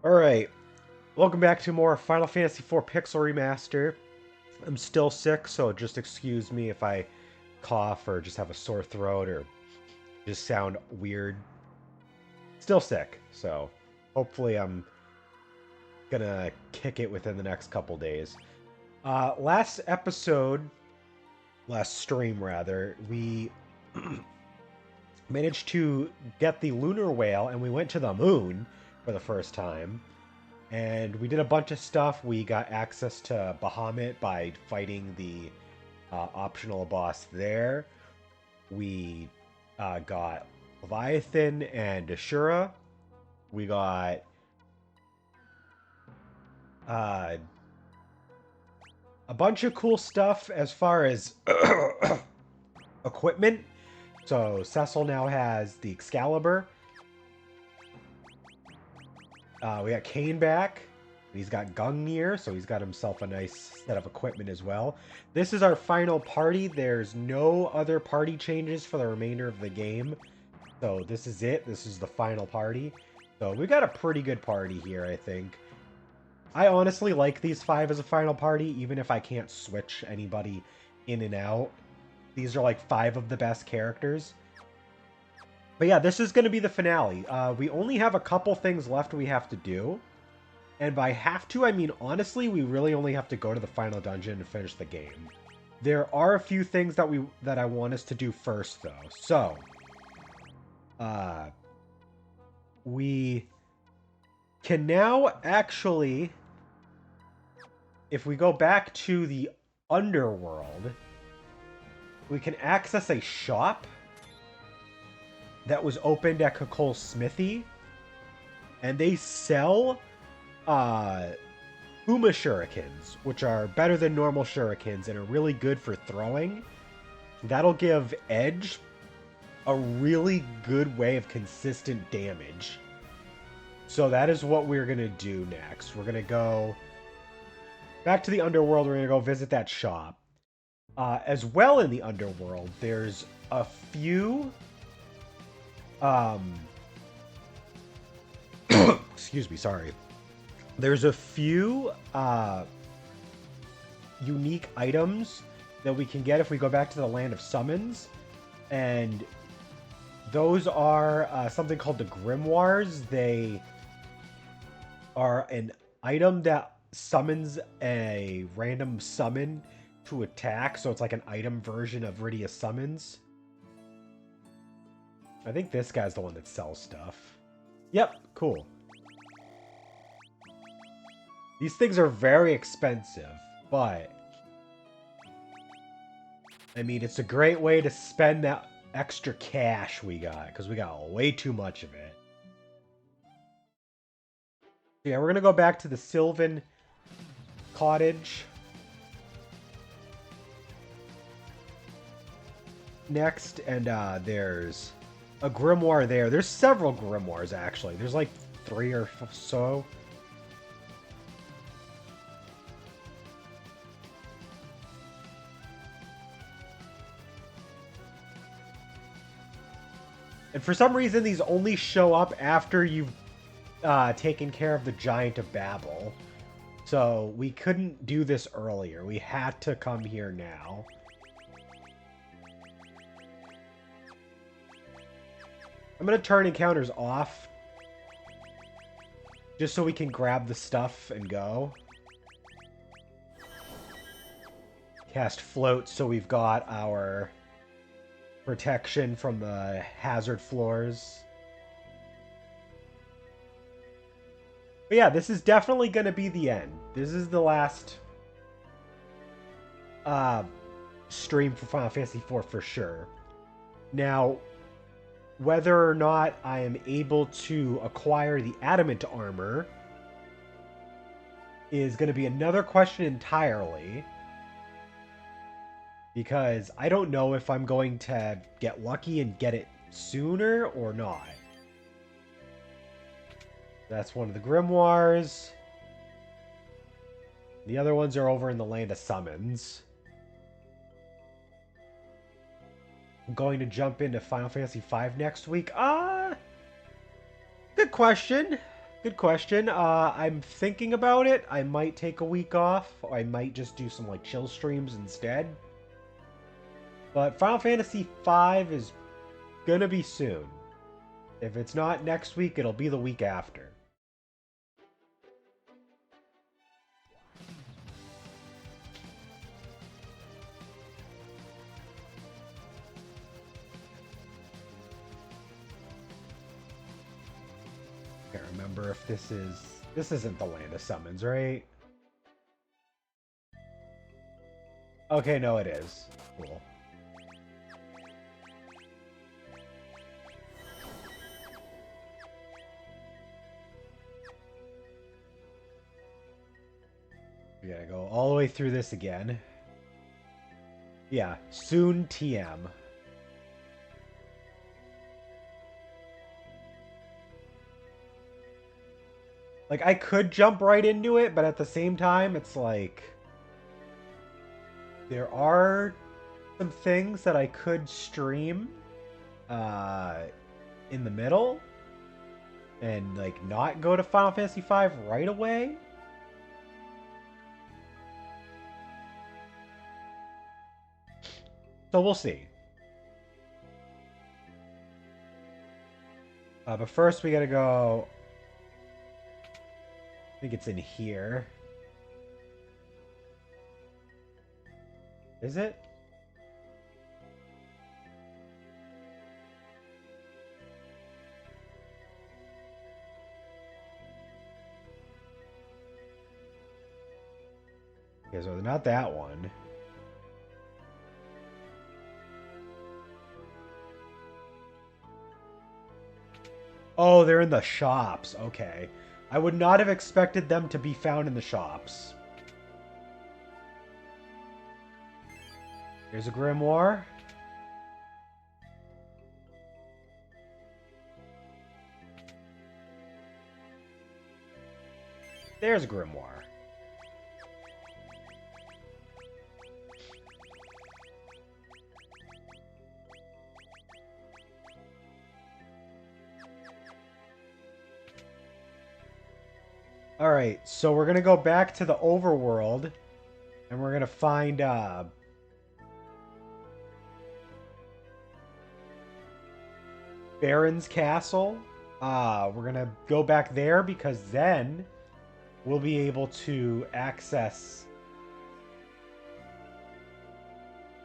Alright, welcome back to more Final Fantasy IV Pixel Remaster. I'm still sick, so just excuse me if I cough or just have a sore throat or just sound weird. Still sick, so hopefully I'm gonna kick it within the next couple days. Last stream rather, we managed to get the lunar whale and we went to the moon for the first time. And we did a bunch of stuff. We got access to Bahamut by fighting the optional boss there. We got Leviathan and Ashura. We got uh, a bunch of cool stuff as far as equipment. So Cecil now has the Excalibur. We got Kane back. He's got Gungnir, so he's got himself a nice set of equipment as well. This is our final party. There's no other party changes for the remainder of the game. So this is it. This is the final party. So we got a pretty good party here, I think. I honestly like these 5 as a final party, even if I can't switch anybody in and out. These are like 5 of the best characters. But yeah, this is going to be the finale. We only have a couple things left we have to do. And by have to, I mean, honestly, we really only have to go to the final dungeon and finish the game. There are a few things that I want us to do first, though. So, we can now actually, if we go back to the underworld, we can access a shop that was opened at Kakol's Smithy, and they sell Uma shurikens, which are better than normal shurikens and are really good for throwing. That'll give Edge a really good way of consistent damage. So that is what we're going to do next. We're going to go back to the underworld. We're going to go visit that shop. As well in the underworld, there's a few excuse me, sorry. There's a few unique items that we can get if we go back to the Land of Summons. And those are something called the Grimoires. They are an item that summons a random summon to attack. So it's like an item version of Rydia Summons. I think this guy's the one that sells stuff. Yep, cool. These things are very expensive, but I mean, it's a great way to spend that extra cash we got, because we got way too much of it. Yeah, we're going to go back to the Sylvan Cottage. Next, and there's a grimoire there. There's several grimoires, actually. There's like 3 or so. And for some reason, these only show up after you've taken care of the Giant of Babel. So we couldn't do this earlier. We had to come here now. I'm going to turn encounters off, just so we can grab the stuff and go. Cast float, so we've got our protection from the hazard floors. But yeah, this is definitely going to be the end. This is the last stream for Final Fantasy IV for sure. Now, whether or not I am able to acquire the adamant armor is going to be another question entirely. Because I don't know if I'm going to get lucky and get it sooner or not. That's one of the grimoires. The other ones are over in the Land of Summons. I'm going to jump into Final Fantasy V next week. Good question. Good question. I'm thinking about it. I might take a week off. Or I might just do some like chill streams instead. But Final Fantasy V is gonna be soon. If it's not next week, it'll be the week after. Can't remember if this isn't the Land of Summons, right? Okay, no, it is. Cool. We gotta go all the way through this again. Yeah, soon TM. Like, I could jump right into it, but at the same time, it's like... There are some things that I could stream in the middle and, like, not go to Final Fantasy V right away. So we'll see. But first we gotta go... I think it's in here. Is it? Okay, so not that one. Oh, they're in the shops. Okay. I would not have expected them to be found in the shops. Here's a grimoire. There's a grimoire. Alright, so we're gonna go back to the overworld, and we're gonna find, Baron's Castle. We're gonna go back there, because then we'll be able to access...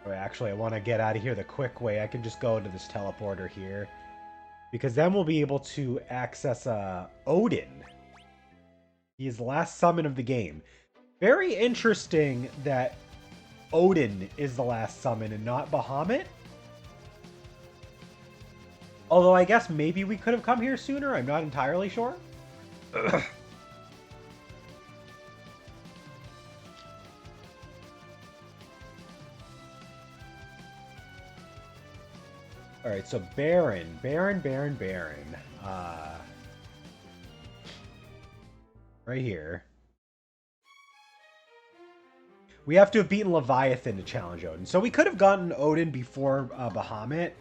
Oh, actually, I want to get out of here the quick way. I can just go into this teleporter here. Because then we'll be able to access, Odin. He is the last summon of the game. Very interesting that Odin is the last summon and not Bahamut. Although I guess maybe we could have come here sooner. I'm not entirely sure. Alright, so Baron. Right here. We have to have beaten Leviathan to challenge Odin. So we could have gotten Odin before Bahamut.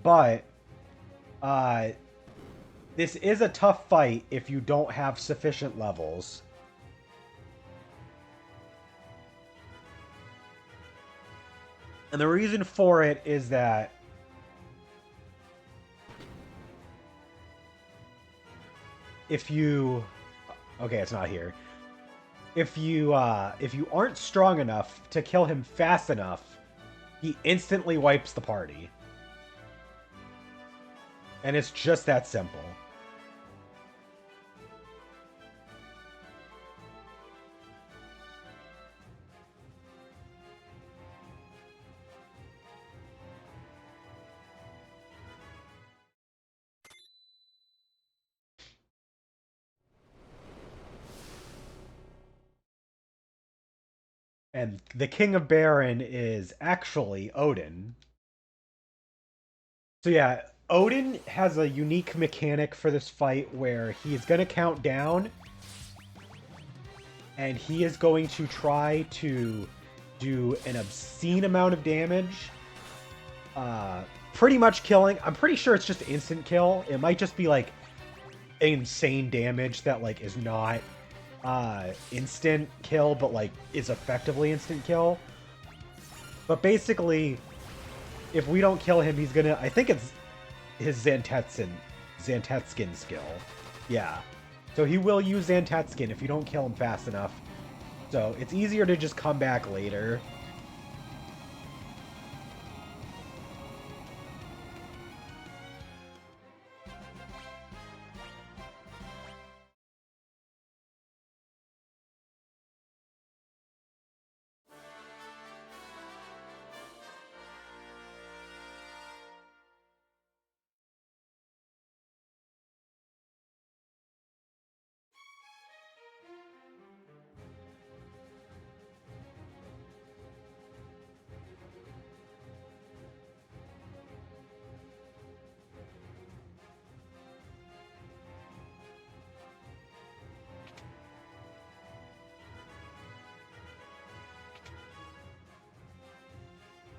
But this is a tough fight if you don't have sufficient levels. And the reason for it is that if you... Okay, it's not here. If you aren't strong enough to kill him fast enough, he instantly wipes the party. And it's just that simple. And the King of Baron is actually Odin. So yeah, Odin has a unique mechanic for this fight where he's going to count down. And he is going to try to do an obscene amount of damage. Pretty much killing. I'm pretty sure it's just instant kill. It might just be like insane damage that like is not instant kill, but like is effectively instant kill. But basically, if we don't kill him, he's gonna. I think it's his Xantetskin skill. Yeah. So he will use Xantetskin if you don't kill him fast enough. So it's easier to just come back later.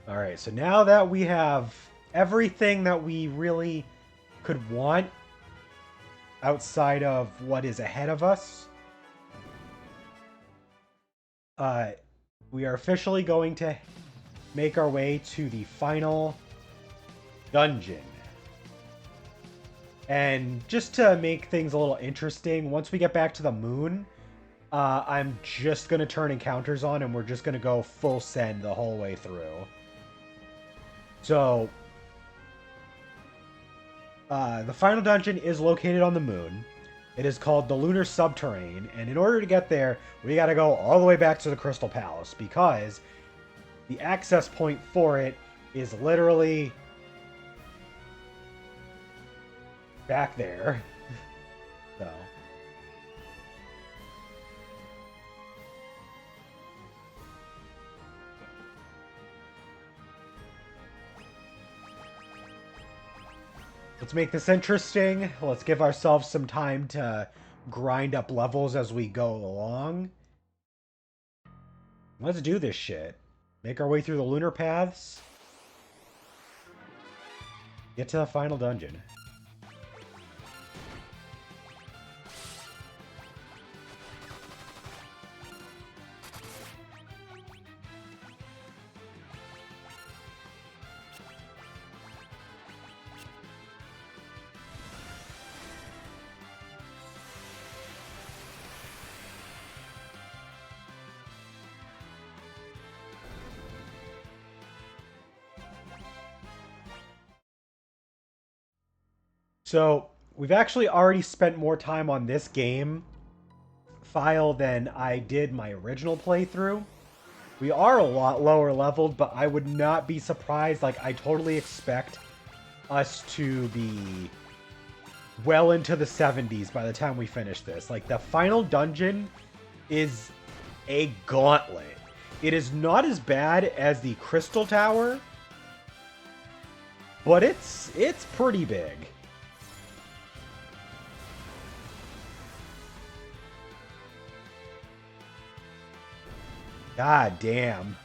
All right, so now that we have everything that we really could want outside of what is ahead of us, uh, we are officially going to make our way to the final dungeon. And just to make things a little interesting, once we get back to the moon, I'm just going to turn encounters on and we're just going to go full send the whole way through. So, the final dungeon is located on the moon. It is called the Lunar Subterrane, and in order to get there, we gotta go all the way back to the Crystal Palace, because the access point for it is literally back there. So... let's make this interesting. Let's give ourselves some time to grind up levels as we go along. Let's do this shit. Make our way through the lunar paths. Get to the final dungeon. So, we've actually already spent more time on this game file than I did my original playthrough. We are a lot lower leveled, but I would not be surprised. Like, I totally expect us to be well into the 70s by the time we finish this. Like, the final dungeon is a gauntlet. It is not as bad as the Crystal Tower, but it's pretty big. God damn.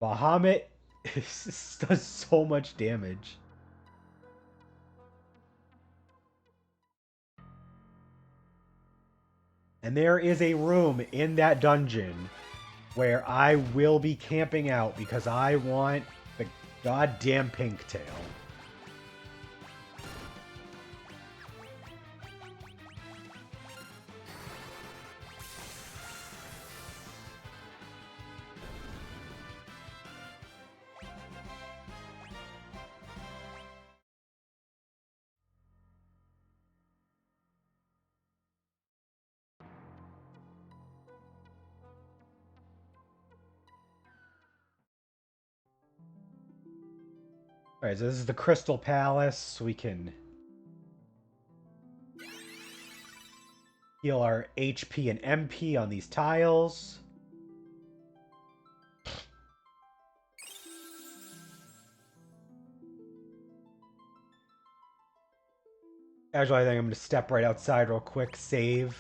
Bahamut does so much damage. And there is a room in that dungeon where I will be camping out because I want the goddamn pink tail. Alright, so this is the Crystal Palace. We can heal our HP and MP on these tiles. Actually, I think I'm going to step right outside real quick, save.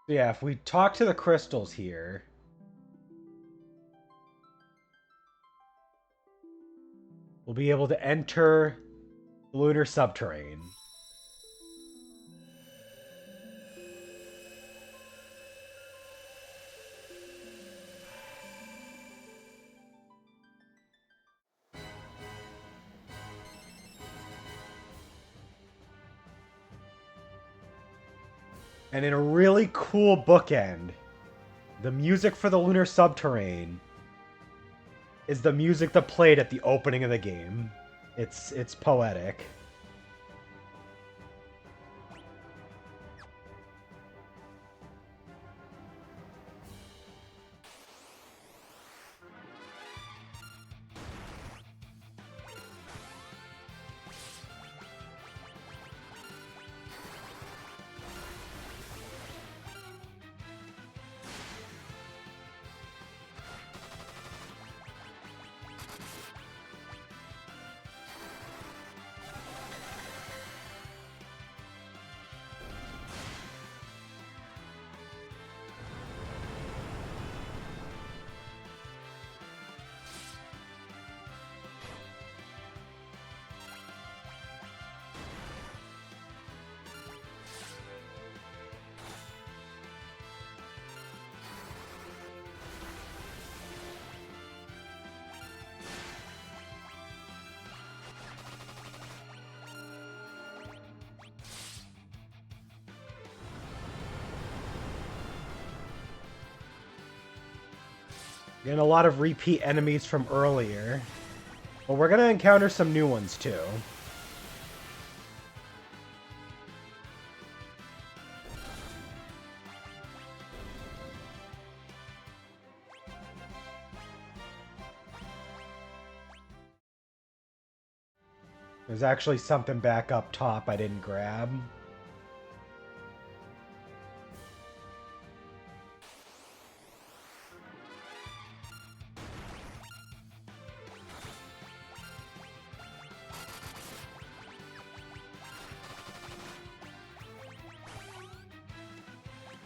So yeah, if we talk to the crystals here, we'll be able to enter the lunar subterrane. And in a really cool bookend, the music for the lunar subterrane is the music that played at the opening of the game. It's poetic. And a lot of repeat enemies from earlier. But we're gonna encounter some new ones too. There's actually something back up top I didn't grab.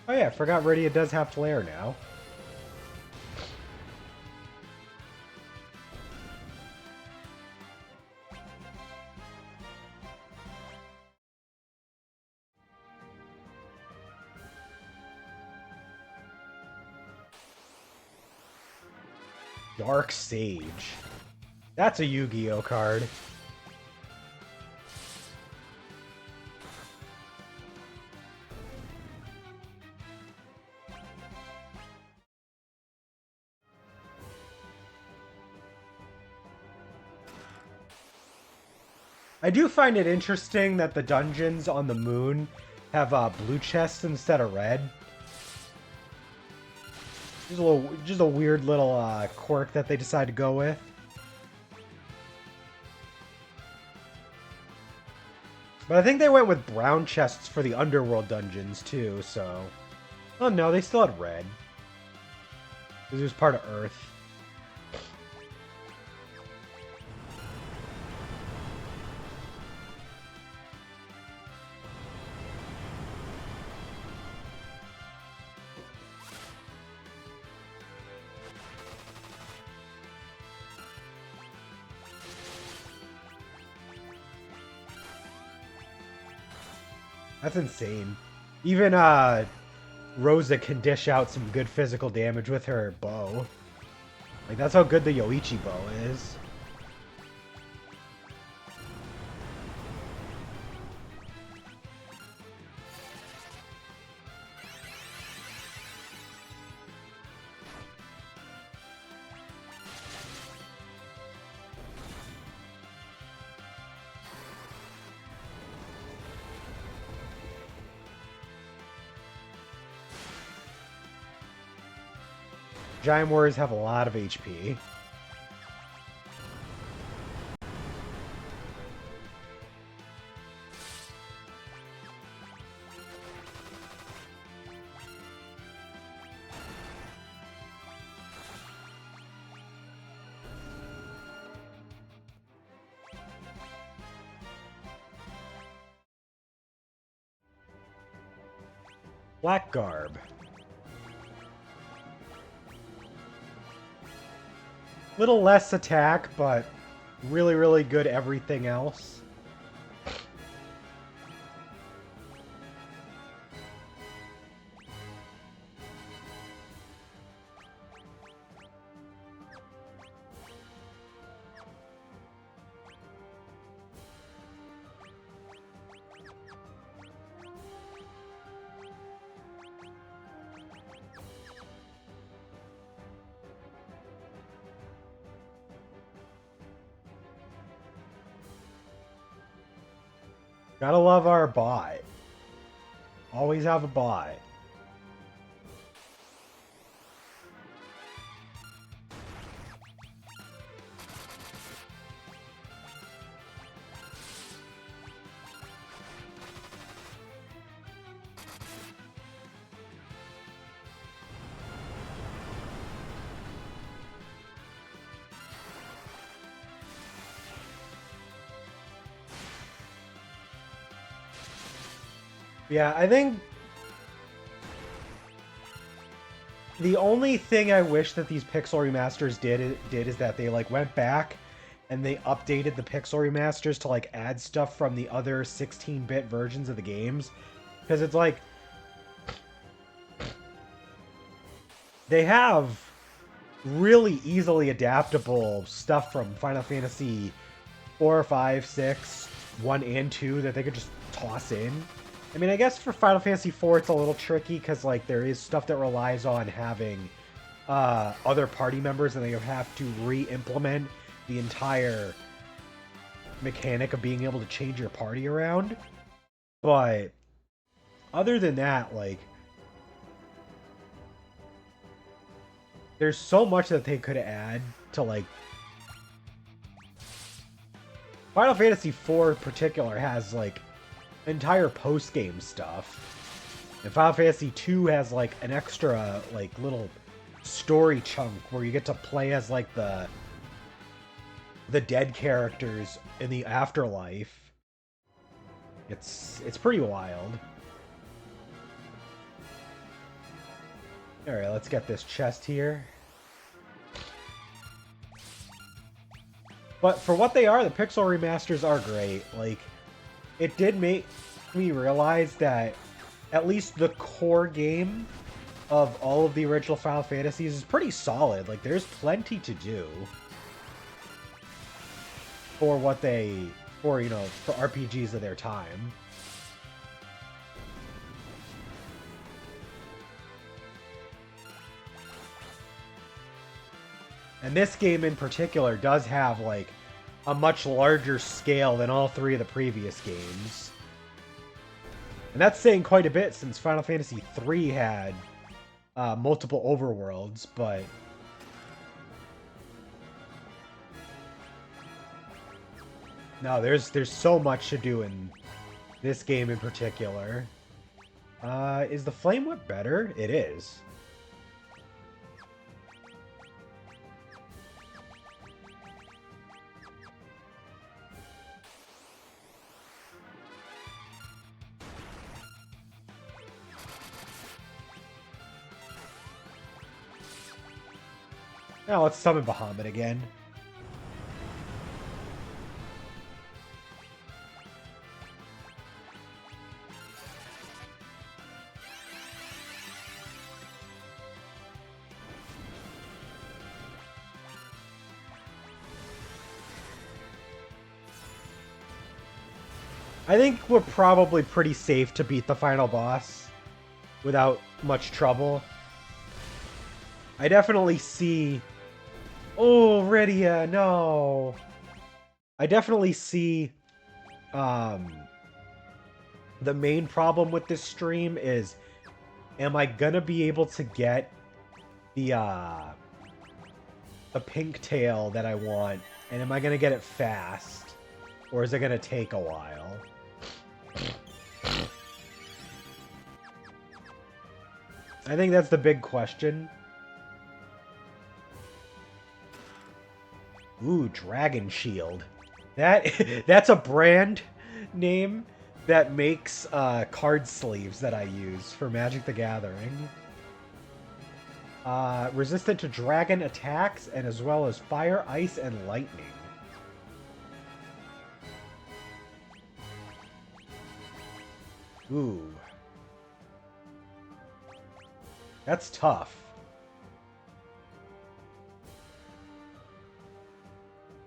Oh yeah, I forgot Rydia does have flare now. Dark Sage. That's a Yu-Gi-Oh card. I do find it interesting that the dungeons on the moon have blue chests instead of red. Just a weird little quirk that they decide to go with. But I think they went with brown chests for the underworld dungeons too, so... Oh no, they still had red. Because it was part of Earth. That's insane. Even Rosa can dish out some good physical damage with her bow. Like, that's how good the Yoichi bow is. Giant Warriors have a lot of HP. Black Garb. Little less attack, but really, really good everything else. Gotta love our bot. Always have a bot. Yeah, I think the only thing I wish that these pixel remasters did is that they like went back and they updated the pixel remasters to like add stuff from the other 16-bit versions of the games, because it's like they have really easily adaptable stuff from Final Fantasy 4, 5, 6, 1, and 2 that they could just toss in. I mean, I guess for Final Fantasy IV it's a little tricky because like there is stuff that relies on having other party members, and they have to re-implement the entire mechanic of being able to change your party around. But other than that, like, there's so much that they could add to like Final Fantasy IV in particular has like entire post-game stuff. And Final Fantasy II has like an extra like little story chunk where you get to play as like the dead characters in the afterlife. It's pretty wild. Alright, let's get this chest here. But for what they are, the pixel remasters are great. Like, it did make me realize that at least the core game of all of the original Final Fantasies is pretty solid. Like, there's plenty to do for what they, for, you know, for RPGs of their time. And this game in particular does have, like, a much larger scale than all three of the previous games. And that's saying quite a bit since Final Fantasy III had multiple overworlds, but no, there's so much to do in this game in particular. Is the Flame Whip better? It is. Now let's summon Bahamut again. I think we're probably pretty safe to beat the final boss without much trouble. I definitely see... Oh, Rydia, no! I definitely see the main problem with this stream is, am I gonna be able to get the pink tail that I want, and am I gonna get it fast? Or is it gonna take a while? I think that's the big question. Ooh, Dragon Shield. That's a brand name that makes card sleeves that I use for Magic the Gathering. Resistant to dragon attacks and as well as fire, ice, and lightning. Ooh. That's tough.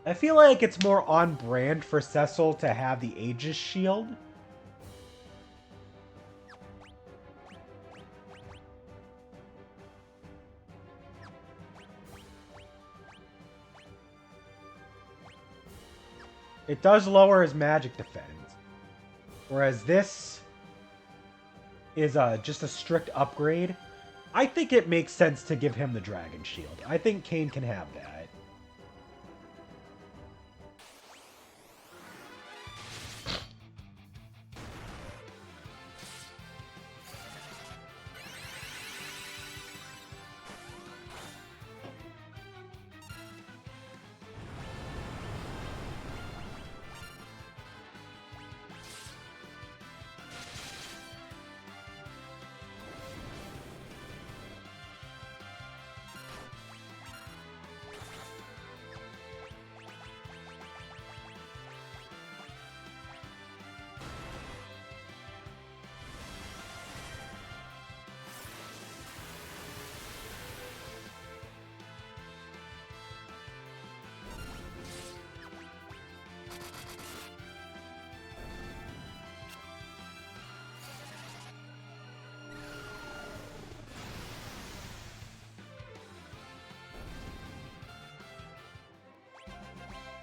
I feel like it's more on brand for Cecil to have the Aegis Shield. It does lower his magic defense. Whereas this is just a strict upgrade. I think it makes sense to give him the Dragon Shield. I think Kane can have that.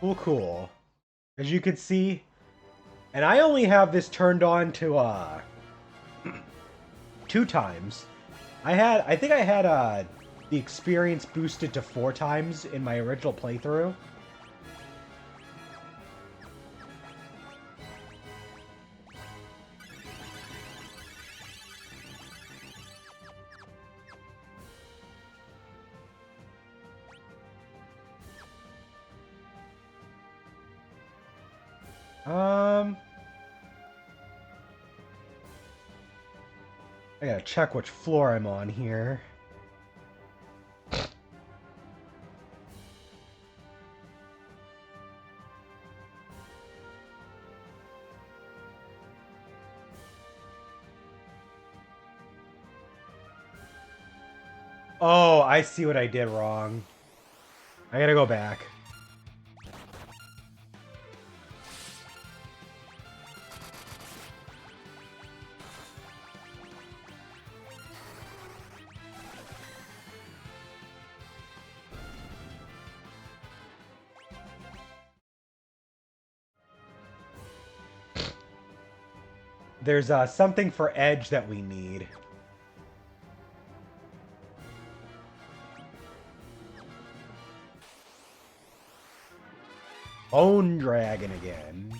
Cool, cool. As you can see, and I only have this turned on to 2 times. I think I had the experience boosted to 4 times in my original playthrough. I gotta check which floor I'm on here. Oh, I see what I did wrong. I gotta go back. There's something for Edge that we need. Bone Dragon again.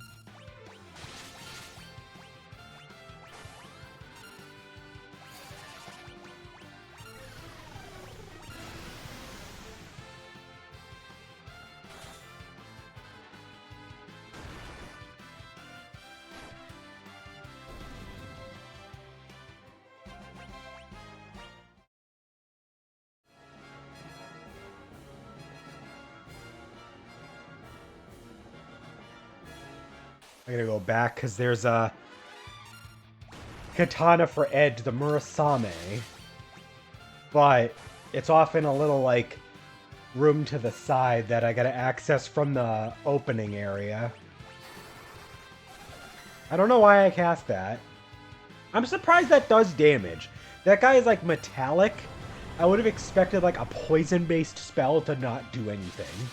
I gotta go back because there's a katana for Edge, the Murasame. But it's off in a little, like, room to the side that I gotta access from the opening area. I don't know why I cast that. I'm surprised that does damage. That guy is, like, metallic. I would have expected, like, a poison-based spell to not do anything.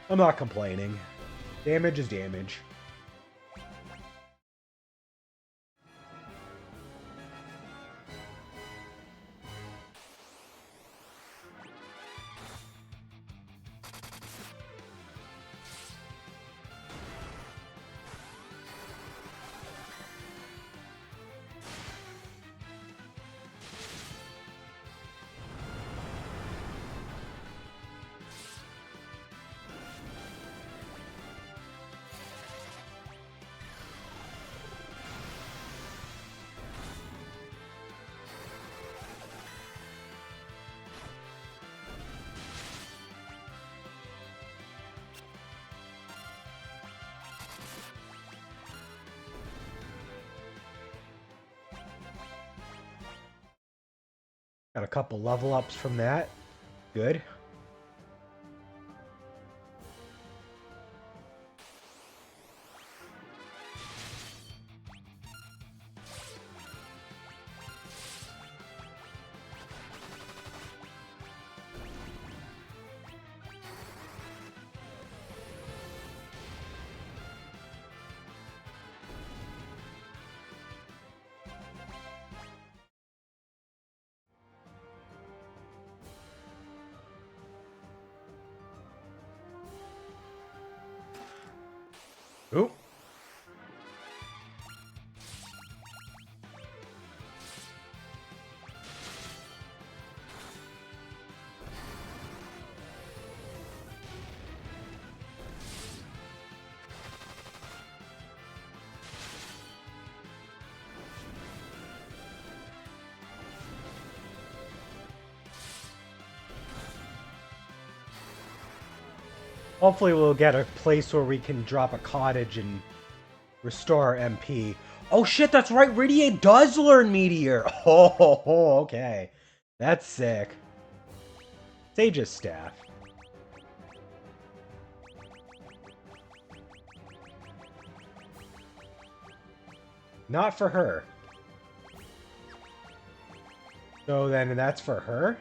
I'm not complaining. Damage is damage. Got a couple level ups from that. Good. Ooh. Hopefully we'll get a place where we can drop a cottage and restore our MP. Oh shit, that's right, Radiate does learn Meteor! Oh, okay. That's sick. Sage's Staff. Not for her. So then that's for her?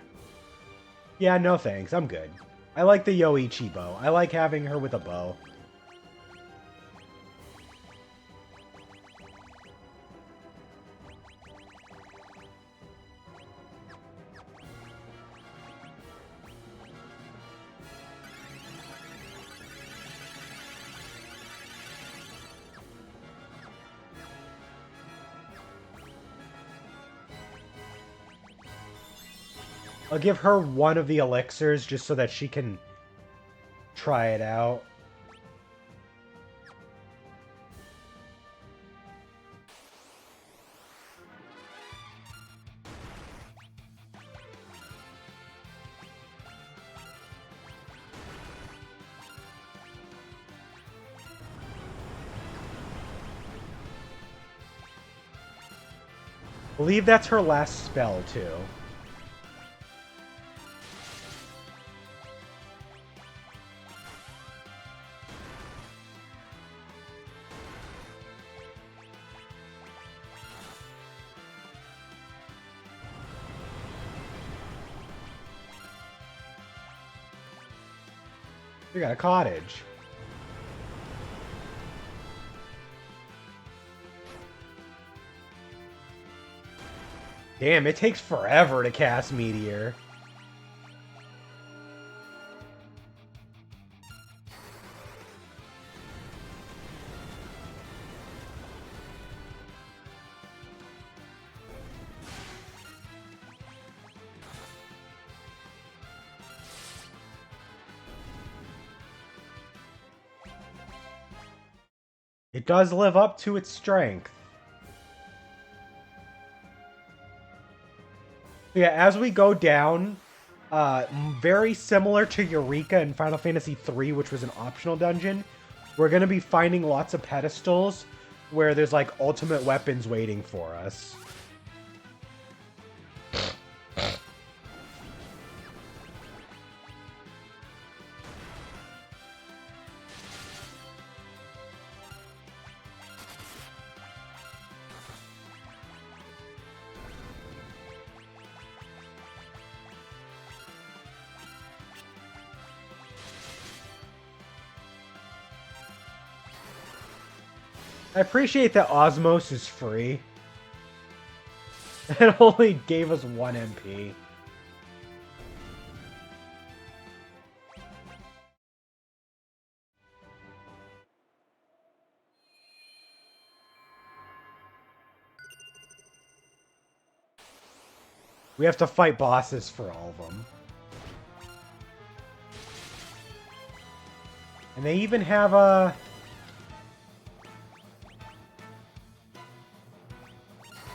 Yeah, no thanks, I'm good. I like the Yoichi bow. I like having her with a bow. I'll give her one of the elixirs just so that she can try it out. I believe that's her last spell, too. We got a cottage. Damn, it takes forever to cast Meteor. It does live up to its strength. Yeah, as we go down, very similar to Eureka in Final Fantasy III, which was an optional dungeon, we're going to be finding lots of pedestals where there's like ultimate weapons waiting for us. I appreciate that Osmos is free. It only gave us 1 MP. We have to fight bosses for all of them. And they even have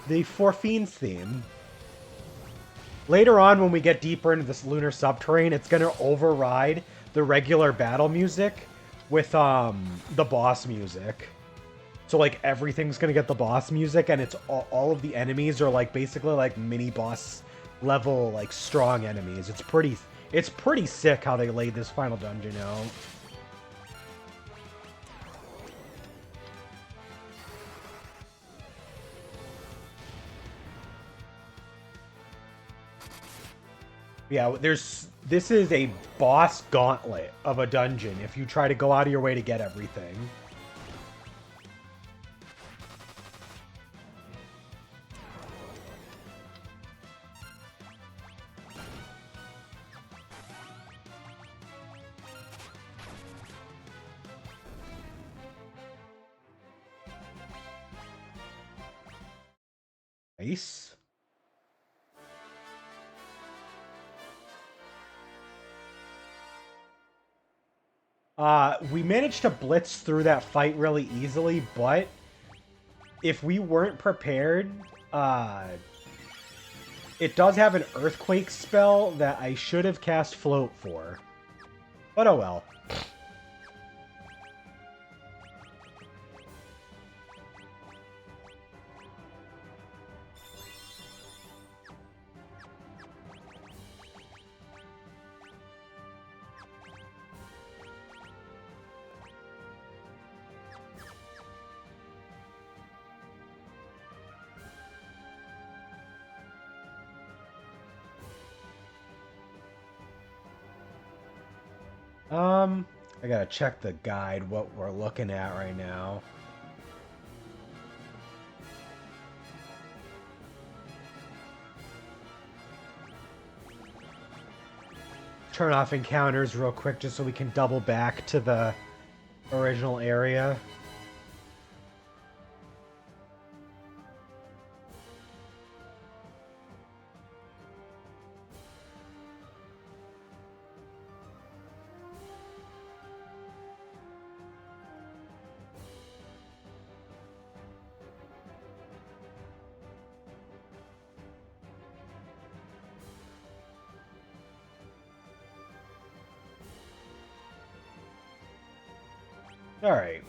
the Four Fiends theme. Later on, when we get deeper into this lunar subterrane, it's gonna override the regular battle music with the boss music. So like everything's gonna get the boss music, and it's all of the enemies are like basically like mini boss level like strong enemies. It's pretty sick how they laid this final dungeon out. Yeah, this is a boss gauntlet of a dungeon if you try to go out of your way to get everything. Nice. We managed to blitz through that fight really easily, but if we weren't prepared, it does have an earthquake spell that I should have cast float for. But oh well. I gotta check the guide, what we're looking at right now. Turn off encounters real quick just so we can double back to the original area. Alright.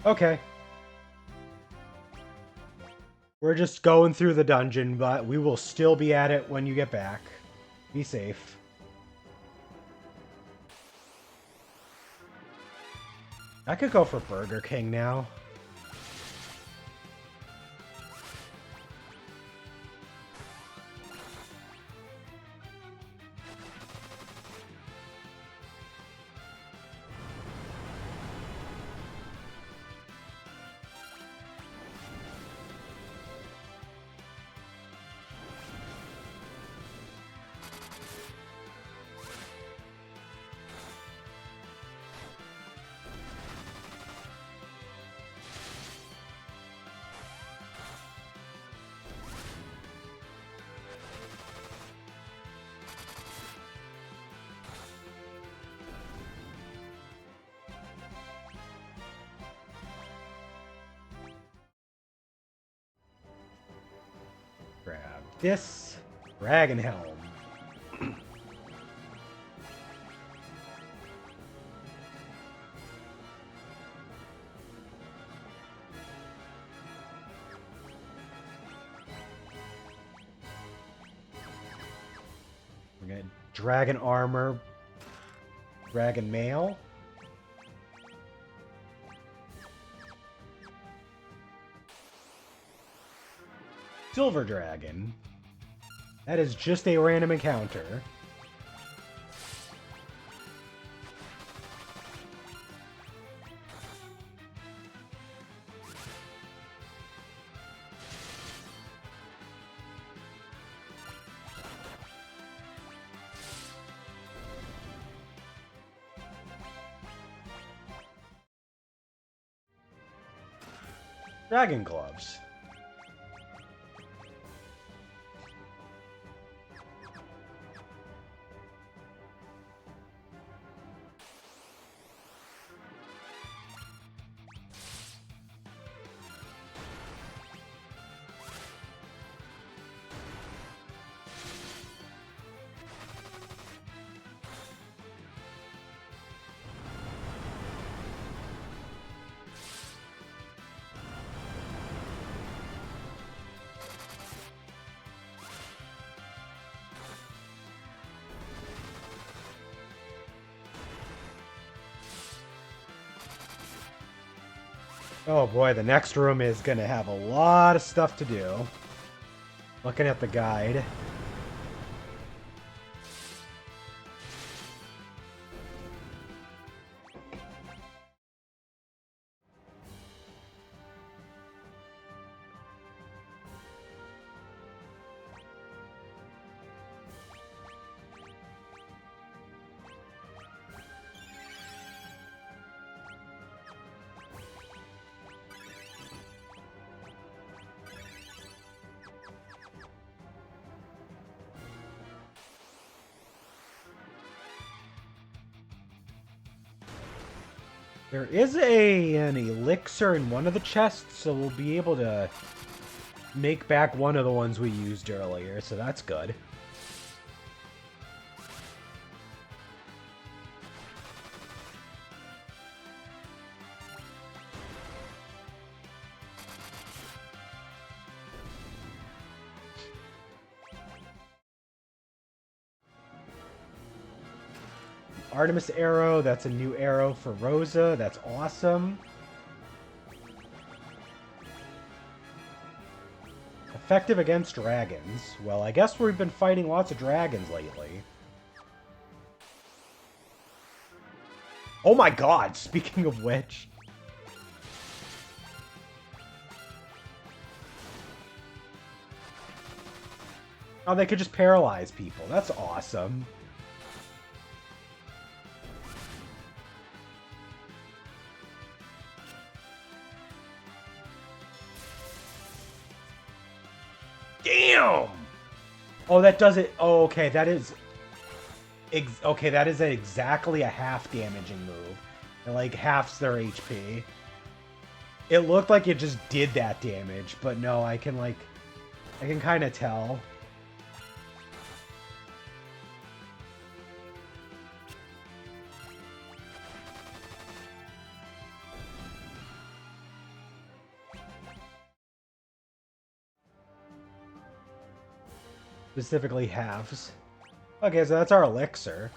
Okay. We're just going through the dungeon, but we will still be at it when you get back. Be safe. I could go for Burger King now. Grab this Dragon Helm. We're gonna Dragon Armor, Dragon Mail. Silver Dragon. That is just a random encounter. Dragon gloves. Oh boy, the next room is going to have a lot of stuff to do. Looking at the guide. There is an elixir in one of the chests, so we'll be able to make back one of the ones we used earlier, so that's good. Artemis arrow, that's a new arrow for Rosa. That's awesome. Effective against dragons. Well, I guess we've been fighting lots of dragons lately. Oh my god, speaking of which. Oh, they could just paralyze people. That's awesome. Damn! Oh, that does it. Oh, okay, that is... okay, that is exactly a half damaging move. It, like, halves their HP. It looked like it just did that damage, but no, I can, like... I can kind of tell. Specifically halves. Okay, so that's our elixir.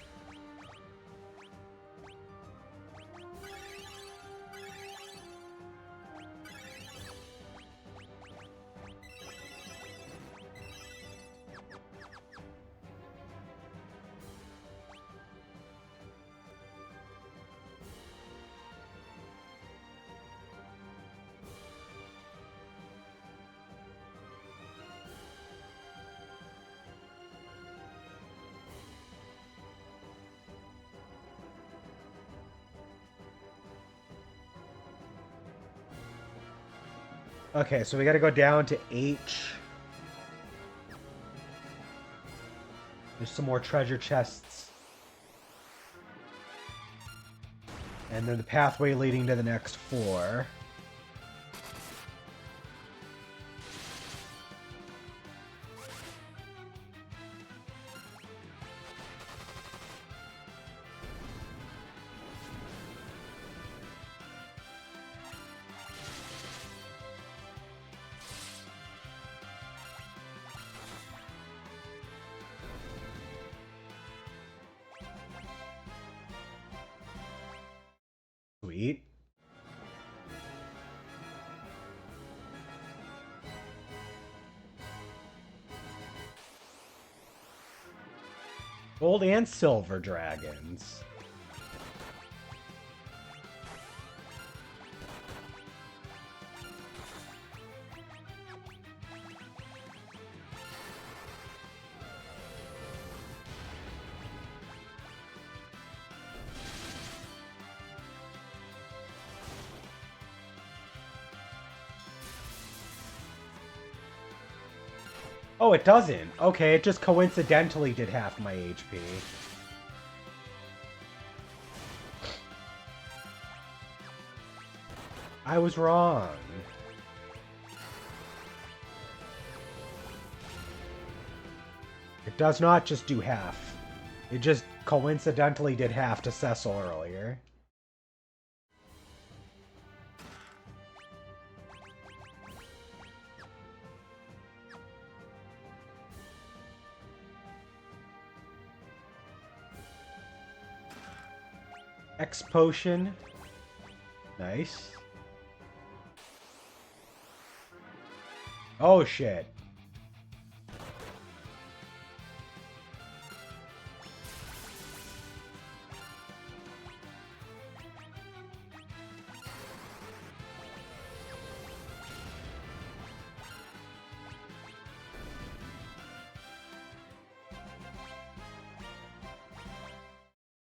Okay, so we gotta go down to H. There's some more treasure chests. And then the pathway leading to the next floor. Sweet. Gold and silver dragons. Oh, it doesn't. Okay, it just coincidentally did half my HP. I was wrong. It does not just do half. It just coincidentally did half to Cecil earlier. X potion. Nice. Oh shit.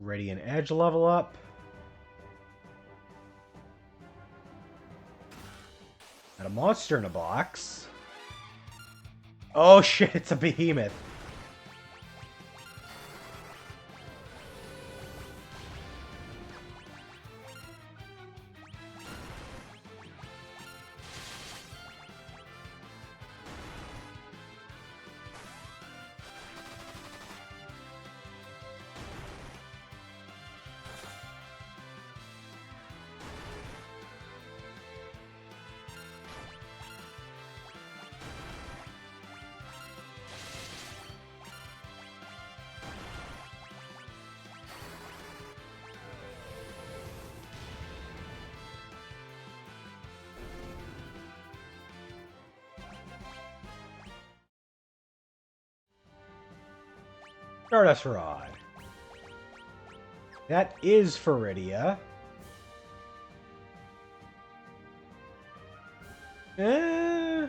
Radiant Edge level up. Got a monster in a box. Oh shit, it's a behemoth. Stardust Rod. That is Faridia. Eh.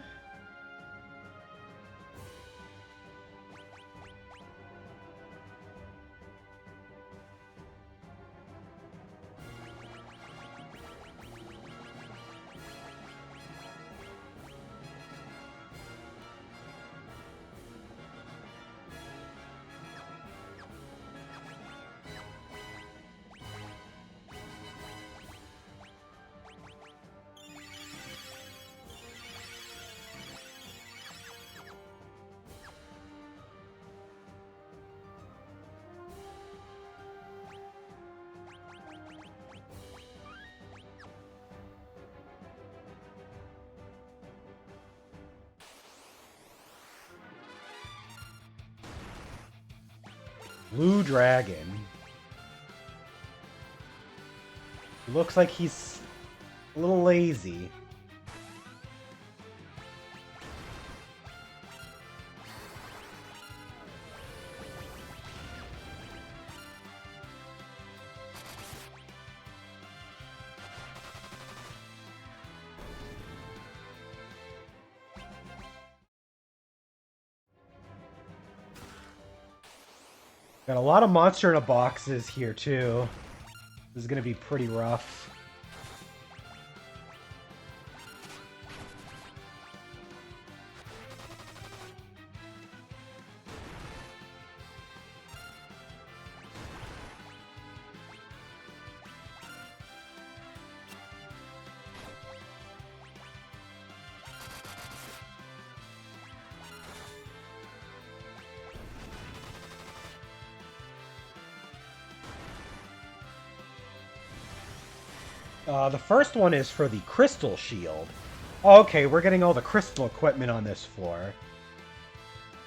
Blue Dragon. Looks like he's a little lazy. Got a lot of monster in a boxes here too. This is gonna be pretty rough. The first one is for the crystal shield. Oh, okay, we're getting all the crystal equipment on this floor.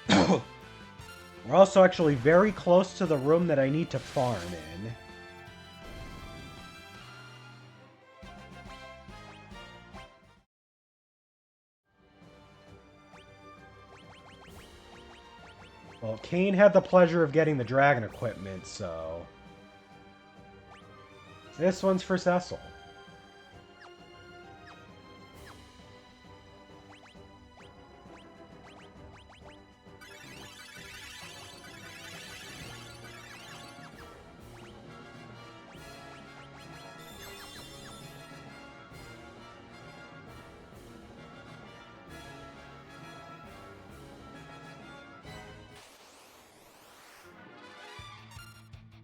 We're also actually very close to the room that I need to farm in. Well, Kane had the pleasure of getting the dragon equipment, so... This one's for Cecil.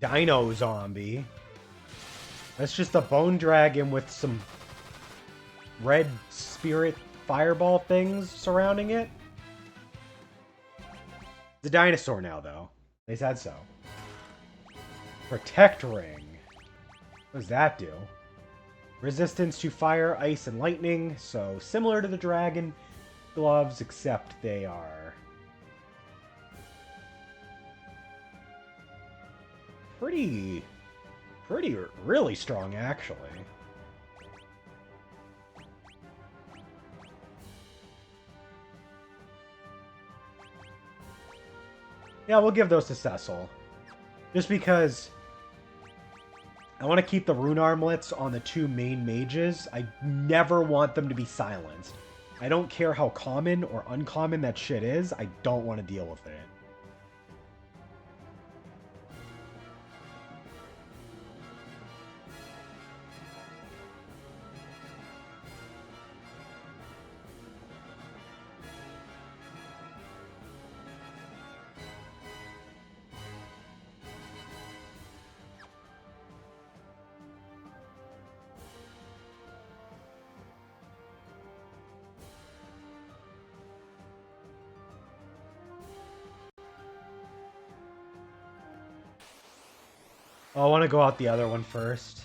Dino Zombie. That's just a bone dragon with some red spirit fireball things surrounding it. It's a dinosaur now, though. They said so. Protect Ring. What does that do? Resistance to fire, ice, and lightning. So similar to the dragon gloves, except they are pretty really strong, actually. Yeah, we'll give those to Cecil. Just because I want to keep the rune armlets on the two main mages. I never want them to be silenced. I don't care how common or uncommon that shit is. I don't want to deal with it. Oh, I want to go out the other one first.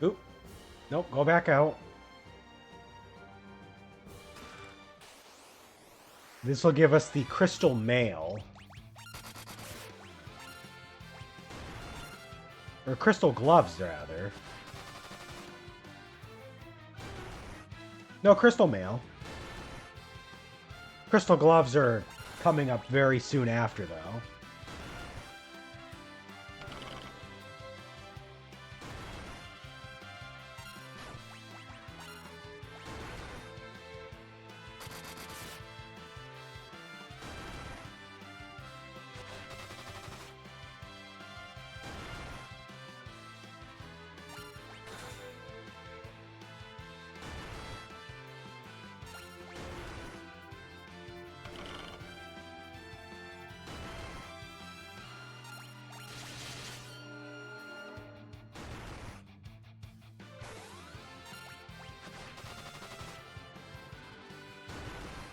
Oop. Nope, go back out. This will give us the crystal mail. Or crystal gloves, rather. No, crystal mail. Crystal gloves are coming up very soon after, though.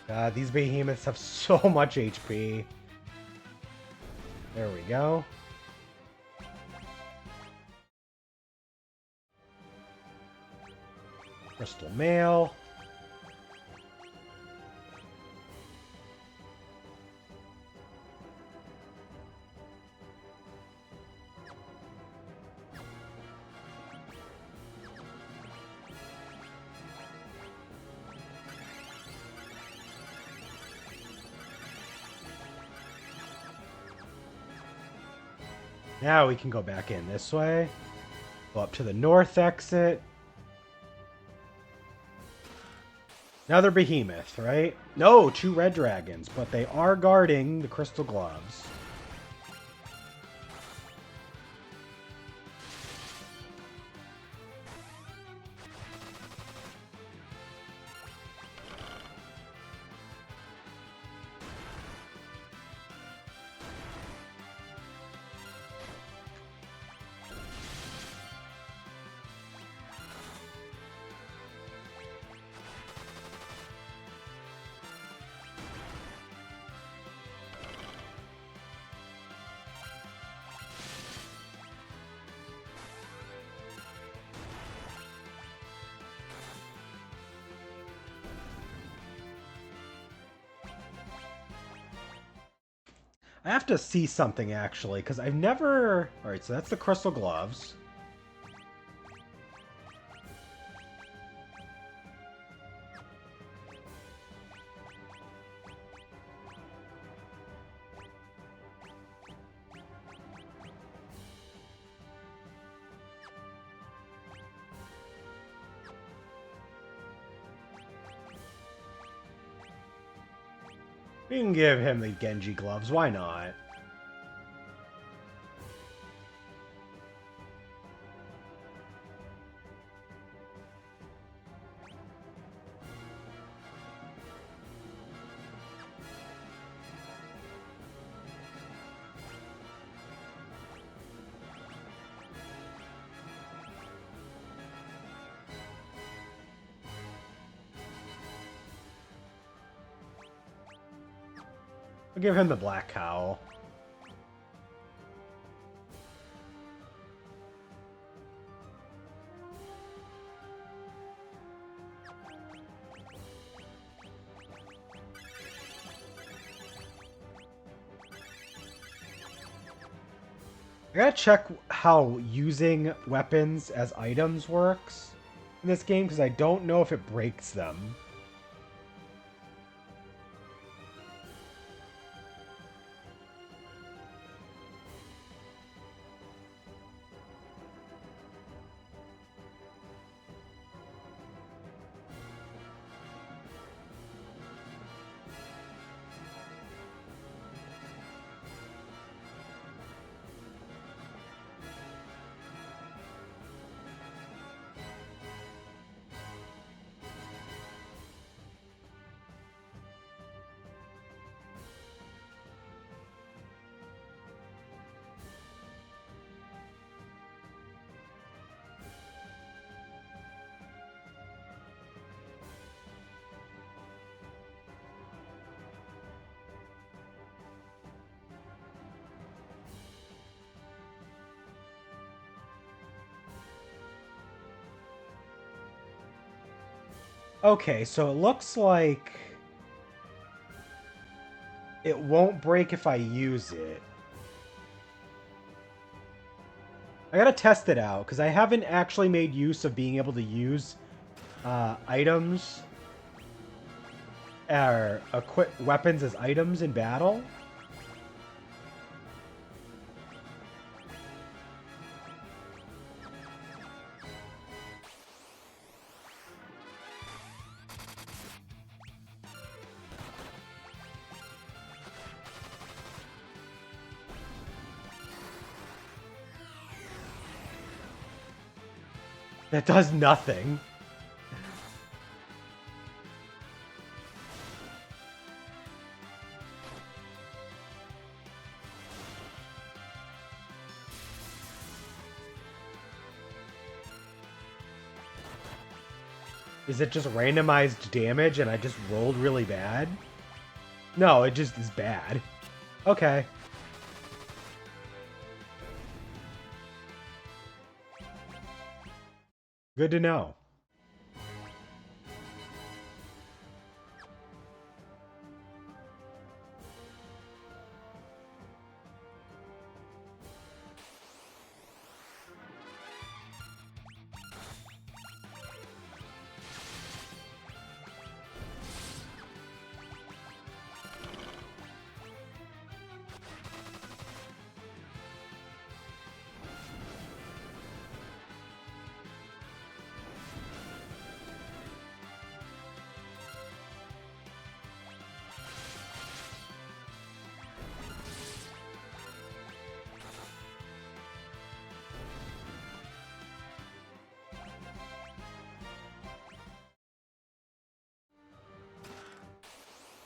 God, these behemoths have so much HP. There we go. Crystal mail. Now we can go back in this way. Go up to the north exit. Another behemoth, right? No, 2 red dragons, but they are guarding the crystal gloves. I have to see something, actually, because I've never... Alright, so that's the crystal gloves. We can give him the Genji gloves, why not? I'll give him the black cowl. I gotta check how using weapons as items works in this game, because I don't know if it breaks them. Okay, so it looks like it won't break if I use it. I gotta test it out, because I haven't actually made use of being able to use items or equip weapons as items in battle. That does nothing. Is it just randomized damage and I just rolled really bad? No, it just is bad. Okay. Good to know.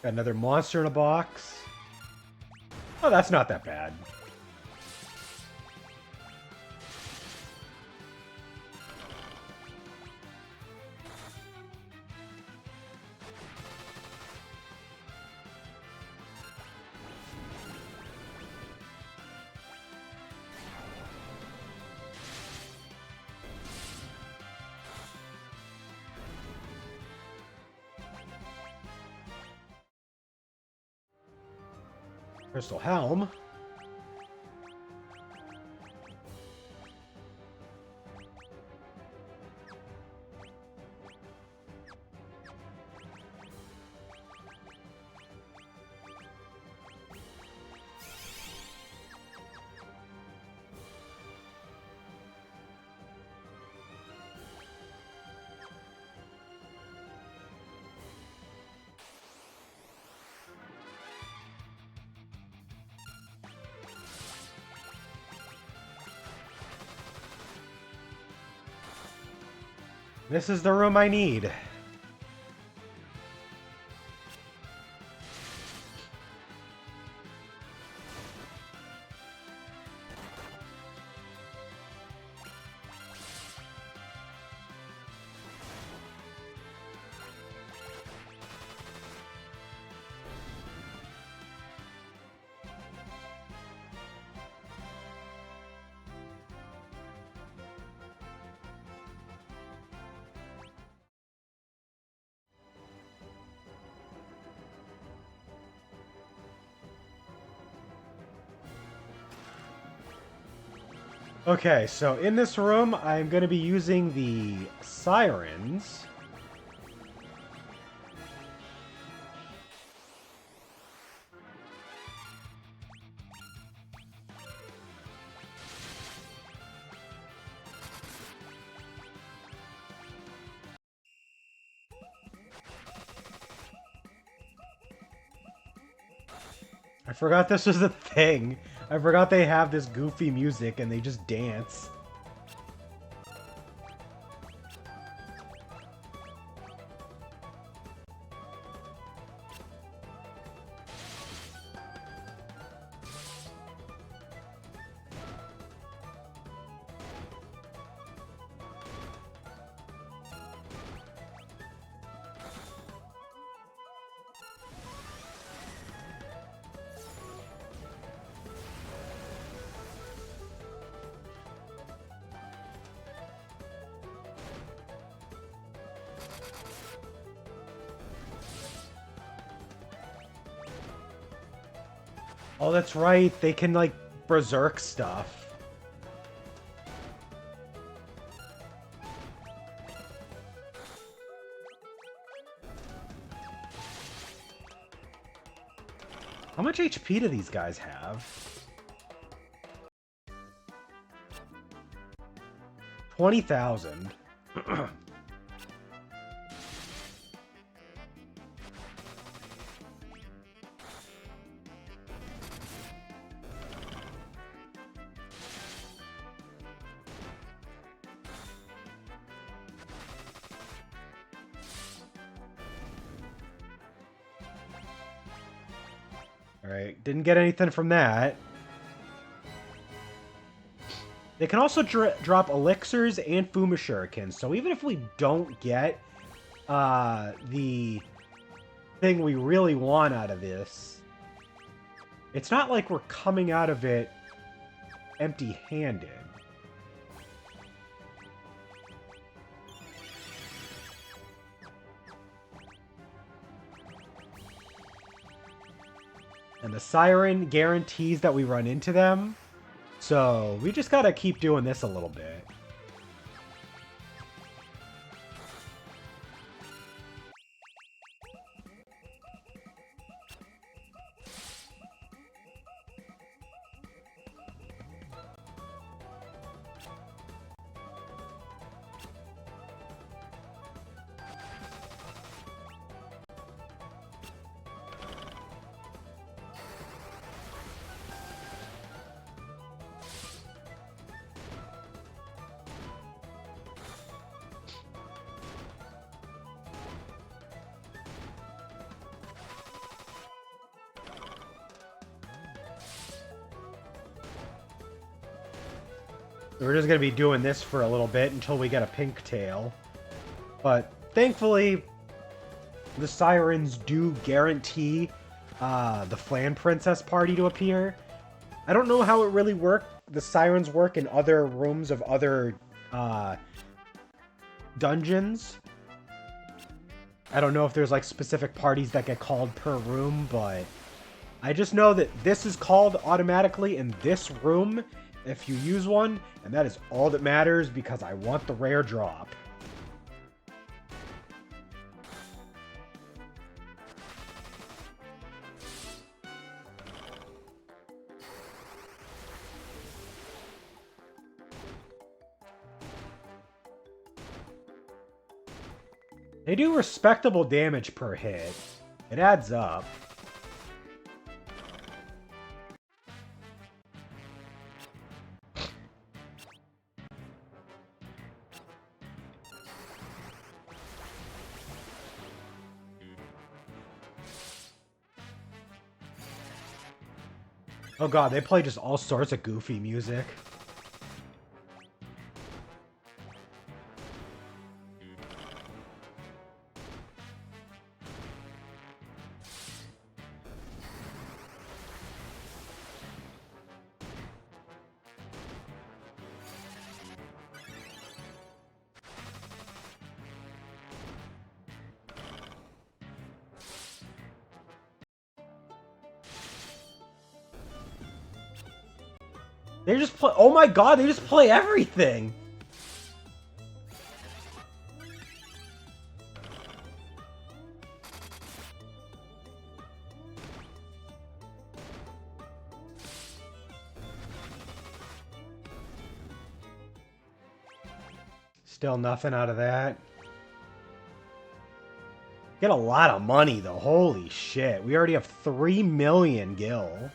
Got another monster in a box. Oh, that's not that bad. Crystal Helm. This is the room I need. Okay, so in this room, I'm going to be using the sirens. I forgot this was a thing. I forgot they have this goofy music and they just dance. Oh, that's right. They can, like, berserk stuff. How much HP do these guys have? 20,000. Alright, didn't get anything from that. They can also drop elixirs and Fuma Shurikens, so even if we don't get the thing we really want out of this, it's not like we're coming out of it empty-handed. And the siren guarantees that we run into them. So we just gotta keep doing this a little bit. We're just going to be doing this for a little bit until we get a pink tail. But thankfully, the sirens do guarantee the Flan Princess party to appear. I don't know how it really the sirens work in other rooms of other dungeons. I don't know if there's like specific parties that get called per room, but I just know that this is called automatically in this room if you use one, and that is all that matters because I want the rare drop. They do respectable damage per hit. It adds up. Oh god, they play just all sorts of goofy music. They just play. Oh my god, they just play everything! Still nothing out of that. Get a lot of money though. Holy shit. We already have 3 million gil.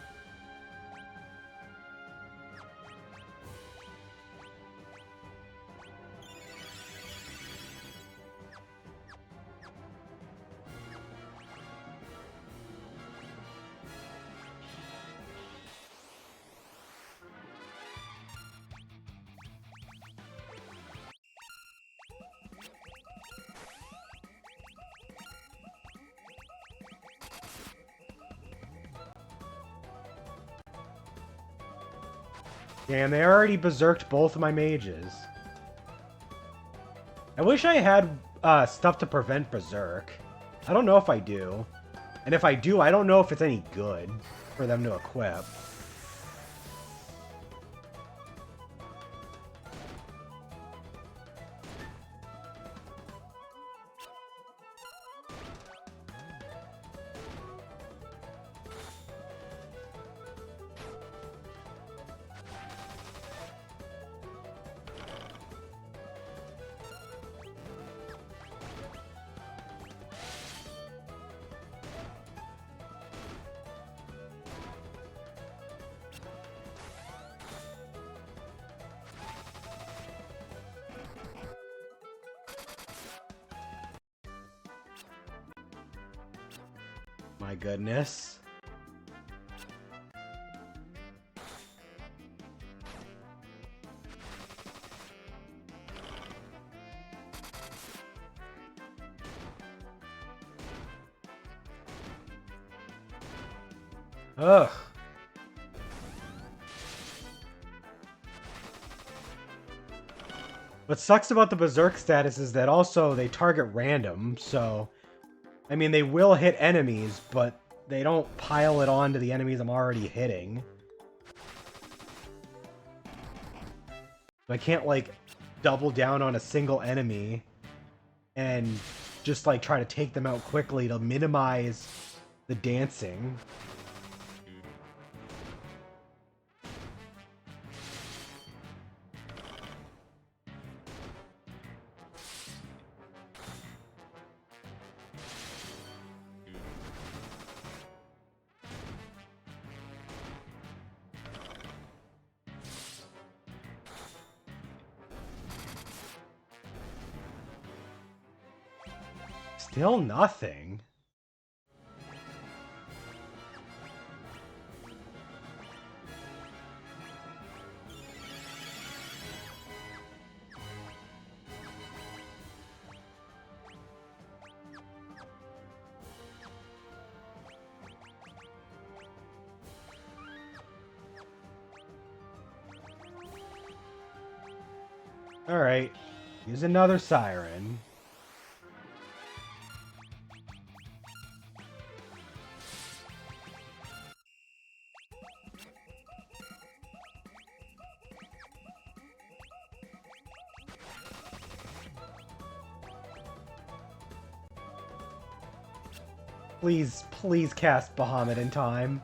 Damn, they already berserked both of my mages. I wish I had stuff to prevent berserk. I don't know if I do. And if I do, I don't know if it's any good for them to equip. My goodness. Ugh. What sucks about the Berserk status is that also they target random, so... I mean, they will hit enemies, but they don't pile it on to the enemies I'm already hitting. I can't, like, double down on a single enemy and just, like, try to take them out quickly to minimize the dancing. Still nothing. Alright. Use another siren. Please, please cast Bahamut in time.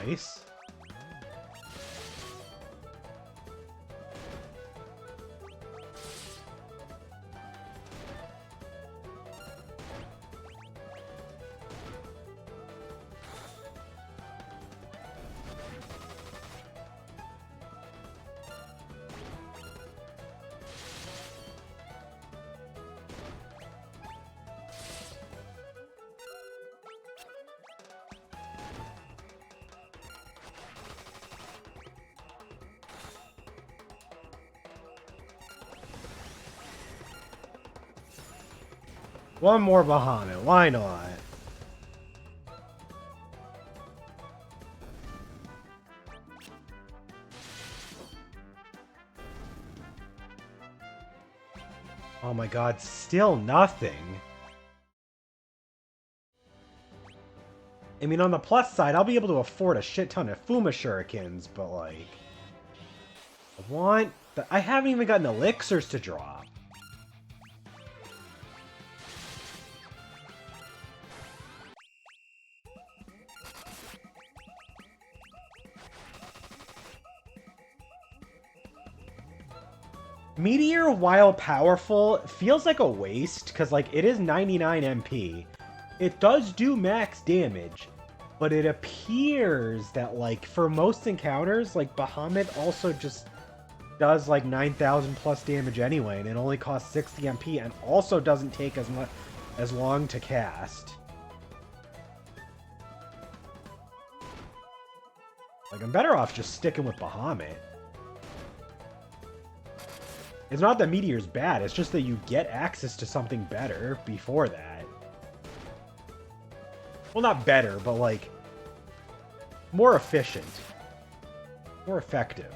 Nice. One more Bahamut. Why not? Oh my god, still nothing. I mean, on the plus side, I'll be able to afford a shit ton of Fuma Shurikens, but like... I haven't even gotten elixirs to drop. Meteor, while powerful, feels like a waste, because like it is 99 MP. It does do max damage, but it appears that like for most encounters, like Bahamut also just does like 9,000 plus damage anyway, and it only costs 60 MP, and also doesn't take as long to cast. Like I'm better off just sticking with Bahamut. It's not that Meteor's bad, it's just that you get access to something better before that. Well, not better, but like more efficient. More effective.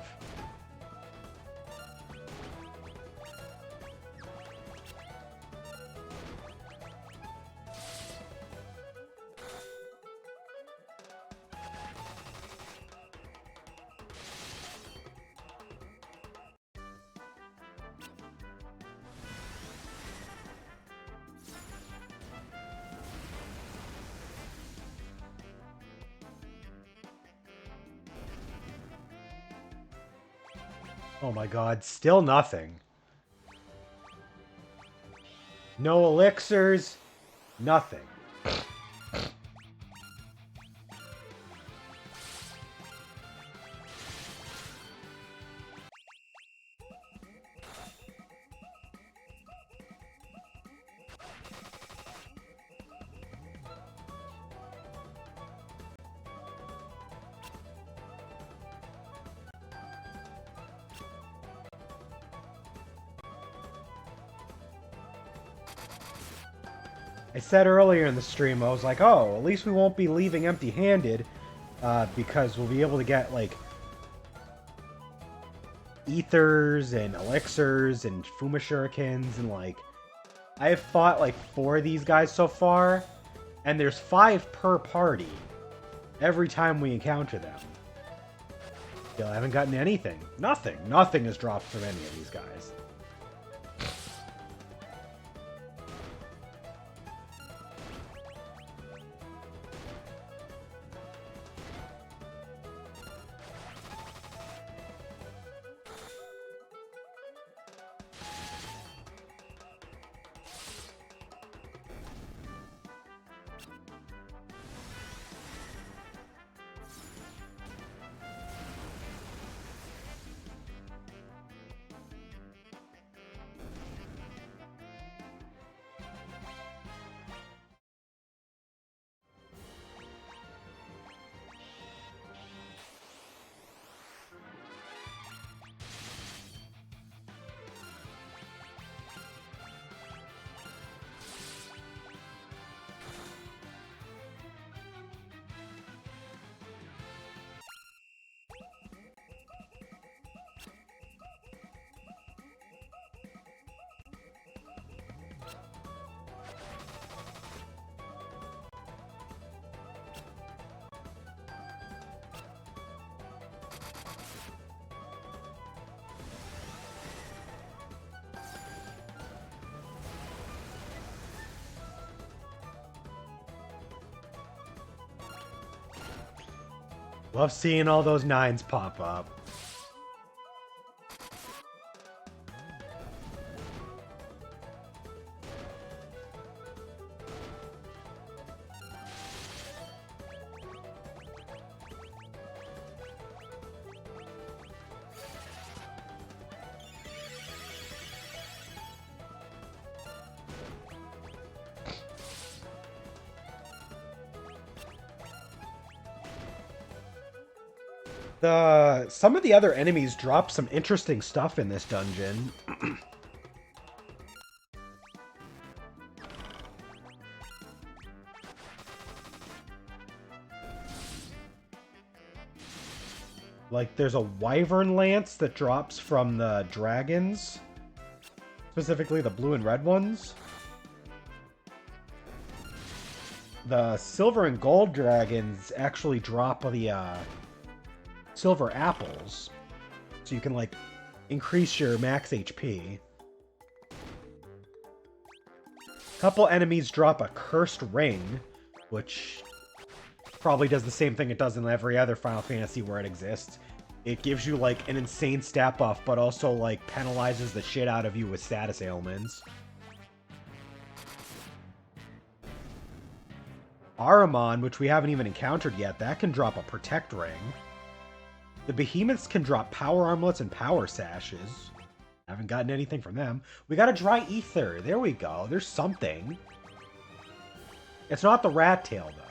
Oh my god, still nothing. No elixirs, nothing. I said earlier in the stream, I was like, oh, at least we won't be leaving empty-handed, because we'll be able to get, like, ethers and elixirs and Fuma Shurikens, and, like, I have fought, like, 4 of these guys so far, and there's 5 per party every time we encounter them. Still haven't gotten anything. Nothing. Nothing has dropped from any of these guys. Love seeing all those 9s pop up. Some of the other enemies drop some interesting stuff in this dungeon. Like, there's a wyvern lance that drops from the dragons. Specifically the blue and red ones. The silver and gold dragons actually drop the silver apples. So you can, like, increase your max HP. A couple enemies drop a cursed ring, which probably does the same thing it does in every other Final Fantasy where it exists. It gives you, like, an insane stat buff, but also, like, penalizes the shit out of you with status ailments. Ahriman, which we haven't even encountered yet, that can drop a protect ring. The behemoths can drop power armlets and power sashes. Haven't gotten anything from them. We got a dry ether. There we go. There's something. It's not the rat tail, though.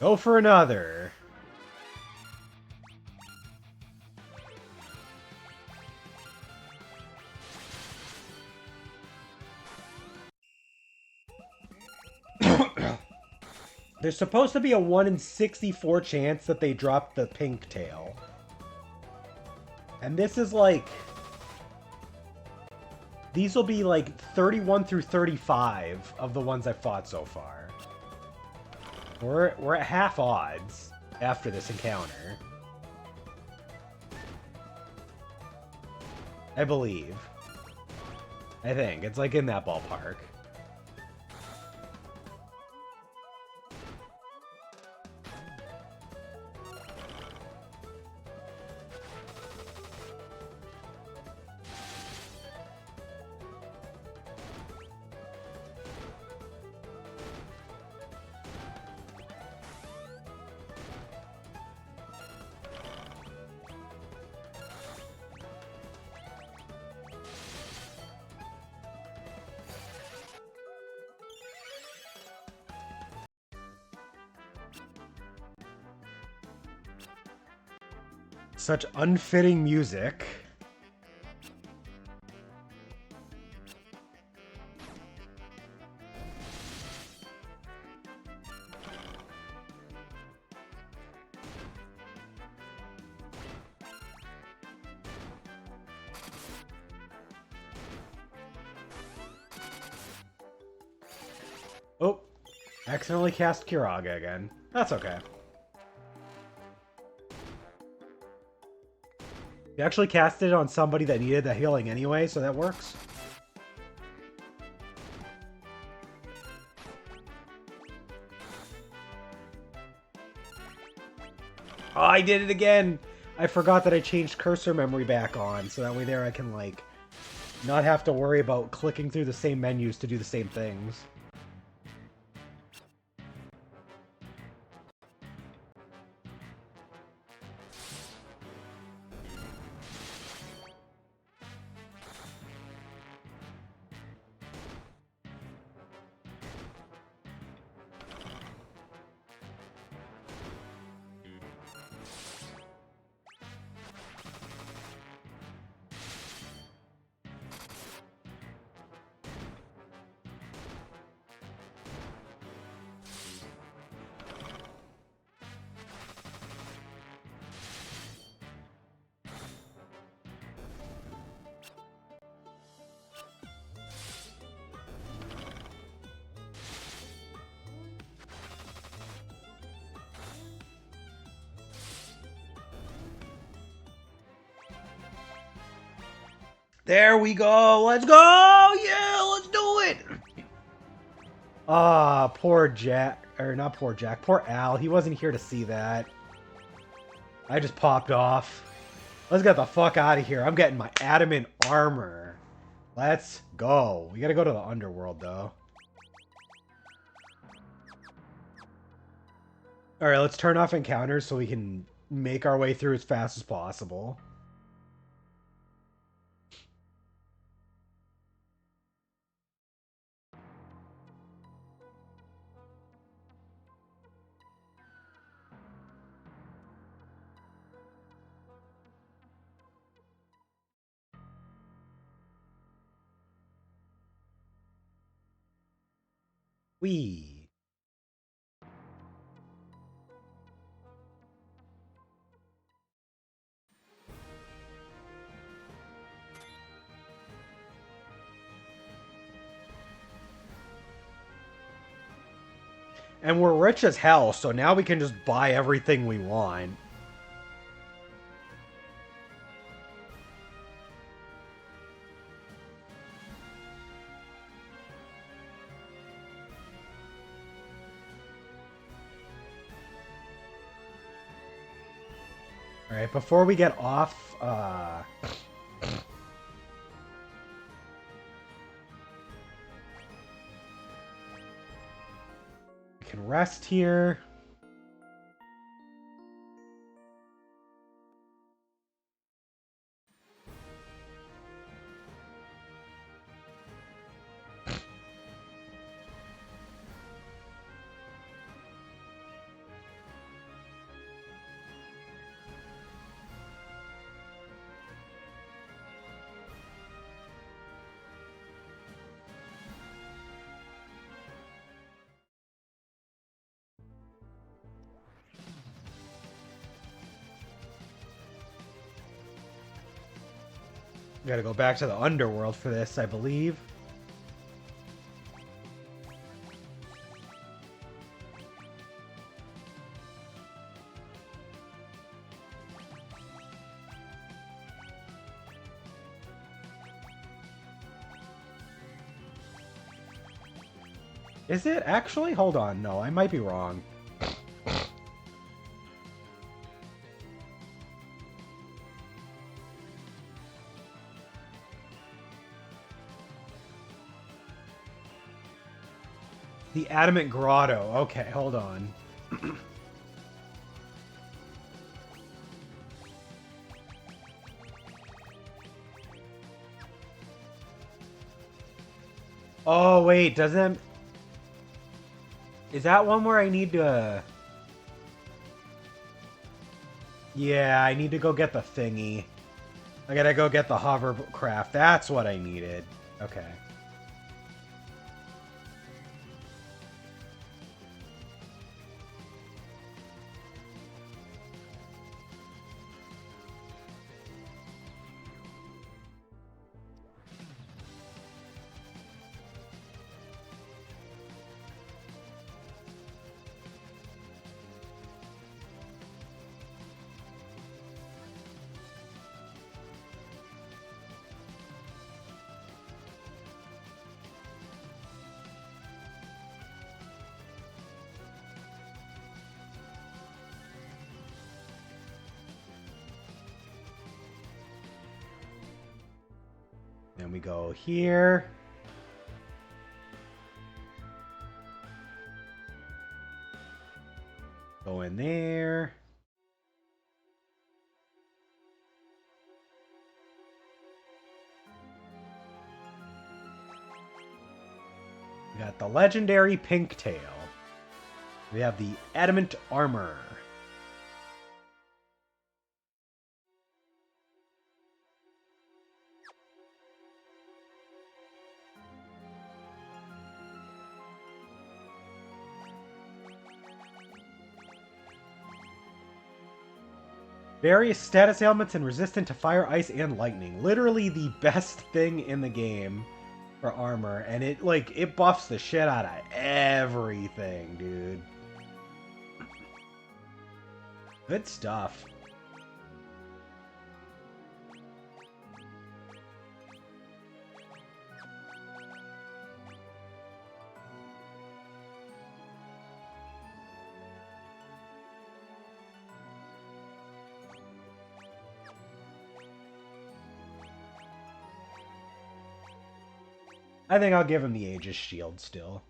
Go for another. There's supposed to be a 1 in 64 chance that they drop the pink tail. And this is like... These will be like 31 through 35 of the ones I've fought so far. We're at half odds after this encounter. I believe. I think. It's like in that ballpark. Such unfitting music. Oh, accidentally cast Kiraga again. That's okay. You actually cast it on somebody that needed the healing anyway, so that works. Oh, I did it again! I forgot that I changed cursor memory back on, so that way there I can, like, not have to worry about clicking through the same menus to do the same things. There we go! Let's go! Yeah, let's do it! Ah, poor Jack. Or not poor Jack, poor Al. He wasn't here to see that. I just popped off. Let's get the fuck out of here. I'm getting my adamant armor. Let's go. We gotta go to the underworld, though. Alright, let's turn off encounters so we can make our way through as fast as possible. Whee! And we're rich as hell, so now we can just buy everything we want. Alright, before we get off, we can rest here. We gotta go back to the underworld for this, I believe. Is it actually? Hold on, no, I might be wrong. The Adamant Grotto. Okay, hold on. Oh, wait, doesn't... Is that one where I need to... Yeah, I need to go get the thingy. I gotta go get the hovercraft. That's what I needed. Okay. Then we go here. Go in there. We got the legendary Pink Tail. We have the Adamant Armor. Various status ailments and resistant to fire, ice, and lightning. Literally the best thing in the game for armor. And it, like, it buffs the shit out of everything, dude. Good stuff. I think I'll give him the Aegis Shield still.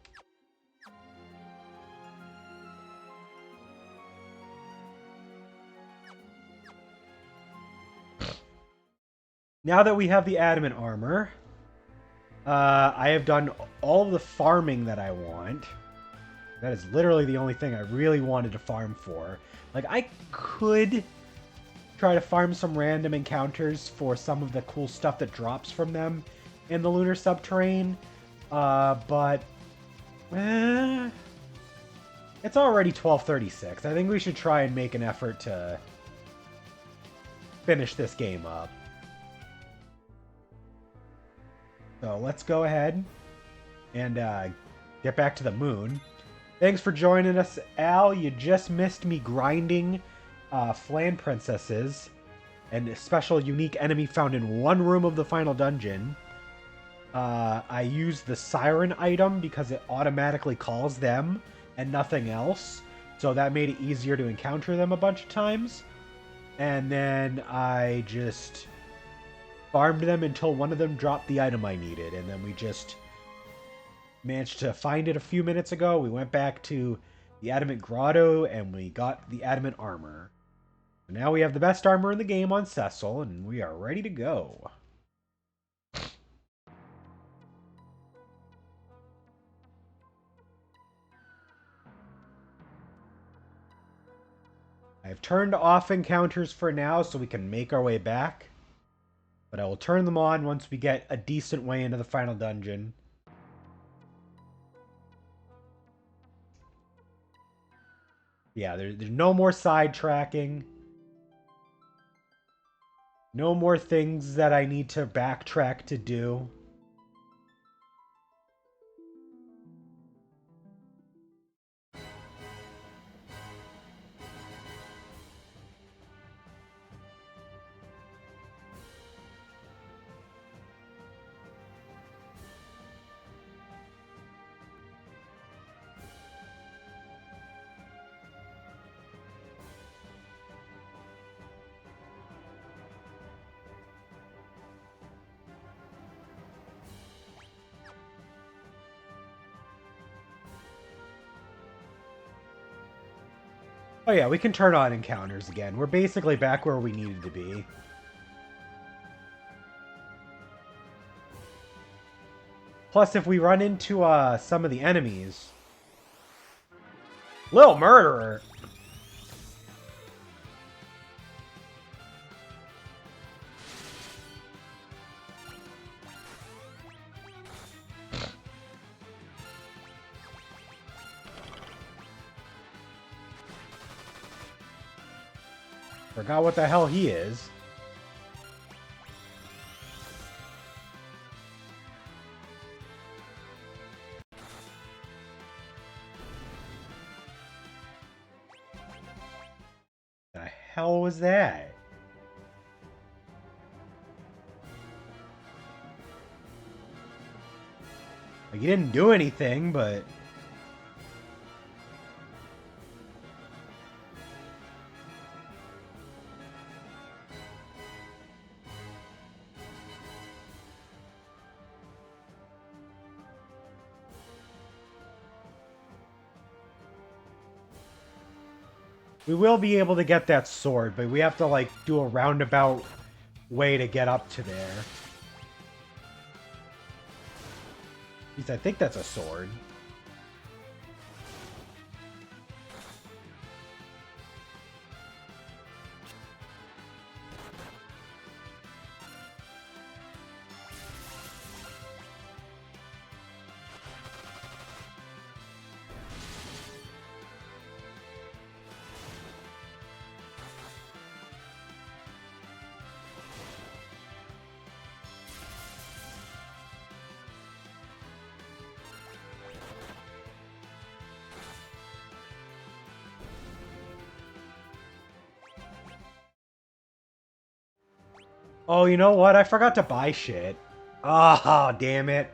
Now that we have the Adamant Armor, I have done all of the farming that I want. That is literally the only thing I really wanted to farm for. Like, I could try to farm some random encounters for some of the cool stuff that drops from them in the Lunar Subterrane, but it's already 12:36. I think we should try and make an effort to finish this game up. So let's go ahead and get back to the moon. Thanks for joining us, Al. You just missed me grinding Flan Princesses, and a special unique enemy found in one room of the final dungeon. I used the Siren item because it automatically calls them and nothing else, so that made it easier to encounter them a bunch of times. And then I just farmed them until one of them dropped the item I needed, and then we just managed to find it a few minutes ago. We went back to the Adamant Grotto, and we got the Adamant Armor. Now we have the best armor in the game on Cecil, and we are ready to go. I've turned off encounters for now so we can make our way back, but I will turn them on once we get a decent way into the final dungeon. Yeah, there's no more sidetracking. No more things that I need to backtrack to do. Oh yeah, we can turn on encounters again. We're basically back where we needed to be. Plus, if we run into some of the enemies... Lil Murderer! Forgot what the hell he is. The hell was that? Like, he didn't do anything, but... We will be able to get that sword, but we have to, like, do a roundabout way to get up to there. At least I think that's a sword. Oh, you know what? I forgot to buy shit. Ah, oh, damn it.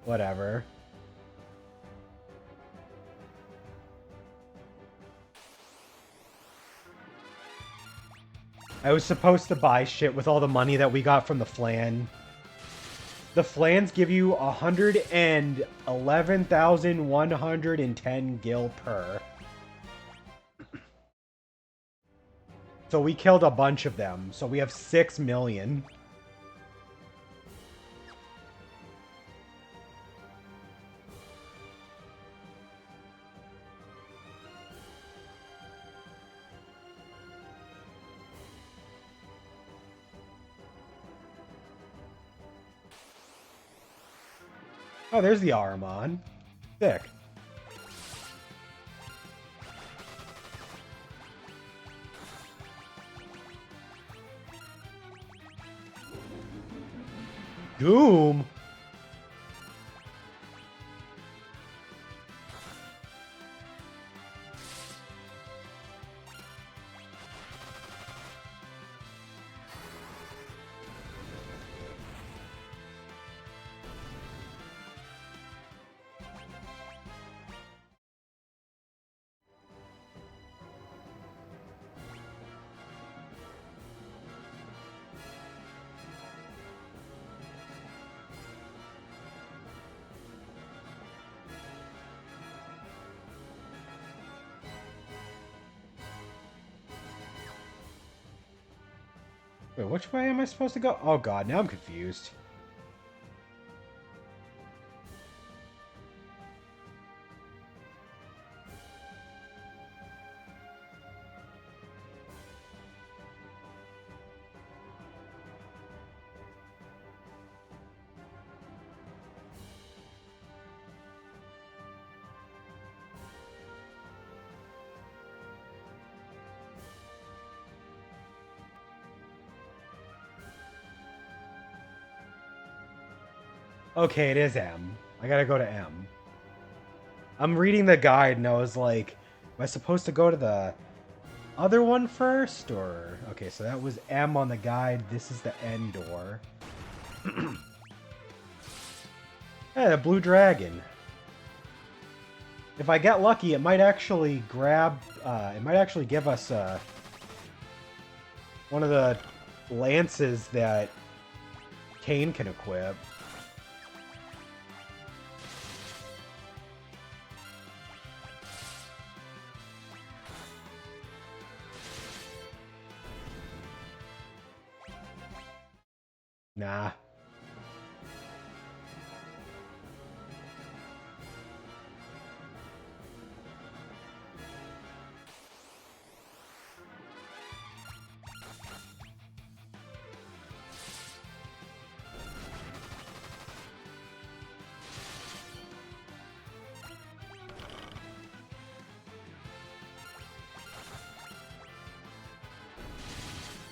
Whatever. I was supposed to buy shit with all the money that we got from the flan. The flans give you 111,110 gil per. So we killed a bunch of them. So we have 6 million. Oh, there's the Ahriman. Sick. Doom? Wait, which way am I supposed to go? Oh god, now I'm confused. Okay, it is M. I gotta go to M. I'm reading the guide and I was like, am I supposed to go to the other one first? Or... Okay, so that was M on the guide. This is the N door. Hey, the blue dragon. If I get lucky, it might actually grab... it might actually give us one of the lances that Kane can equip. Nah.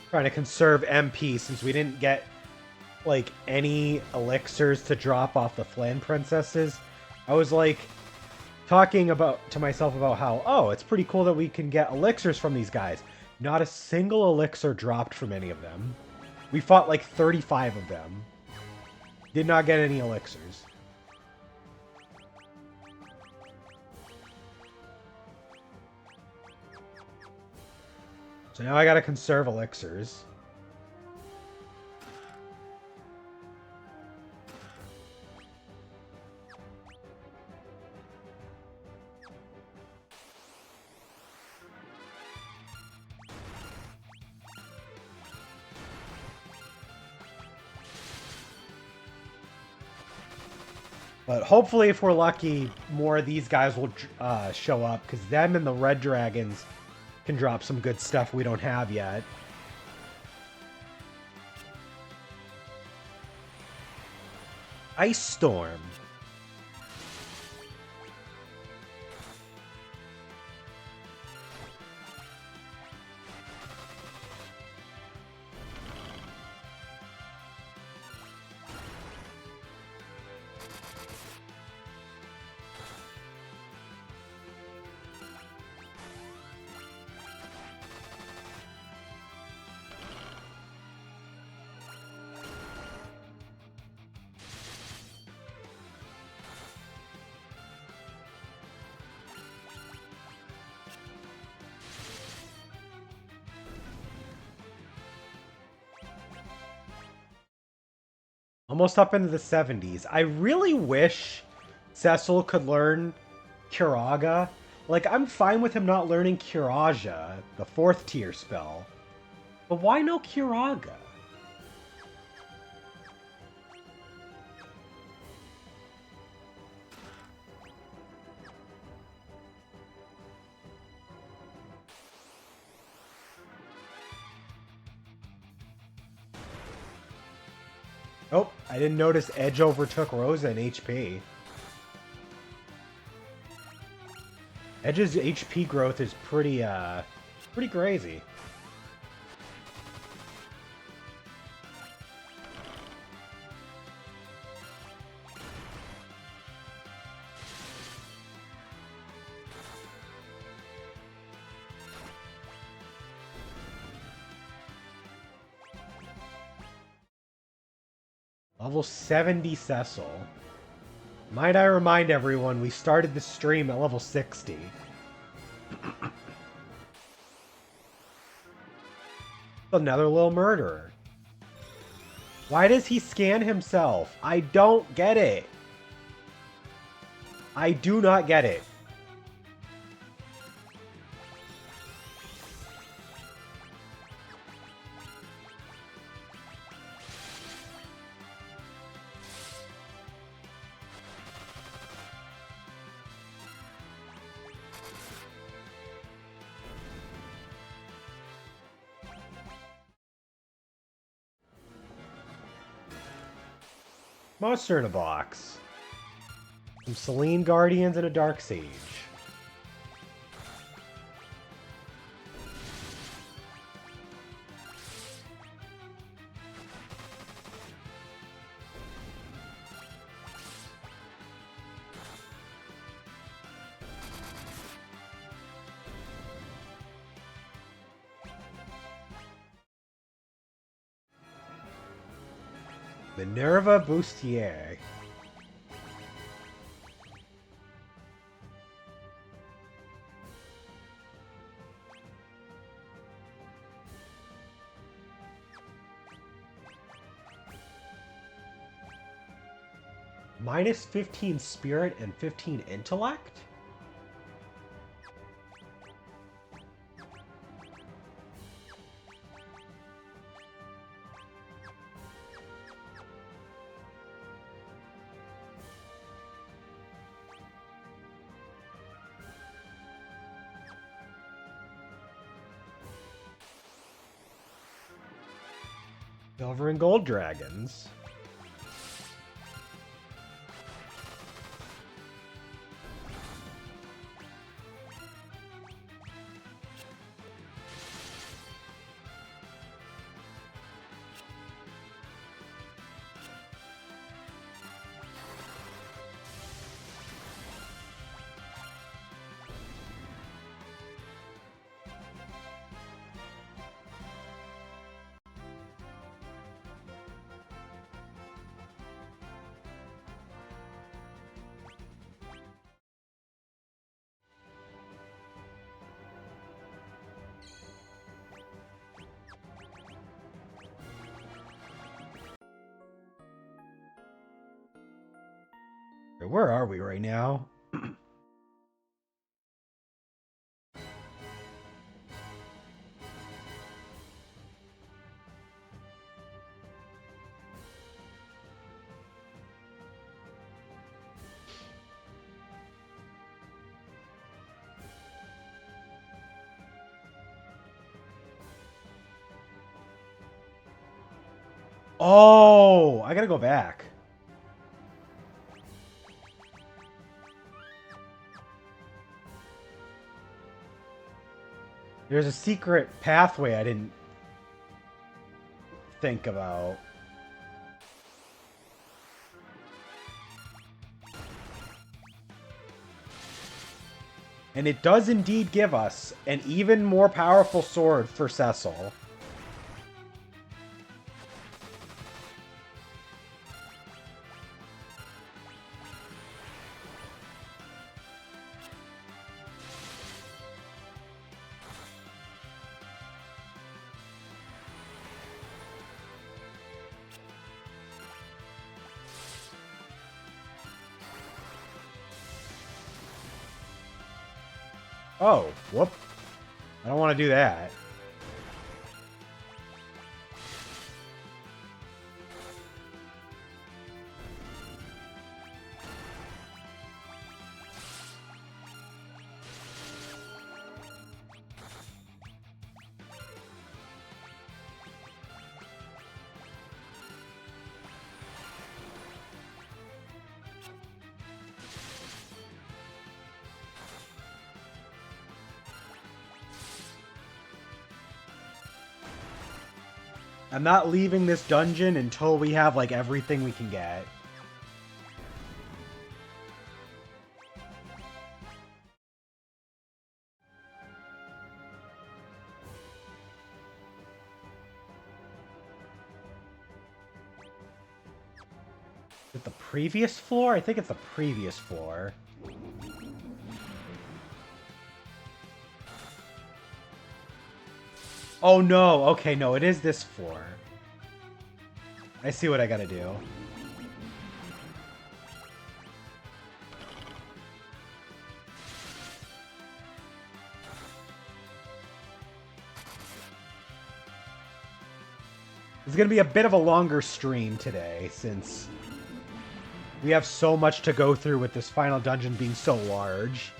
Trying to conserve MP since we didn't get like any elixirs to drop off the Flan princesses. I was like talking to myself about how, oh, it's pretty cool that we can get elixirs from these guys. Not a single elixir dropped from any of them. We fought like 35 of them. Did not get any elixirs. So now I gotta conserve elixirs. But hopefully, if we're lucky, more of these guys will show up, because them and the red dragons can drop some good stuff we don't have yet. Ice Storm. Almost up into the 70s. I really wish Cecil could learn Curaga. Like, I'm fine with him not learning Curaja, the 4th tier spell. But why no Curaga? Oh, I didn't notice Edge overtook Rosa in HP. Edge's HP growth is pretty crazy. Level 70 Cecil. Might I remind everyone, we started the stream at level 60. Another little murderer. Why does he scan himself? I don't get it. I do not get it. Monster in a box. Some Selene Guardians and a Dark Sage. Minerva Bustier. Minus 15 spirit and 15 intellect? Silver and gold dragons. Where are we right now? Oh, I gotta go back. There's a secret pathway I didn't think about. And it does indeed give us an even more powerful sword for Cecil. Oh, whoop. I don't want to do that. I'm not leaving this dungeon until we have, like, everything we can get. Is it the previous floor? I think it's the previous floor. Oh, no. Okay, no, it is this floor. I see what I gotta do. It's gonna be a bit of a longer stream today, since we have so much to go through with this final dungeon being so large.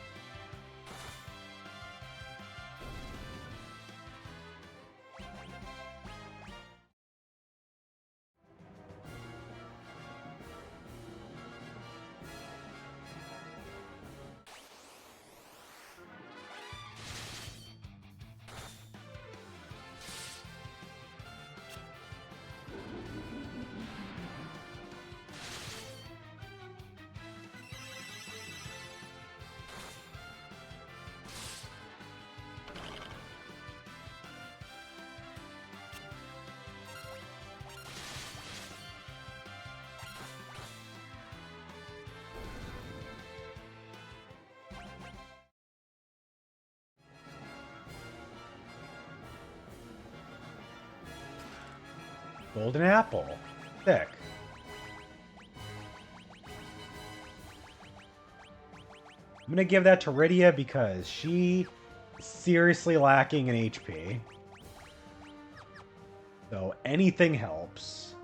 Golden apple. Thick. I'm gonna give that to Rydia because she is seriously lacking in HP. So anything helps.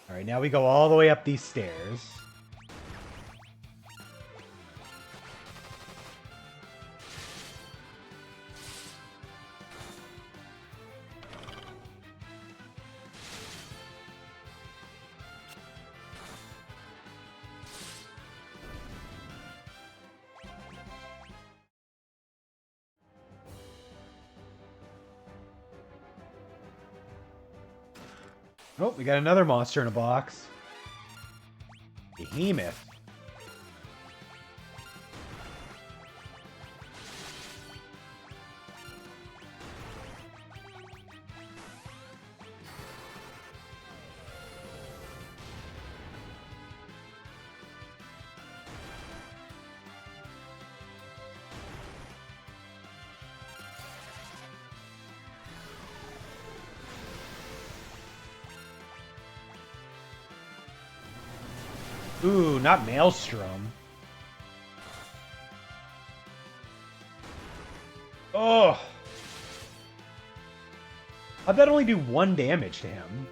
Alright, now we go all the way up these stairs. Oh, we got another monster in a box. Behemoth. Ooh, not Maelstrom. Oh. How'd that only do 1 damage to him?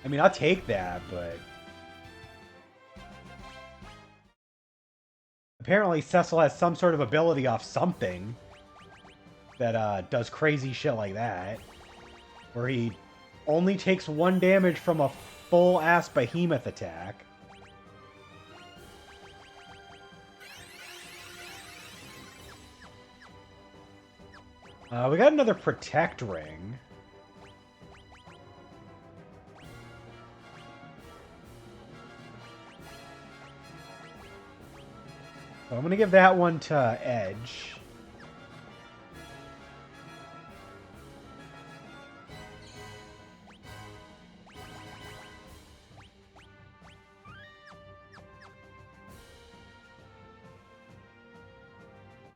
I mean, I'll take that, but... Apparently Cecil has some sort of ability off something that does crazy shit like that. Where he only takes 1 damage from a full-ass behemoth attack. We got another Protect Ring. So I'm going to give that one to Edge.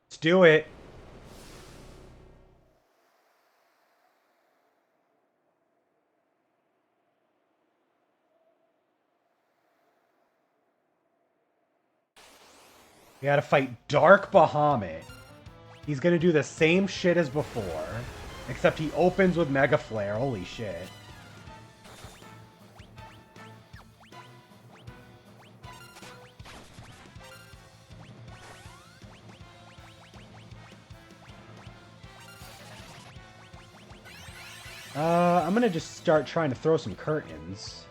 Let's do it. We gotta fight Dark Bahamut. He's gonna do the same shit as before, except he opens with Mega Flare. Holy shit. I'm gonna just start trying to throw some curtains.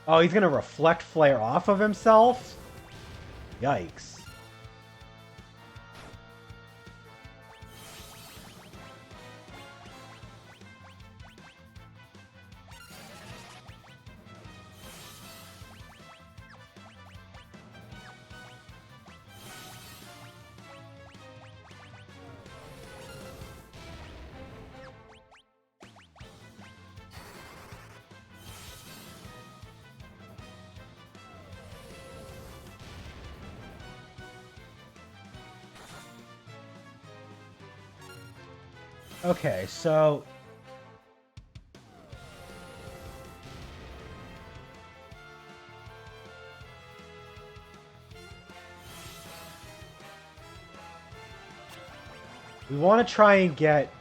Oh, he's gonna reflect flare off of himself? Yikes. Okay, so... we want to try and get...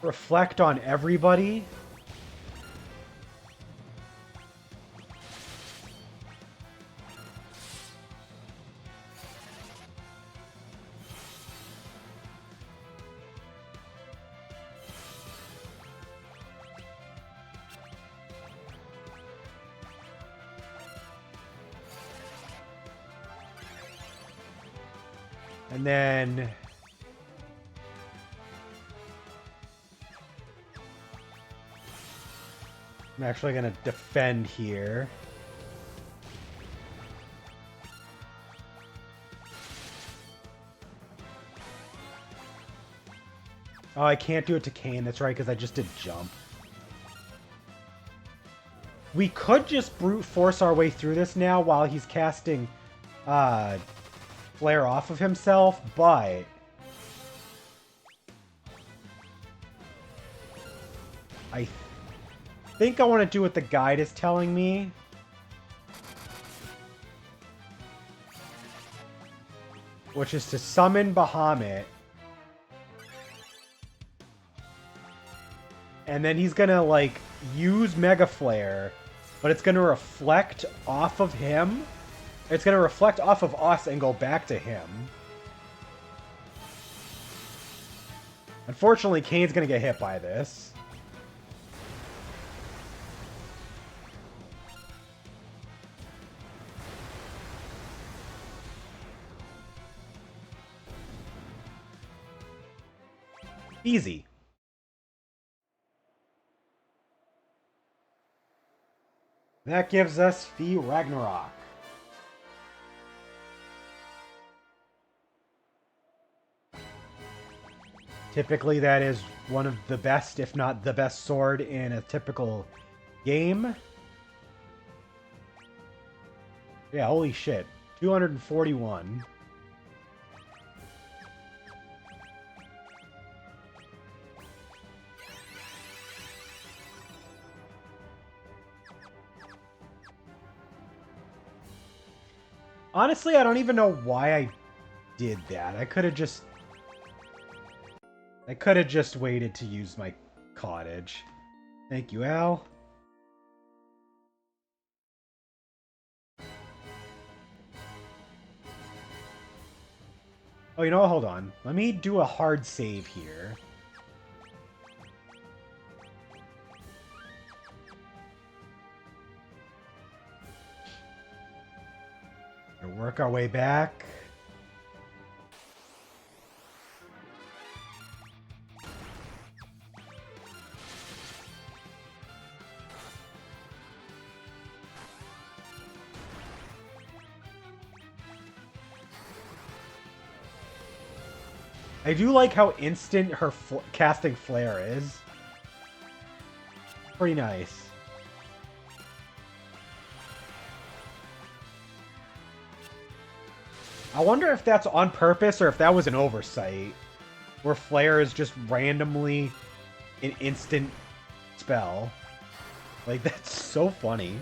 reflect on everybody. And then... I'm actually going to defend here. Oh, I can't do it to Kane. That's right, because I just did jump. We could just brute force our way through this now while he's casting flare off of himself, but... I think I want to do what the guide is telling me. Which is to summon Bahamut. And then he's gonna, like, use Mega Flare, but it's gonna reflect off of him. It's gonna reflect off of us and go back to him. Unfortunately, Kane's gonna get hit by this. Easy. That gives us the Ragnarok. Typically, that is one of the best, if not the best sword in a typical game. Yeah, holy shit. 241. Honestly, I don't even know why I did that. I could have just waited to use my cottage. Thank you, Al. Oh, you know what? Hold on. Let me do a hard save here. We'll work our way back. I do like how instant her casting flare is. Pretty nice. I wonder if that's on purpose or if that was an oversight. Where Flare is just randomly an instant spell. Like, that's so funny.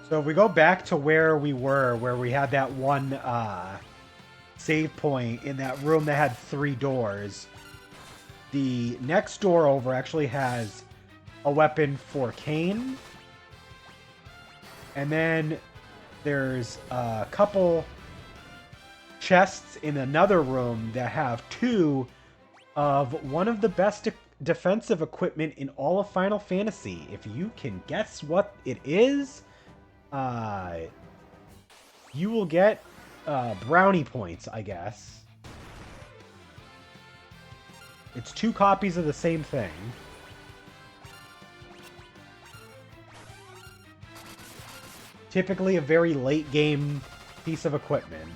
So if we go back to where we were, where we had that one save point in that room that had 3 doors, the next door over actually has a weapon for Kane. And then there's a couple chests in another room that have 2 of one of the best defensive equipment in all of Final Fantasy. If you can guess what it is, you will get brownie points, I guess. It's 2 copies of the same thing. Typically a very late game piece of equipment.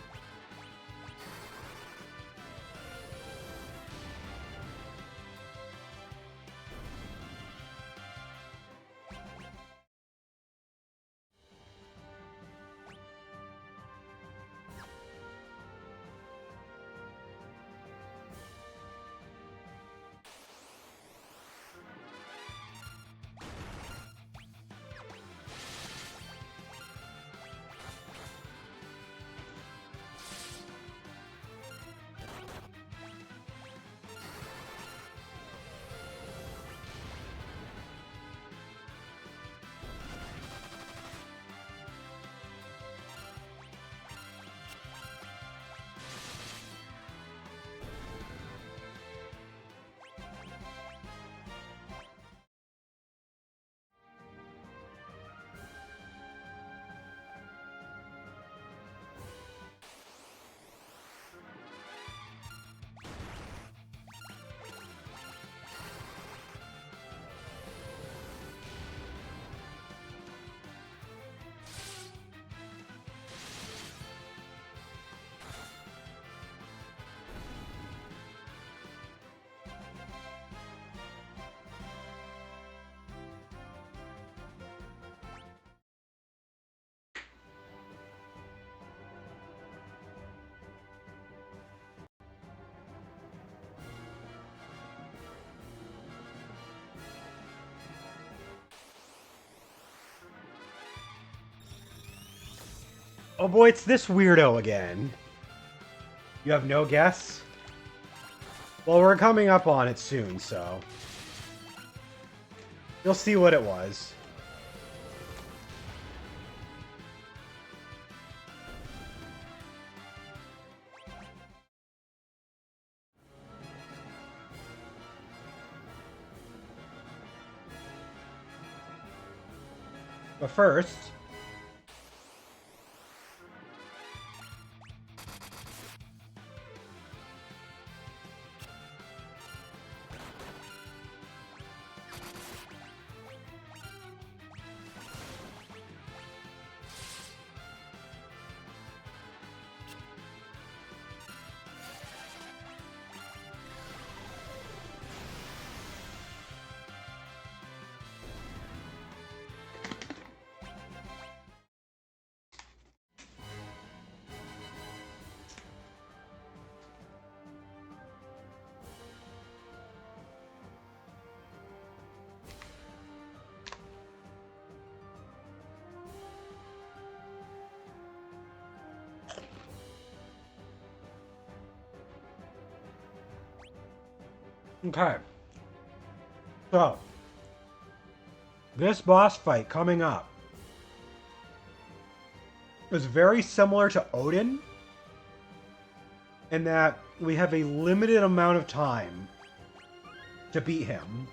Oh boy, it's this weirdo again. You have no guess? Well, we're coming up on it soon, so... you'll see what it was. But first... Okay. So, this boss fight coming up is very similar to Odin in that we have a limited amount of time to beat him.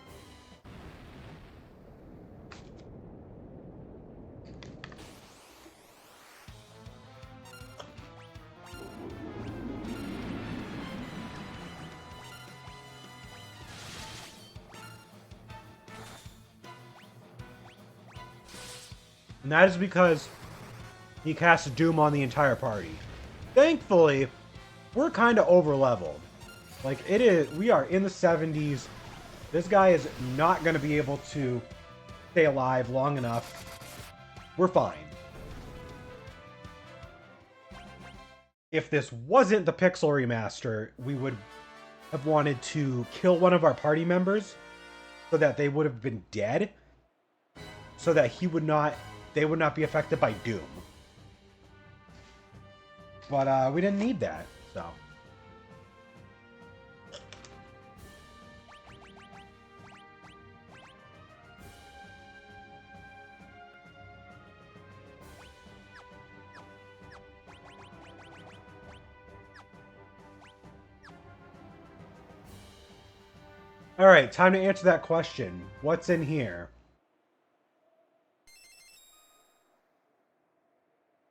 And that is because he casts Doom on the entire party. Thankfully, we're kind of over-leveled. Like, it is... We are in the 70s. This guy is not going to be able to stay alive long enough. We're fine. If this wasn't the Pixel remaster, we would have wanted to kill one of our party members so that they would have been dead, so that they would not be affected by Doom. But we didn't need that, so. All right, time to answer that question. What's in here?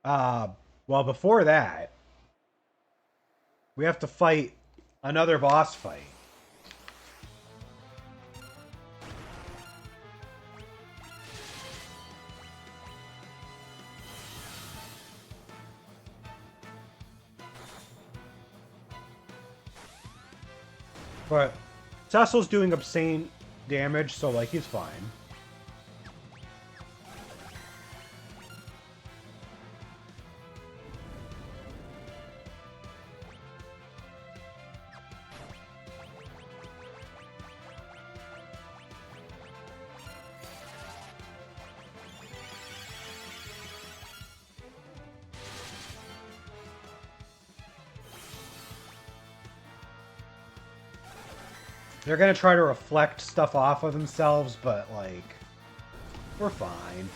Well, before that, we have to fight another boss fight. But Cecil's doing obscene damage, so, like, he's fine. They're gonna try to reflect stuff off of themselves, but, like, we're fine.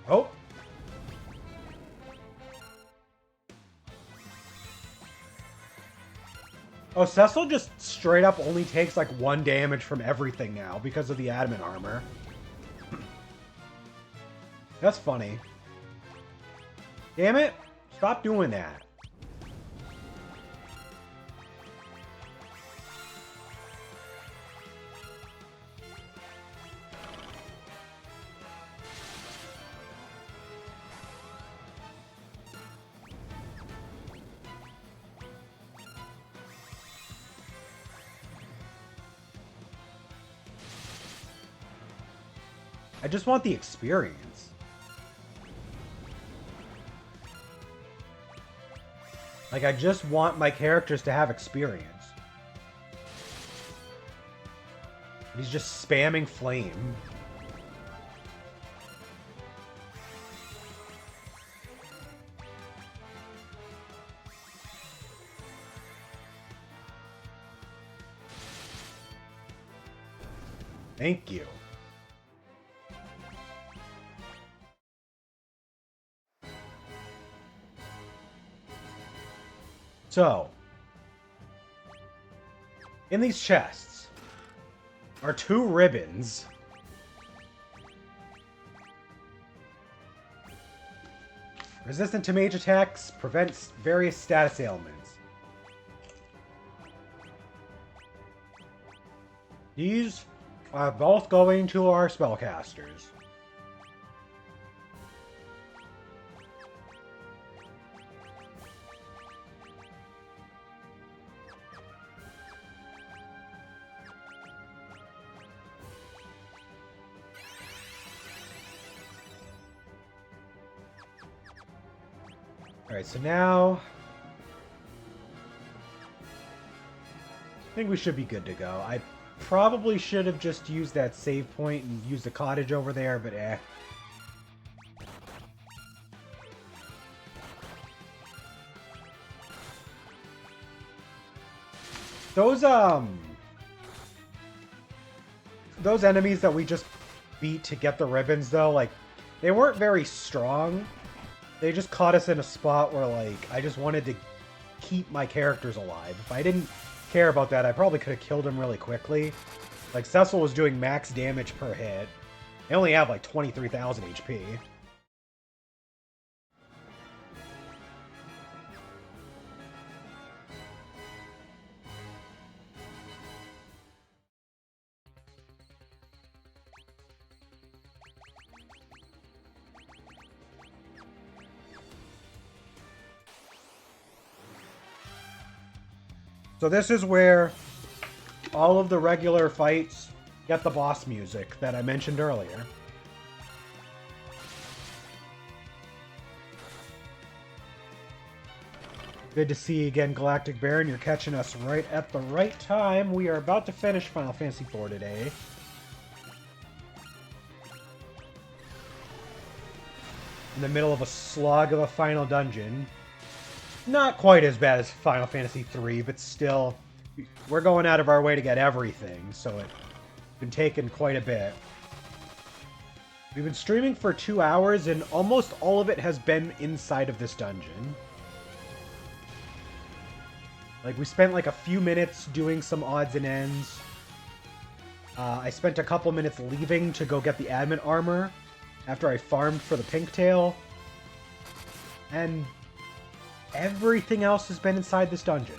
Oh! Oh, Cecil just straight up only takes like 1 damage from everything now because of the adamant armor. That's funny. Damn it! Stop doing that. I just want the experience. Like, I just want my characters to have experience. He's just spamming flame. Thank you. So, in these chests are 2 ribbons. Resistant to mage attacks, prevents various status ailments. These are both going to our spellcasters. Alright, so now I think we should be good to go. I probably should have just used that save point and used the cottage over there, but eh. Those enemies that we just beat to get the ribbons, though, like, they weren't very strong. They just caught us in a spot where, like, I just wanted to keep my characters alive. If I didn't care about that, I probably could have killed him really quickly. Like, Cecil was doing max damage per hit. They only have, like, 23,000 HP. So this is where all of the regular fights get the boss music that I mentioned earlier. Good to see you again, Galactic Baron. You're catching us right at the right time. We are about to finish Final Fantasy IV today. In the middle of a slog of a final dungeon. Not quite as bad as Final Fantasy III, but still, we're going out of our way to get everything, so it's been taking quite a bit. We've been streaming for 2 hours, and almost all of it has been inside of this dungeon. Like, we spent like a few minutes doing some odds and ends. I spent a couple minutes leaving to go get the admin armor after I farmed for the Pinktail. And everything else has been inside this dungeon.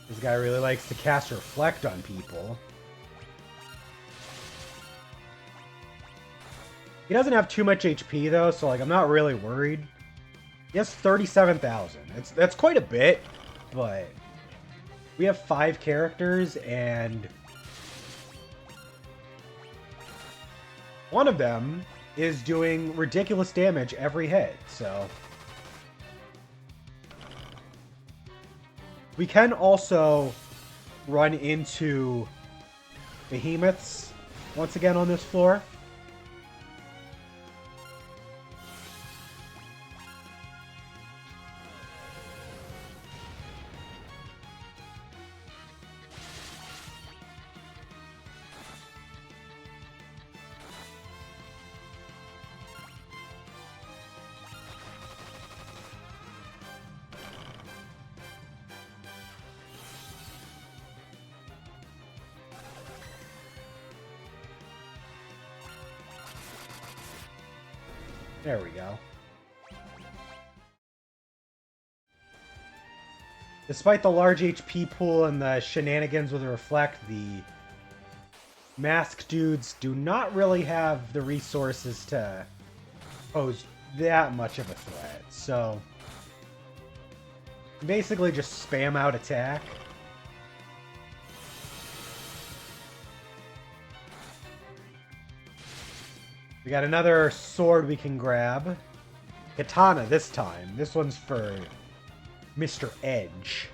This guy really likes to cast Reflect on people. He doesn't have too much HP though, so like I'm not really worried. He has 37,000. That's quite a bit, but we have 5 characters and one of them is doing ridiculous damage every hit, so we can also run into behemoths once again on this floor. There we go. Despite the large HP pool and the shenanigans with the Reflect, the mask dudes do not really have the resources to pose that much of a threat. So basically just spam out attack. We got another sword we can grab. Katana this time. This one's for Mr. Edge.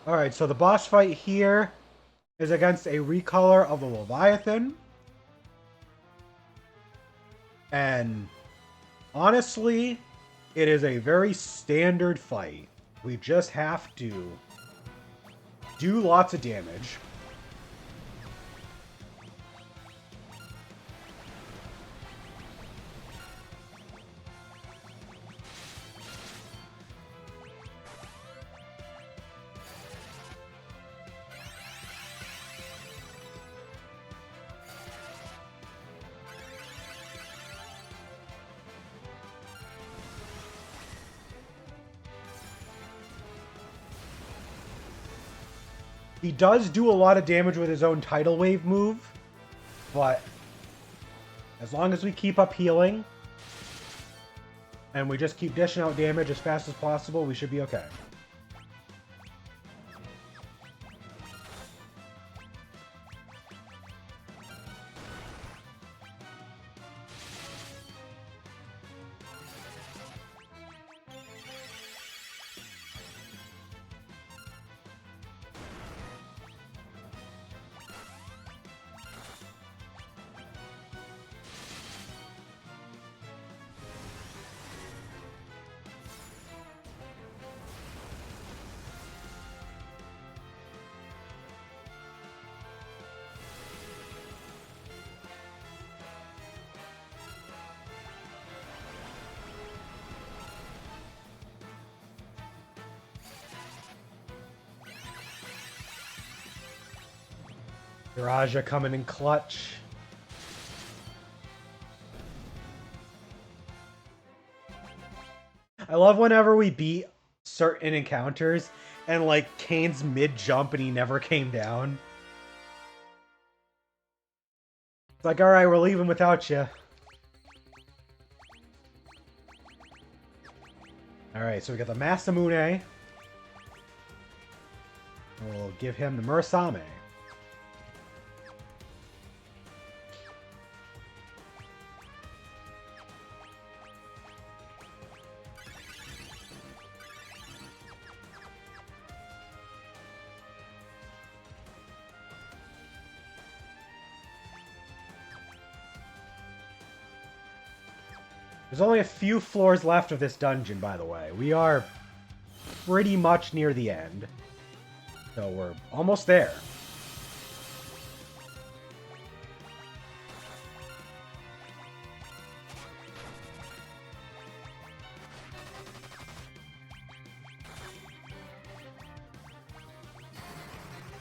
Alright, so the boss fight here is against a recolor of the Leviathan. And honestly, it is a very standard fight. We just have to do lots of damage. He does do a lot of damage with his own Tidal Wave move, but as long as we keep up healing and we just keep dishing out damage as fast as possible, we should be okay. Raja coming in clutch. I love whenever we beat certain encounters and like Kane's mid-jump and he never came down. It's like, alright, we're leaving without you. Alright, so we got the Masamune. We'll give him the Murasame. There's only a few floors left of this dungeon, by the way. We are pretty much near the end. So we're almost there.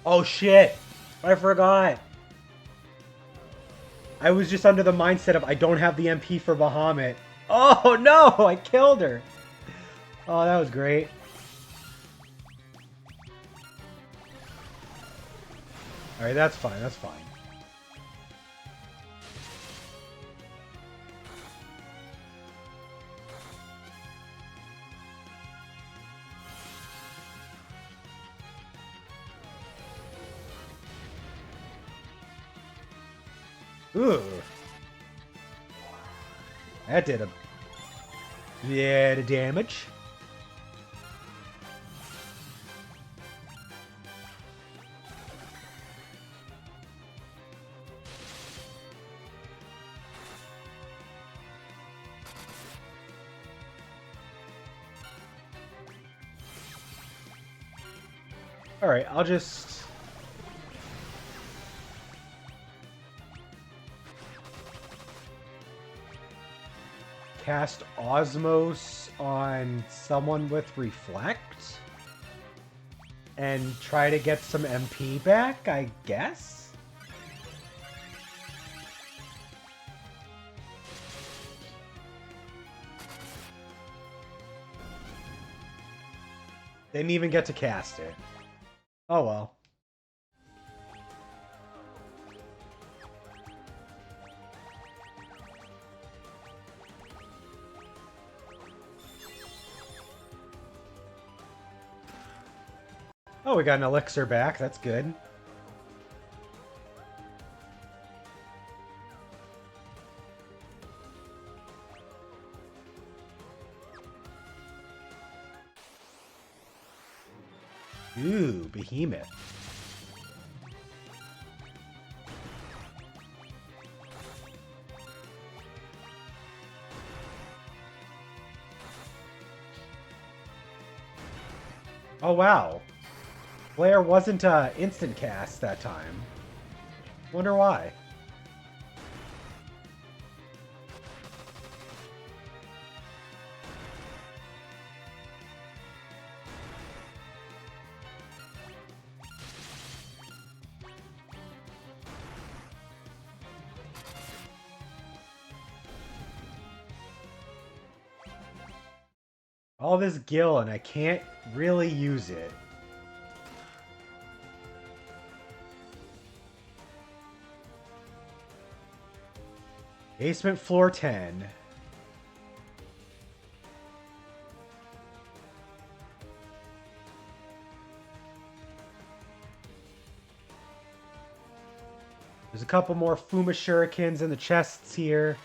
Oh shit! I forgot! I was just under the mindset of I don't have the MP for Bahamut. Oh no! I killed her! Oh, that was great. Alright, that's fine, that's fine. Ooh. That did a bit of damage. Alright, I'll just... cast Osmos on someone with Reflect? And try to get some MP back, I guess? Didn't even get to cast it. Oh well. Oh, we got an elixir back. That's good. Ooh, Behemoth. Oh, wow. Flare wasn't instant cast that time. Wonder why. All this gil and I can't really use it. Basement floor 10. There's a couple more Fuma Shurikens in the chests here.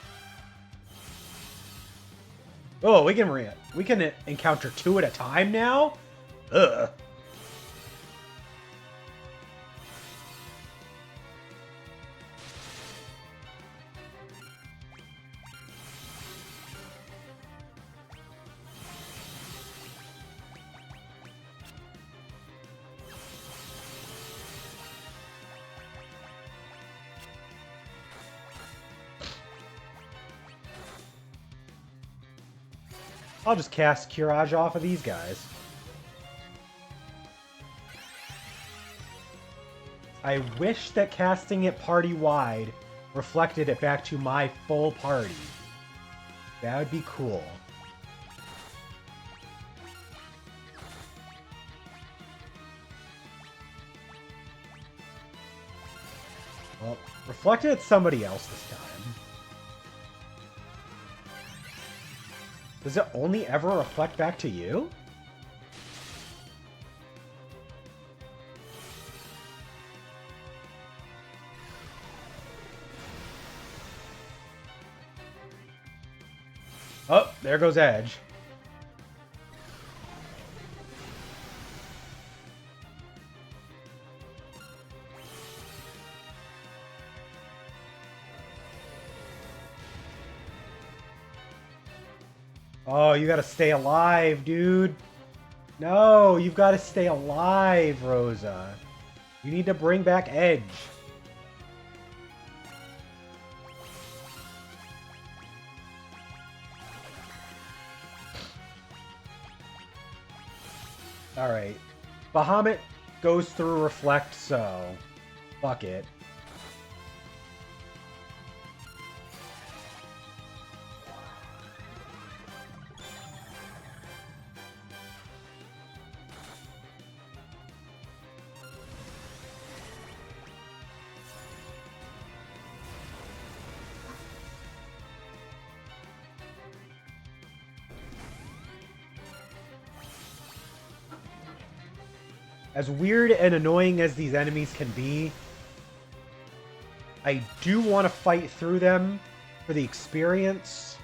Oh, we can encounter 2 at a time now? Ugh. I'll just cast Curage off of these guys. I wish that casting it party-wide reflected it back to my full party. That would be cool. Well, reflected at somebody else this time. Does it only ever reflect back to you? Oh, there goes Edge. Oh, you gotta stay alive, dude. No, you've gotta stay alive, Rosa. You need to bring back Edge. Alright. Bahamut goes through Reflect, so fuck it. As weird and annoying as these enemies can be, I do want to fight through them for the experience,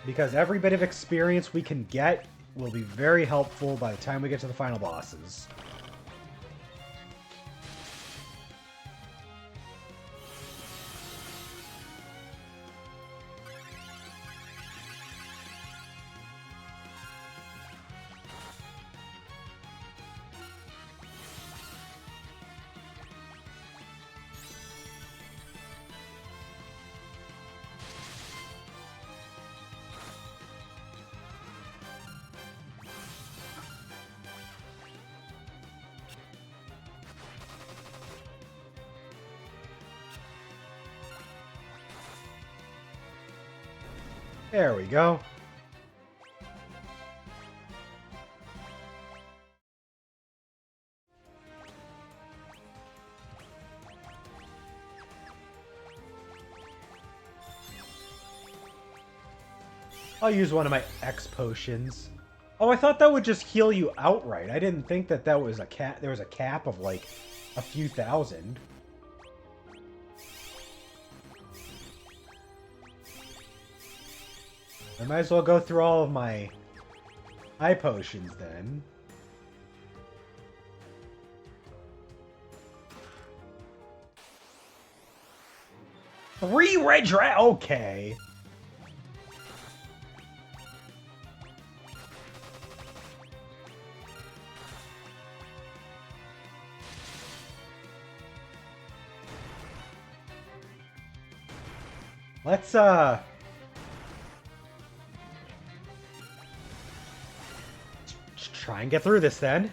because every bit of experience we can get will be very helpful by the time we get to the final bosses. There we go. I'll use one of my X potions. Oh, I thought that would just heal you outright. I didn't think that that was a cap. There was a cap of like a few thousand. I might as well go through all of my eye potions then. Three red okay. Let's try and get through this then.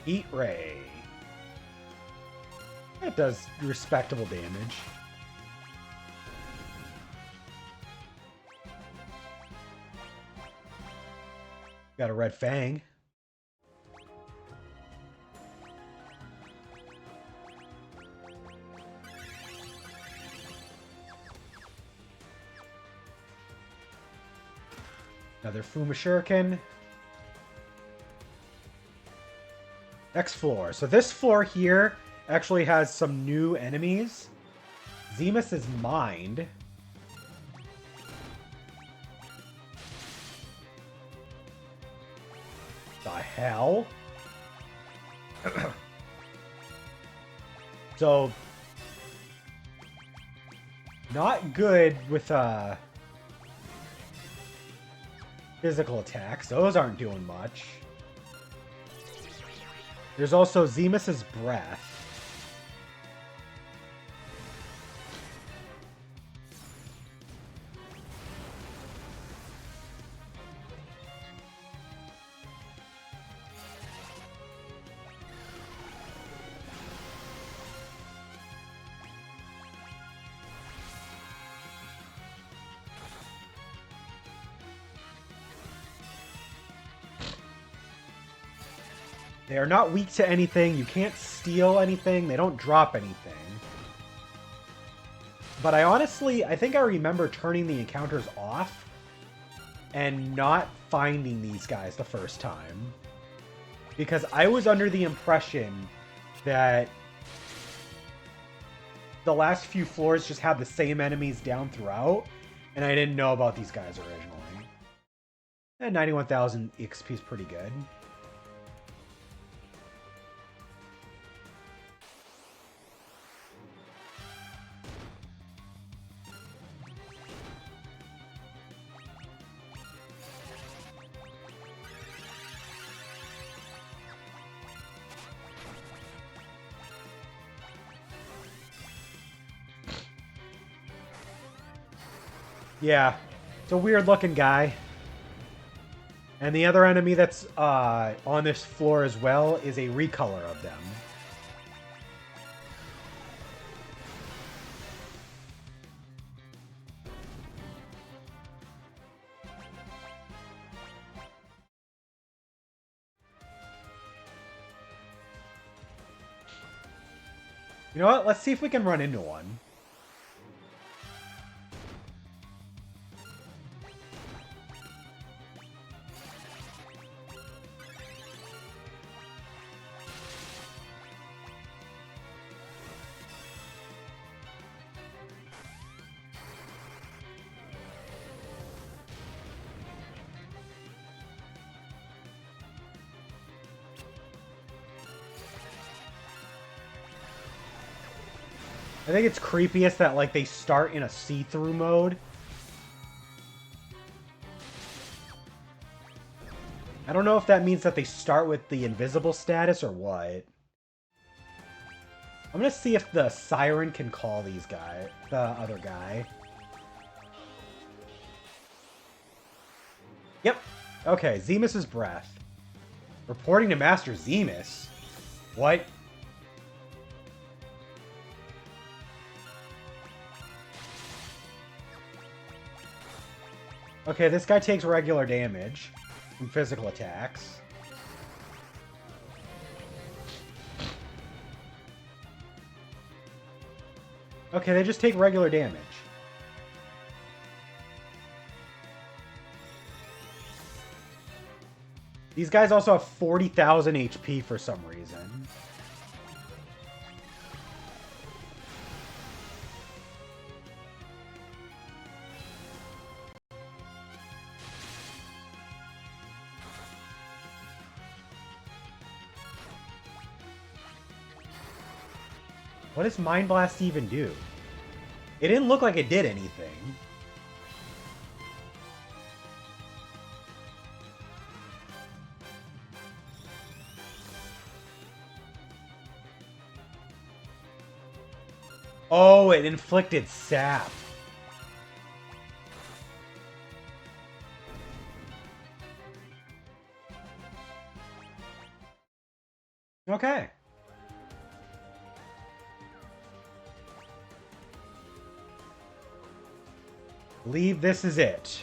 Heat Ray. That does respectable damage. Got a red fang. Another Fuma Shuriken. Next floor. So this floor here actually has some new enemies. Zemus's Mind. The hell? So, not good with physical attacks. Those aren't doing much. There's also Zemus's breath. They are not weak to anything. You can't steal anything. They don't drop anything. But I think I remember turning the encounters off and not finding these guys the first time. Because I was under the impression that the last few floors just have the same enemies down throughout, and I didn't know about these guys originally. And 91,000 XP is pretty good. Yeah, it's a weird looking guy. And the other enemy that's on this floor as well is a recolor of them. You know what? Let's see if we can run into one. I think it's creepiest that, like, they start in a see-through mode. I don't know if that means that they start with the invisible status or what. I'm gonna see if the siren can call these guys, the other guy. Yep. Okay, Zemus's breath. Reporting to Master Zemus. What? Okay, this guy takes regular damage from physical attacks. Okay, they just take regular damage. These guys also have 40,000 HP for some reason. What does Mind Blast even do? It didn't look like it did anything. Oh, it inflicted sap. Okay. Believe this is it.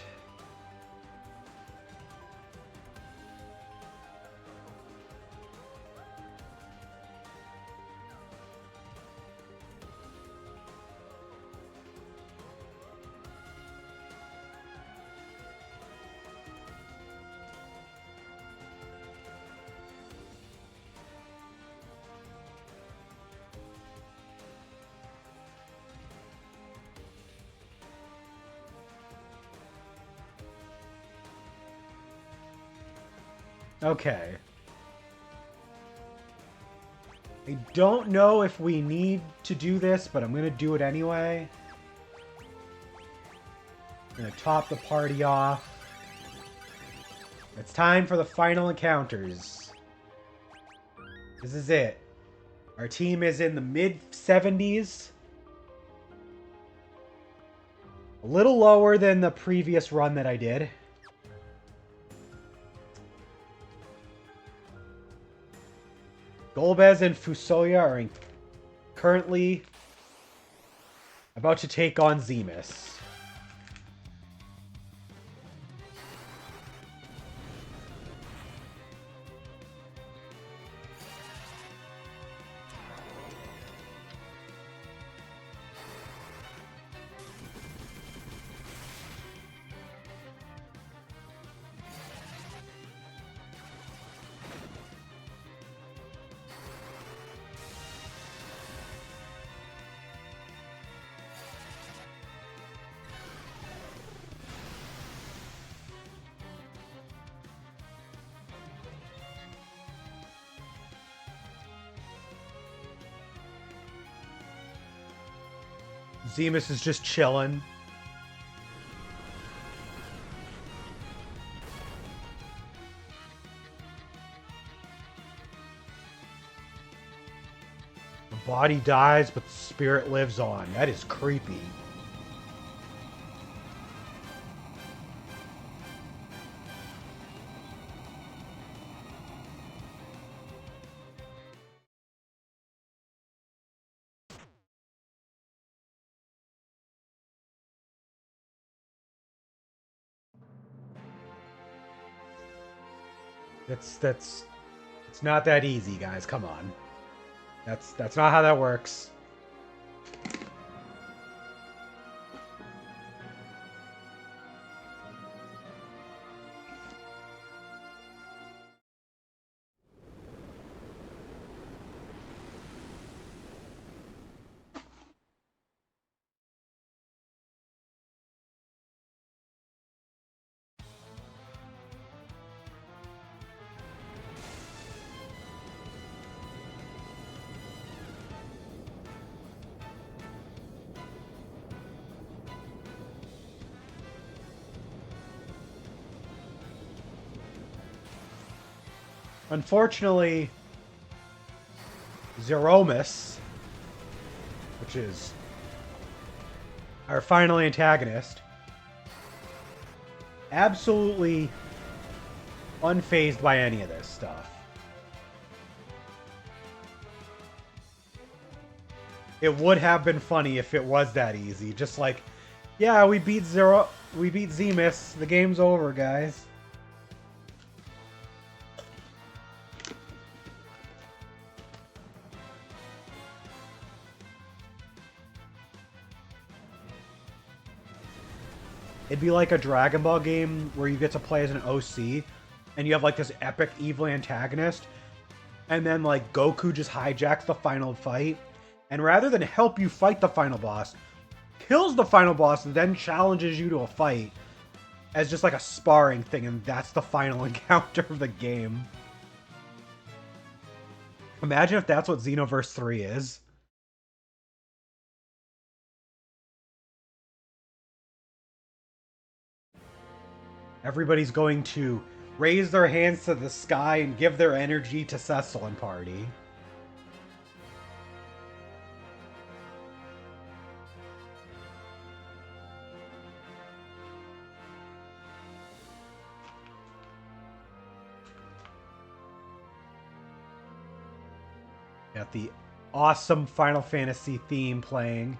Okay. I don't know if we need to do this, but I'm going to do it anyway. I'm going to top the party off. It's time for the final encounters. This is it. Our team is in the mid-70s. A little lower than the previous run that I did. Golbez and Fusoya are currently about to take on Zemus. Zemus is just chilling. The body dies, but the spirit lives on. That is creepy. It's not that easy, guys. Come on. That's not how that works. Unfortunately, Zeromus, which is our final antagonist, absolutely unfazed by any of this stuff. It would have been funny if it was that easy. Just like, yeah, we beat Zemus. The game's over, guys. It'd be like a Dragon Ball game where you get to play as an OC, and you have like this epic evil antagonist, and then like Goku just hijacks the final fight, and rather than help you fight the final boss, kills the final boss and then challenges you to a fight as just like a sparring thing, and that's the final encounter of the game. Imagine if that's what Xenoverse 3 is. Everybody's going to raise their hands to the sky and give their energy to Cecil and party. Got the awesome Final Fantasy theme playing.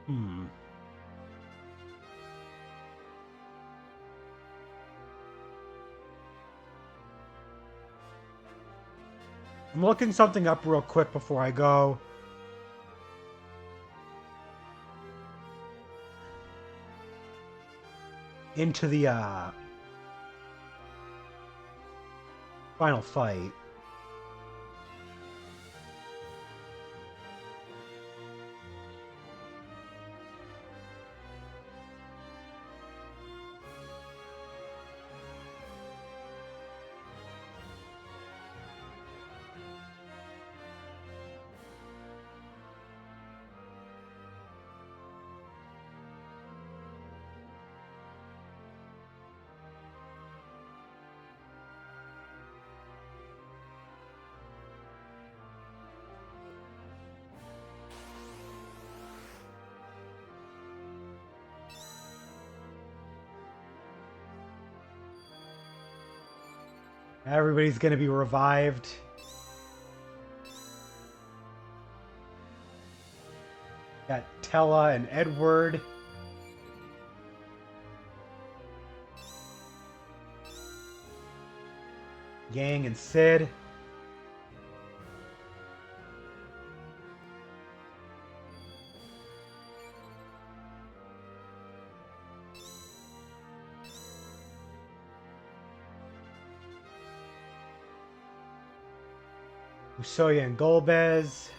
Hmm. I'm looking something up real quick before I go. into the final fight. Everybody's gonna be revived. Got Tella and Edward. Yang and Sid. Usoya and Golbez.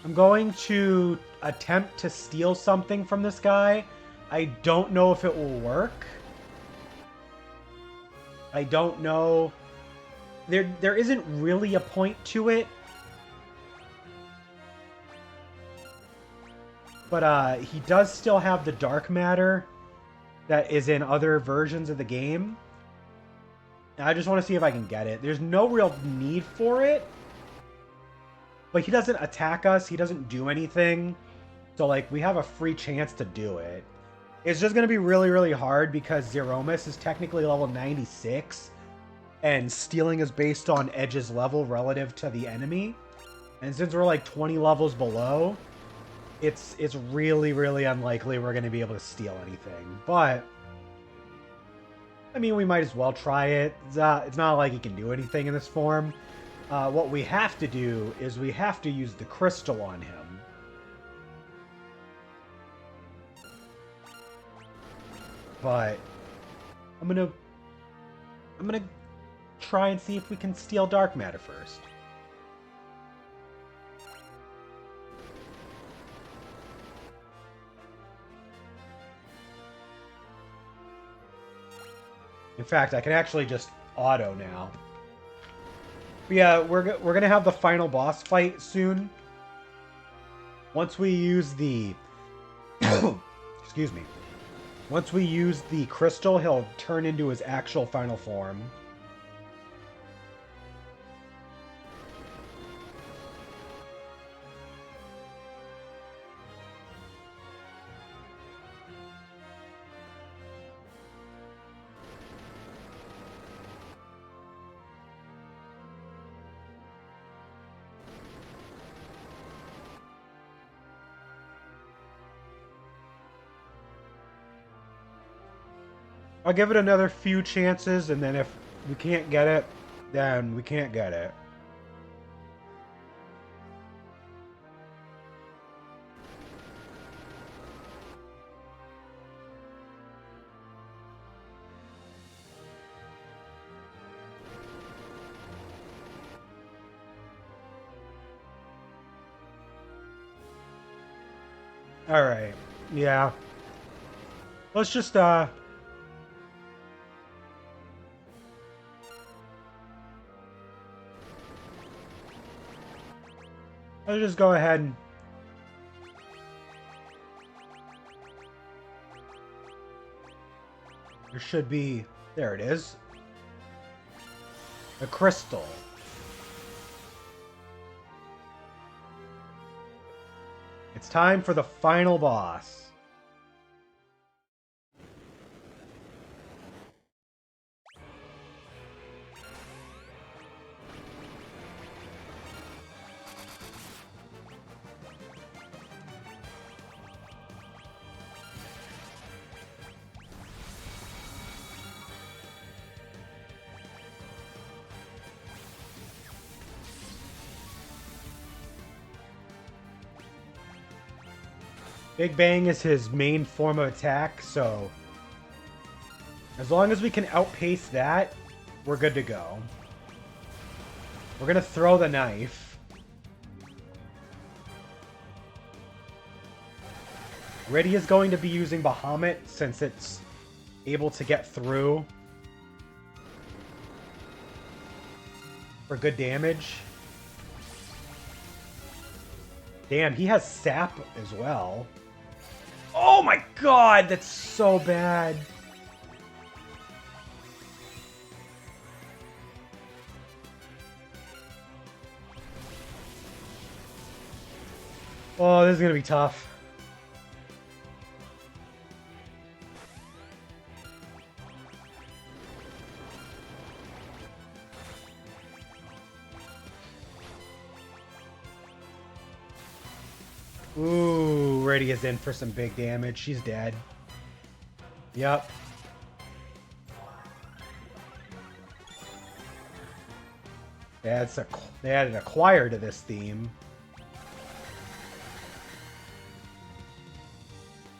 I'm going to attempt to steal something from this guy. I don't know if it will work. I don't know. There isn't really a point to it. But he does still have the dark matter that is in other versions of the game. I just want to see if I can get it. There's no real need for it. But he doesn't attack us. He doesn't do anything. So, like, we have a free chance to do it. It's just going to be really, really hard because Zeromus is technically level 96. And stealing is based on Edge's level relative to the enemy. And since we're like 20 levels below, it's really, really unlikely we're going to be able to steal anything. But, I mean, we might as well try it. It's not like he can do anything in this form. What we have to do is we have to use the crystal on him. But I'm gonna try and see if we can steal dark matter first. In fact, I can actually just auto now. But yeah, we're gonna have the final boss fight soon. Once we use the excuse me. Once we use the crystal, he'll turn into his actual final form. I'll give it another few chances, and then if we can't get it, then we can't get it. Alright, yeah. Let's just, let's just go ahead and... There should be... There it is. The crystal. It's time for the final boss. Big Bang is his main form of attack, so as long as we can outpace that, we're good to go. We're gonna throw the knife. Riddy is going to be using Bahamut since it's able to get through for good damage. Damn, he has sap as well. Oh my god, that's so bad. Oh, this is gonna be tough. Ooh, Riddy is in for some big damage. She's dead. Yep. They added a choir to this theme.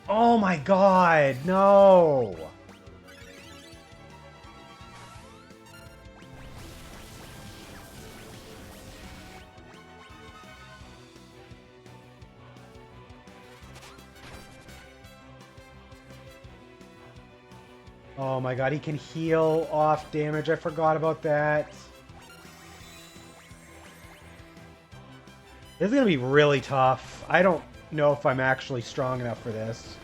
Oh my god, no! Oh my god, he can heal off damage. I forgot about that. This is going to be really tough. I don't know if I'm actually strong enough for this.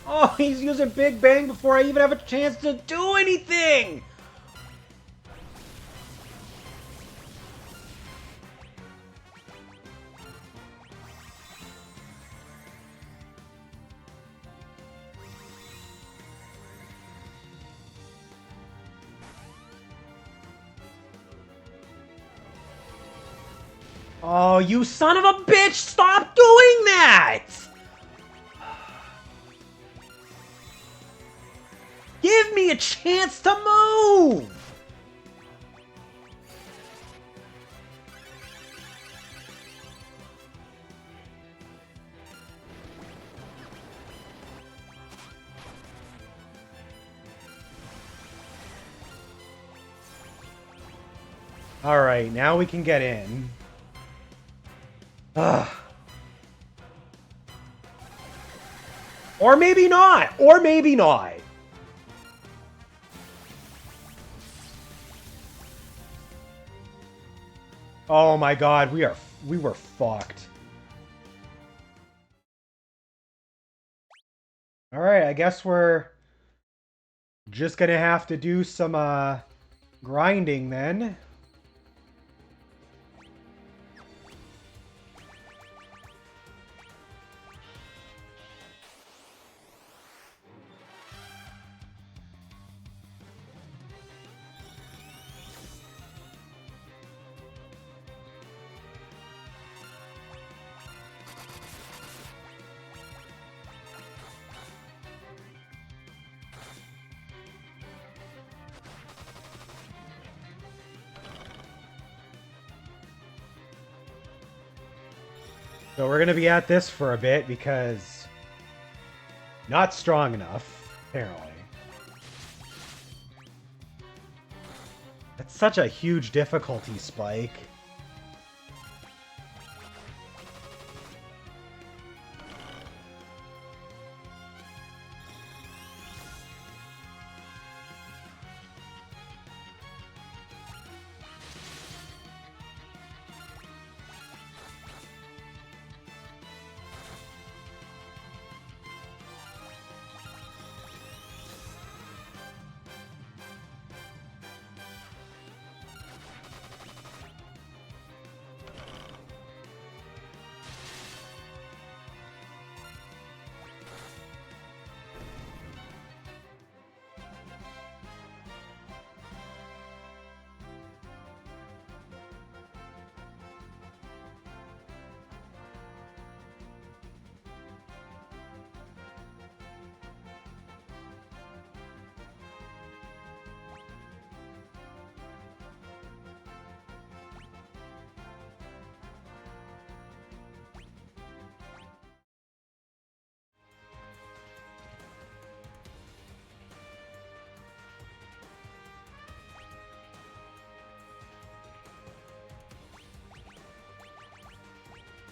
Oh, he's using Big Bang before I even have a chance to do anything! Oh, you son of a bitch! Stop doing that! Give me a chance to move! Alright, now we can get in. Ugh. Or maybe not! Or maybe not! Oh my god, we were fucked. Alright, I guess we're just gonna have to do some grinding then. So we're gonna be at this for a bit because not strong enough, apparently. That's such a huge difficulty spike.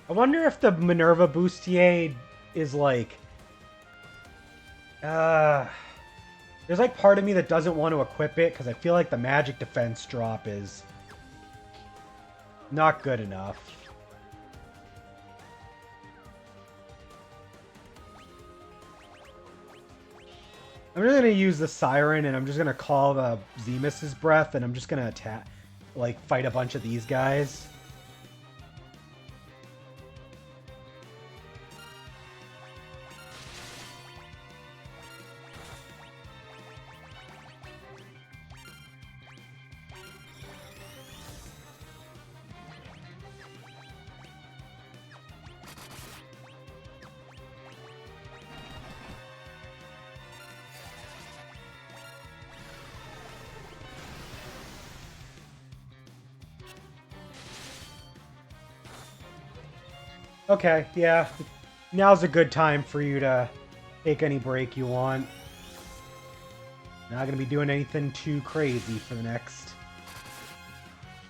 I wonder if the Minerva Bustier is like... there's like part of me that doesn't want to equip it because I feel like the magic defense drop is not good enough. I'm just going to use the Siren and I'm just going to call the Zemus's Breath and I'm just going to attack, like, fight a bunch of these guys. Okay, yeah. Now's a good time for you to take any break you want. Not gonna be doing anything too crazy for the next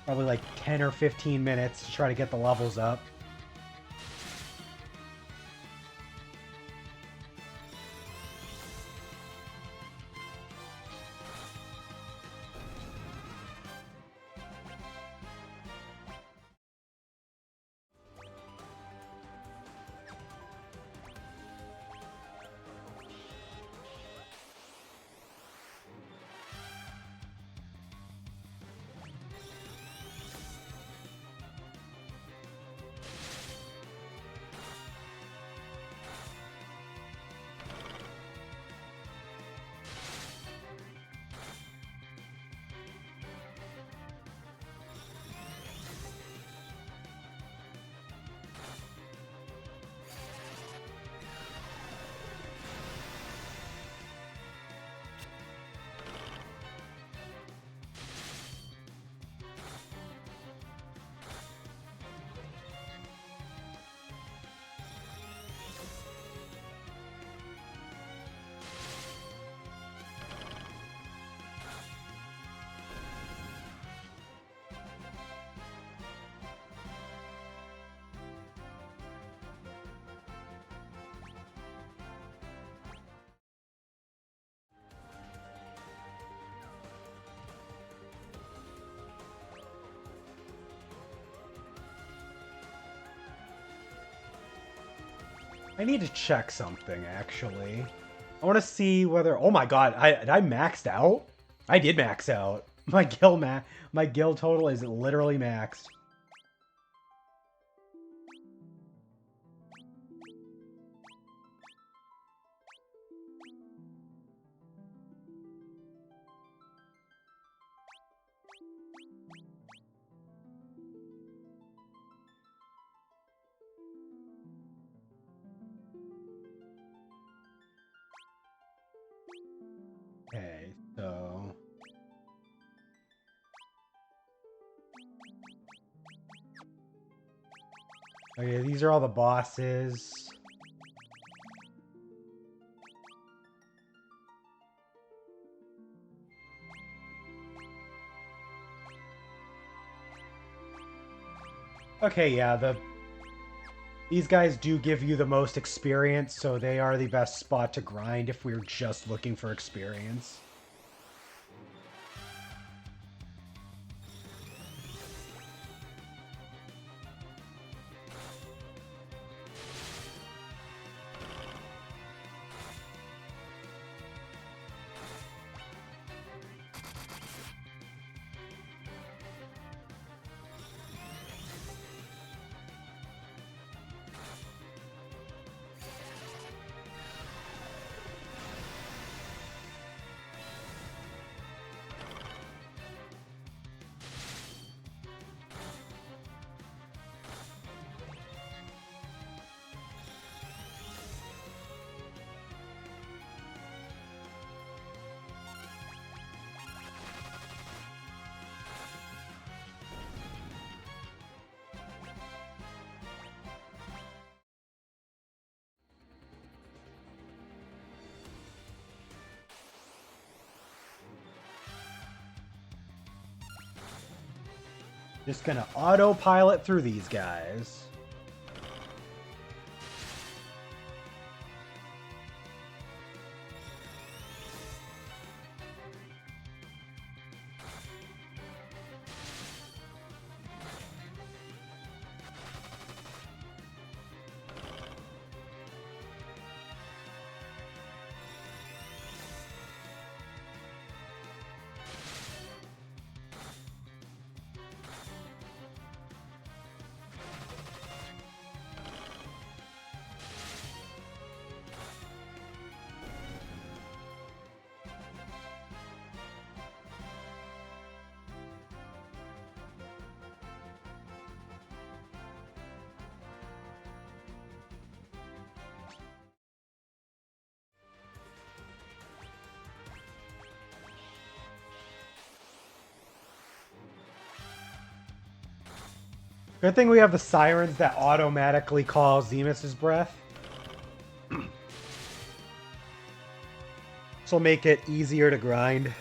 probably like 10 or 15 minutes to try to get the levels up. I need to check something, actually. I want to see whether... Oh my god, I maxed out? I did max out. My guild total is literally maxed. Okay, so... Okay, these are all the bosses. Okay, yeah, these guys do give you the most experience, so they are the best spot to grind if we're just looking for experience. Just gonna autopilot through these guys. Good thing we have the sirens that automatically call Zemus's breath. This will make it easier to grind.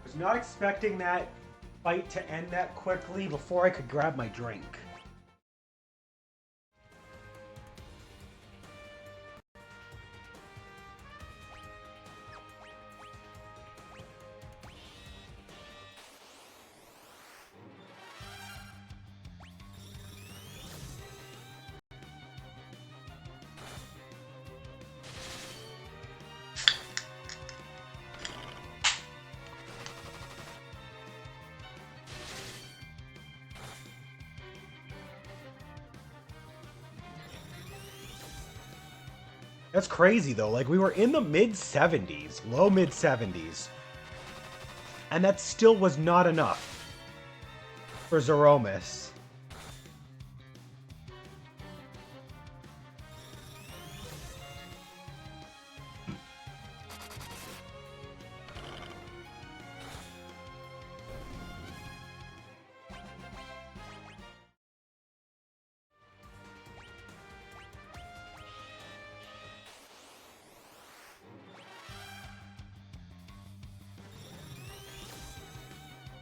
Was not expecting that fight to end that quickly before I could grab my drink. That's crazy, though. Like, we were in the mid-70s, low mid-70s, and that still was not enough for Zeromus.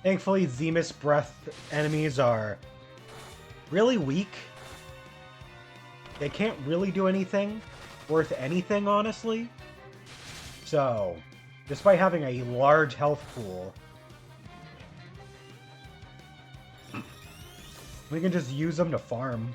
Thankfully, Zemus breath enemies are really weak. They can't really do anything worth anything, honestly. So, despite having a large health pool, we can just use them to farm.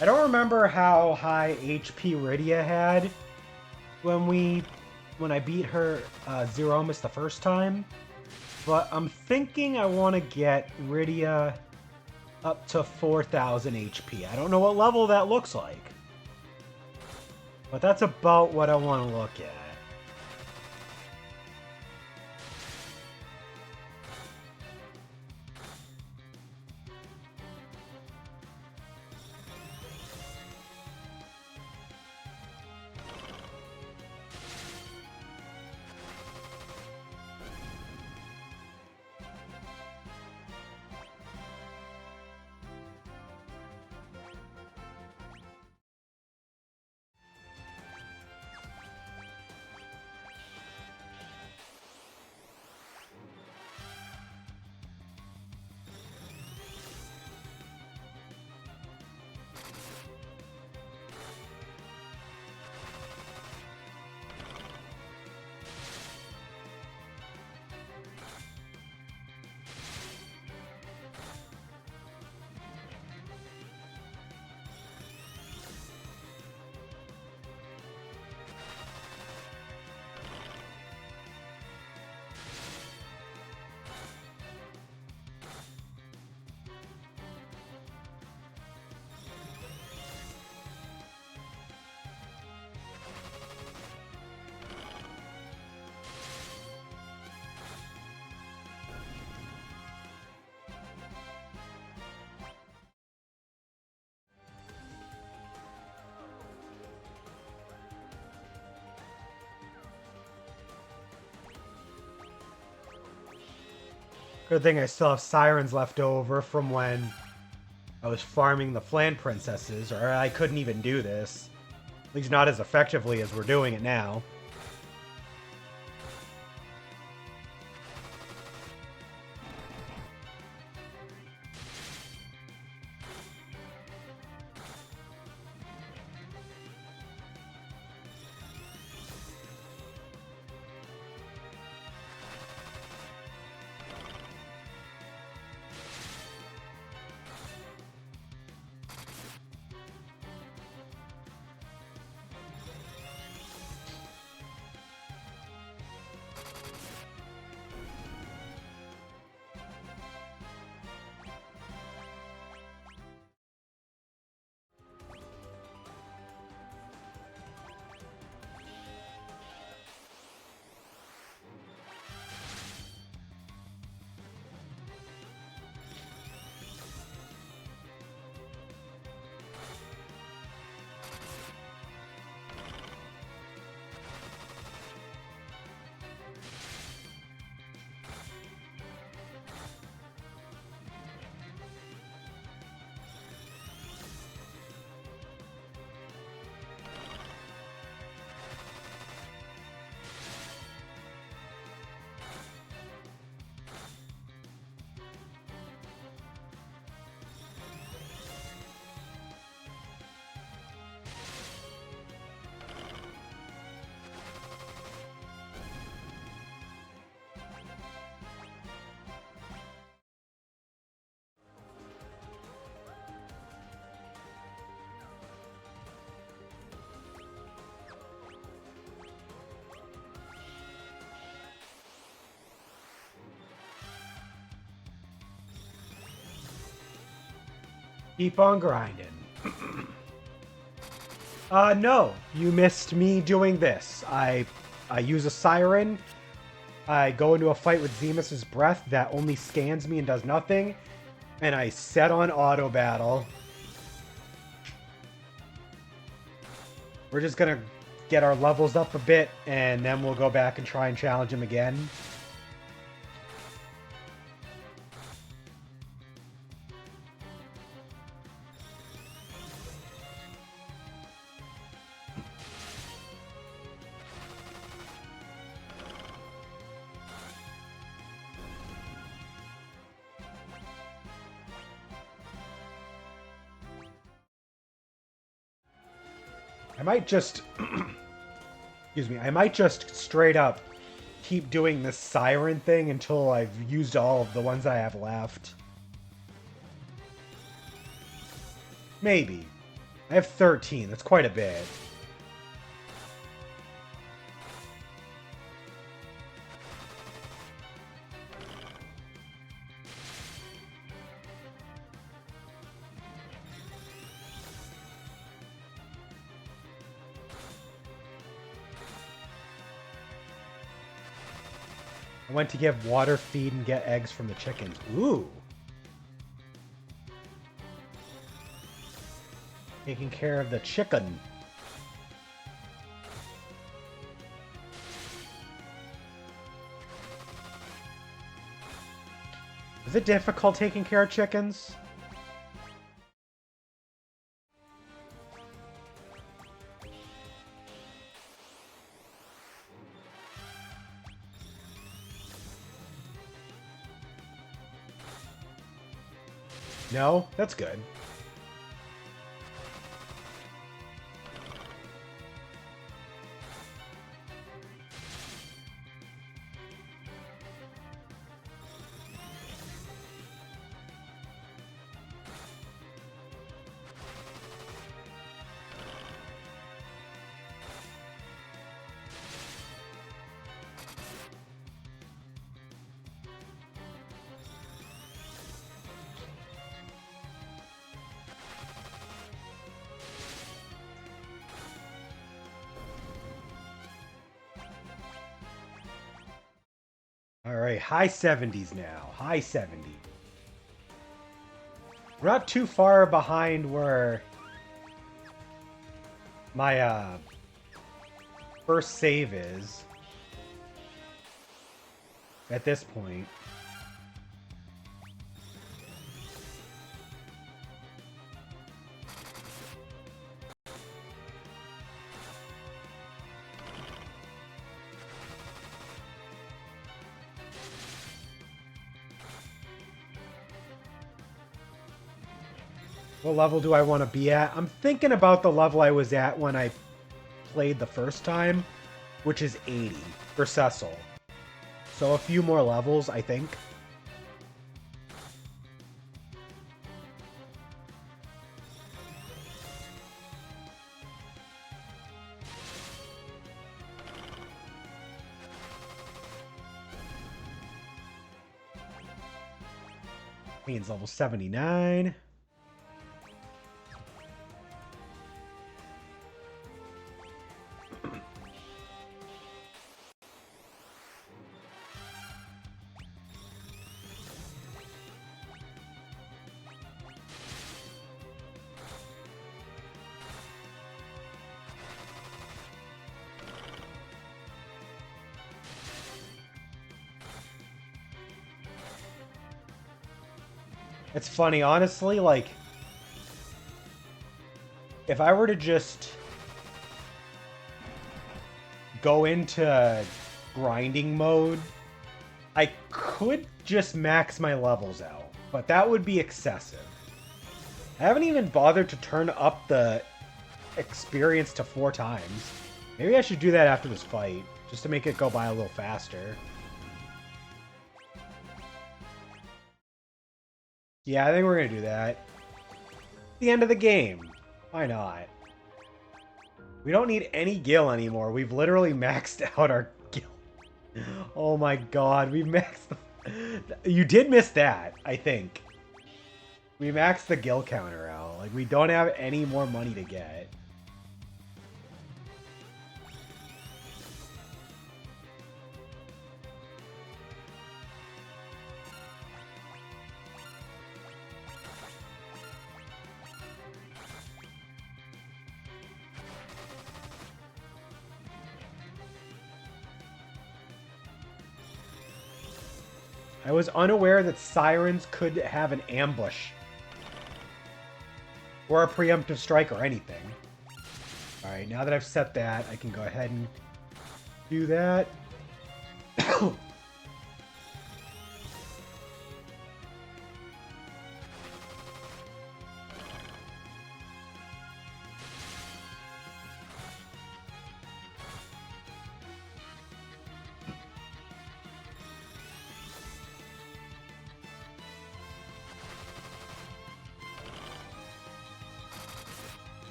I don't remember how high HP Rydia had when I beat her Zeromus the first time, but I'm thinking I want to get Rydia up to 4,000 HP. I don't know what level that looks like, but that's about what I want to look at. Good thing I still have sirens left over from when I was farming the Flan Princesses, or I couldn't even do this. At least not as effectively as we're doing it now. Keep on grinding. No, you missed me doing this. I use a siren. I go into a fight with Zemus's breath that only scans me and does nothing. And I set on auto battle. We're just gonna get our levels up a bit, and then we'll go back and try and challenge him again. I might just... excuse me. I might just straight up keep doing this siren thing until I've used all of the ones I have left. Maybe. I have 13. That's quite a bit. I went to give water, feed, and get eggs from the chickens. Ooh. Taking care of the chicken. Is it difficult taking care of chickens? No? That's good. Alright, high 70s now. High 70. We're not too far behind where my first save is at this point. What level do I want to be at? I'm thinking about the level I was at when I played the first time, which is 80 for Cecil. So a few more levels, I think. Means level 79. It's funny, honestly, like, if I were to just go into grinding mode, I could just max my levels out, but that would be excessive. I haven't even bothered to turn up the experience to 4 times. Maybe I should do that after this fight, just to make it go by a little faster. Yeah, I think we're gonna do that. The end of the game. Why not? We don't need any gil anymore. We've literally maxed out our gil. Oh my god, we maxed... You did miss that, I think. We maxed the gil counter out. Like, we don't have any more money to get. I was unaware that sirens could have an ambush. Or a preemptive strike or anything. Alright, now that I've set that, I can go ahead and do that.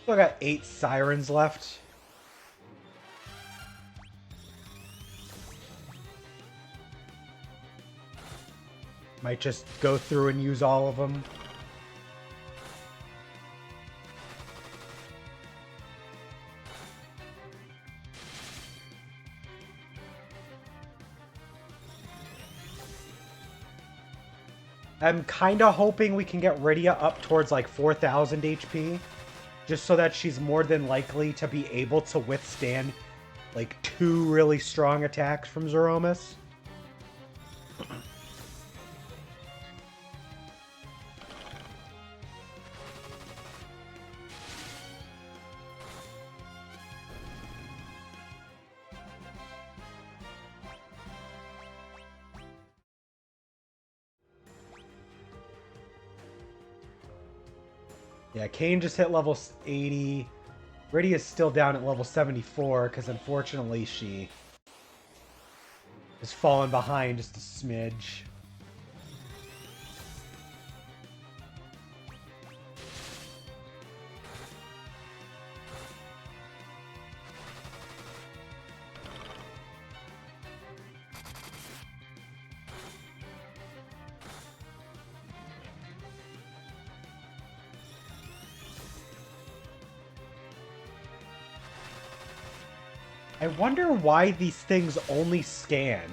Still got 8 sirens left. Might just go through and use all of them. I'm kind of hoping we can get Rydia up towards like 4,000 HP. Just so that she's more than likely to be able to withstand like 2 really strong attacks from Zeromus. Yeah, Kane just hit level 80. Rydia is still down at level 74 because unfortunately she has fallen behind just a smidge. I wonder why these things only scan.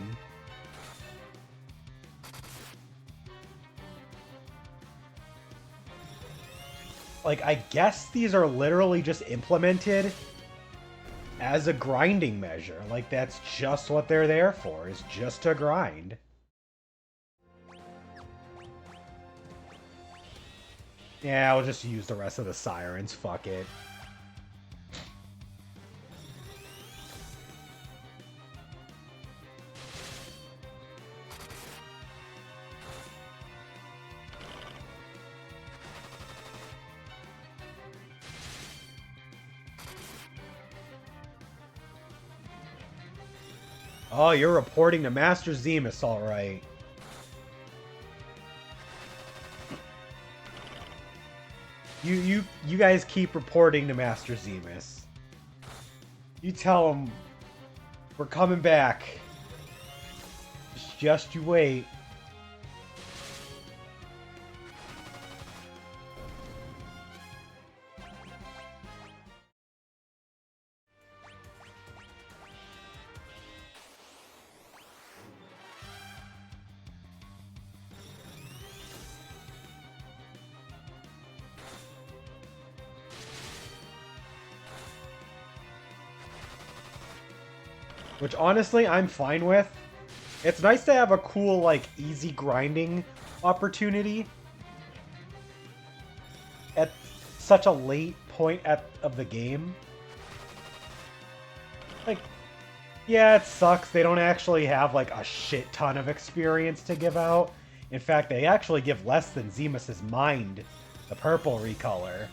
Like, I guess these are literally just implemented as a grinding measure. Like, that's just what they're there for, is just to grind. Yeah, I'll just use the rest of the sirens. Fuck it. Oh, you're reporting to Master Zemus, all right. You guys keep reporting to Master Zemus. You tell him we're coming back. Just you wait. Which honestly I'm fine with. It's nice to have a cool, like, easy grinding opportunity at such a late point of the game. Like, yeah, it sucks. They don't actually have, like, a shit ton of experience to give out. In fact, they actually give less than Zemus's Mind, the purple recolor.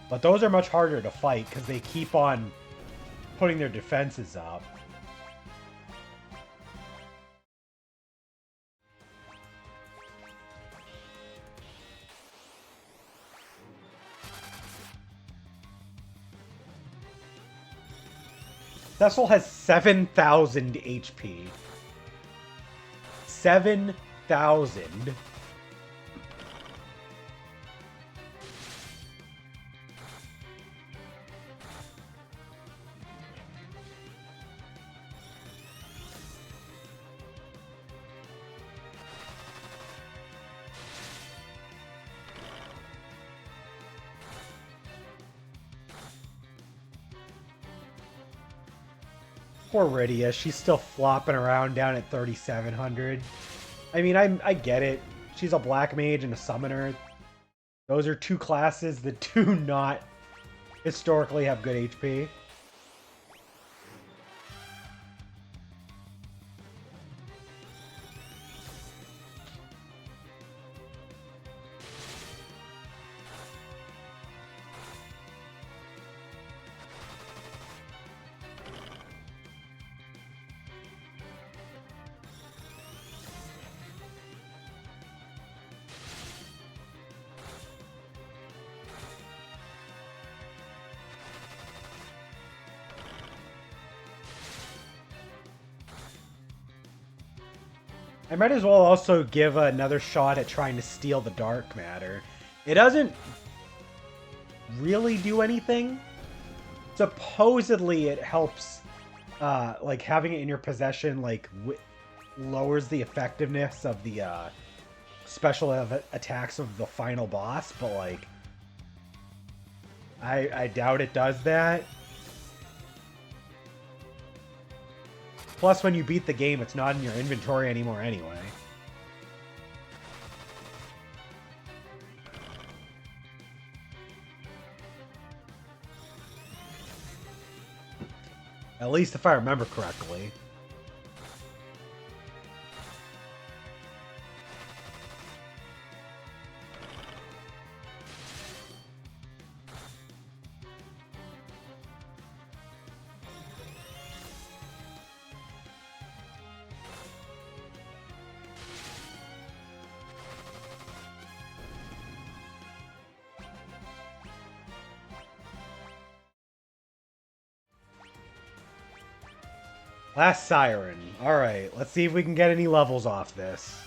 But those are much harder to fight because they keep on putting their defenses up. Cecil has 7,000 HP. 7,000. Poor Rydia, she's still flopping around down at 3,700. I mean, I get it. She's a black mage and a summoner. Those are two classes that do not historically have good HP. I might as well also give another shot at trying to steal the dark matter. It doesn't really do anything. Supposedly it helps, like having it in your possession, like lowers the effectiveness of the special attacks of the final boss, but like I doubt it does that. Plus, when you beat the game, it's not in your inventory anymore anyway. At least if I remember correctly. Last Siren. Alright, let's see if we can get any levels off this.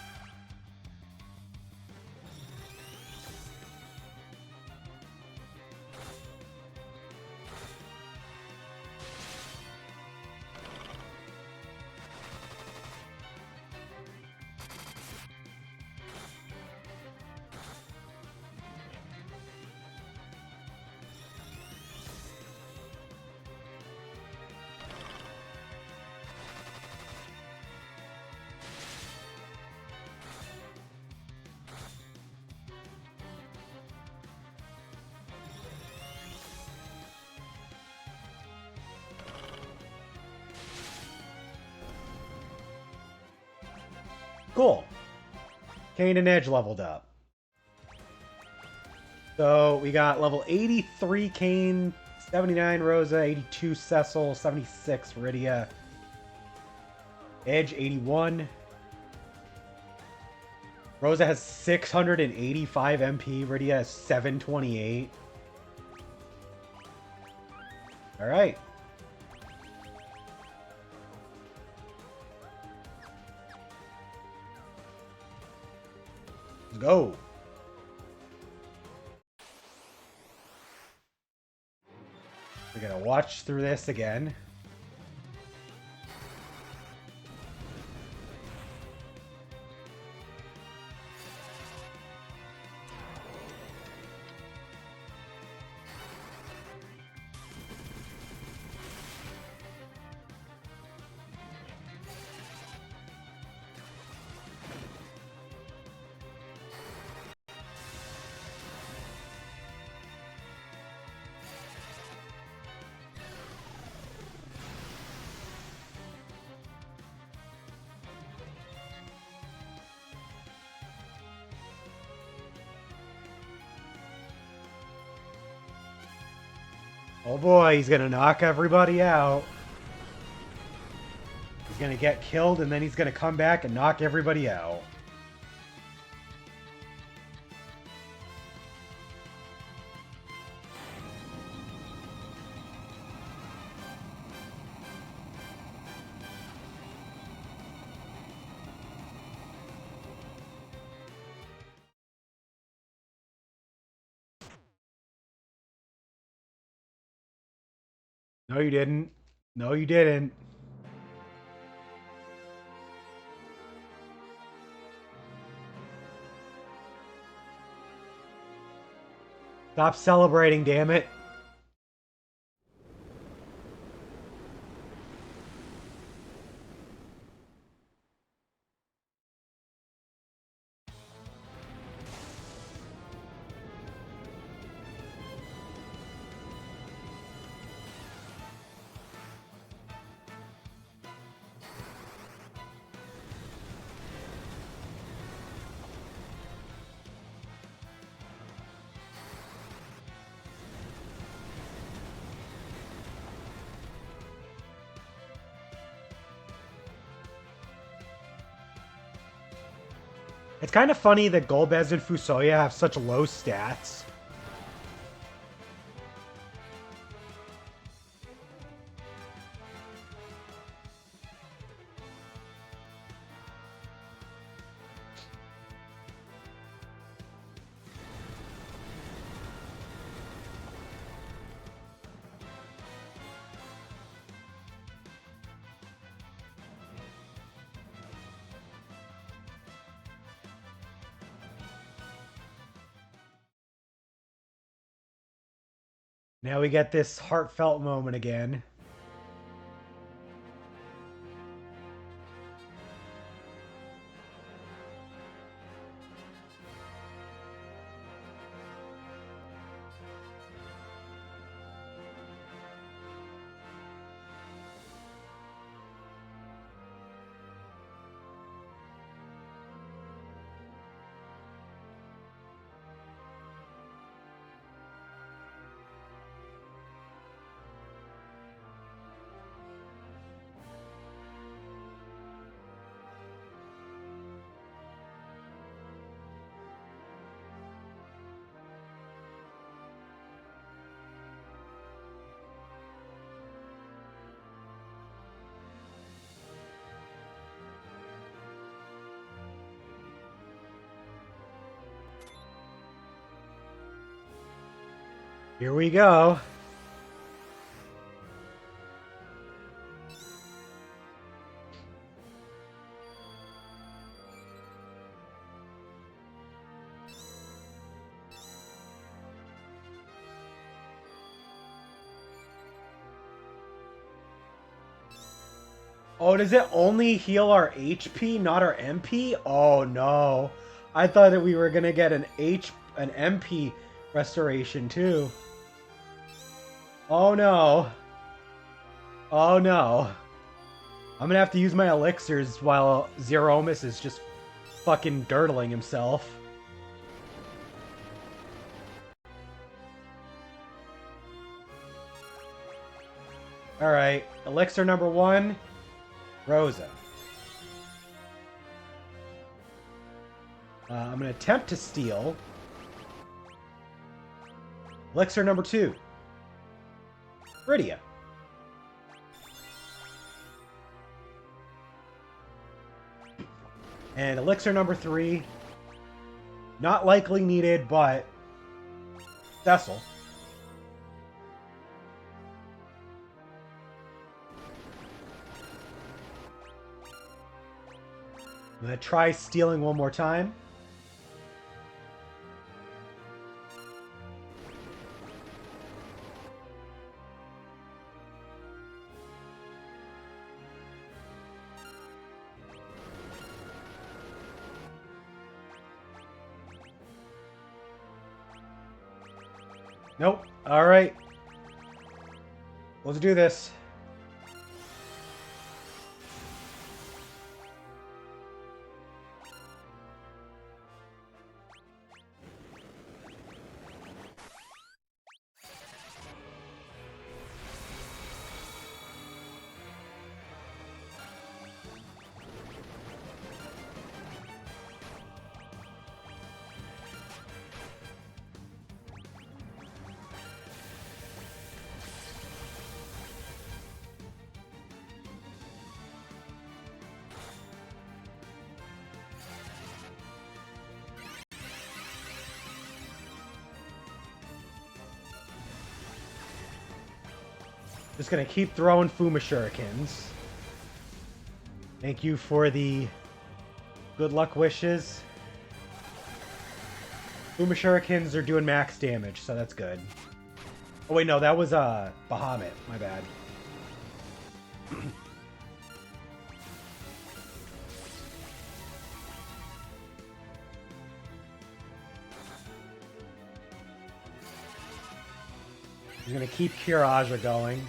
Cool. Kane and Edge leveled up. So we got level 83 Kane, 79 Rosa, 82 Cecil, 76 Rydia. Edge 81. Rosa has 685 MP. Rydia has 728. Alright. Let's go. We're gonna watch through this again. Oh boy, he's gonna knock everybody out. He's gonna get killed and then he's gonna come back and knock everybody out. No, you didn't. No, you didn't. Stop celebrating, damn it. It's kind of funny that Golbez and Fusoya have such low stats. Now we get this heartfelt moment again. Here we go. Oh, does it only heal our HP, not our MP? Oh no. I thought that we were gonna get an MP restoration too. Oh no. Oh no. I'm gonna have to use my elixirs while Zeromus is just fucking dirtling himself. Alright, elixir number 1, Rosa. I'm going to attempt to steal. Elixir number 2. Rydia. And elixir number 3. Not likely needed, but Cecil. I'm going to try stealing one more time. Nope. All right. Let's do this. Just gonna keep throwing Fuma Shurikens. Thank you for the good luck wishes. Fuma Shurikens are doing max damage, so that's good. Oh wait, no, that was Bahamut. My bad. I'm gonna keep Kiraja going.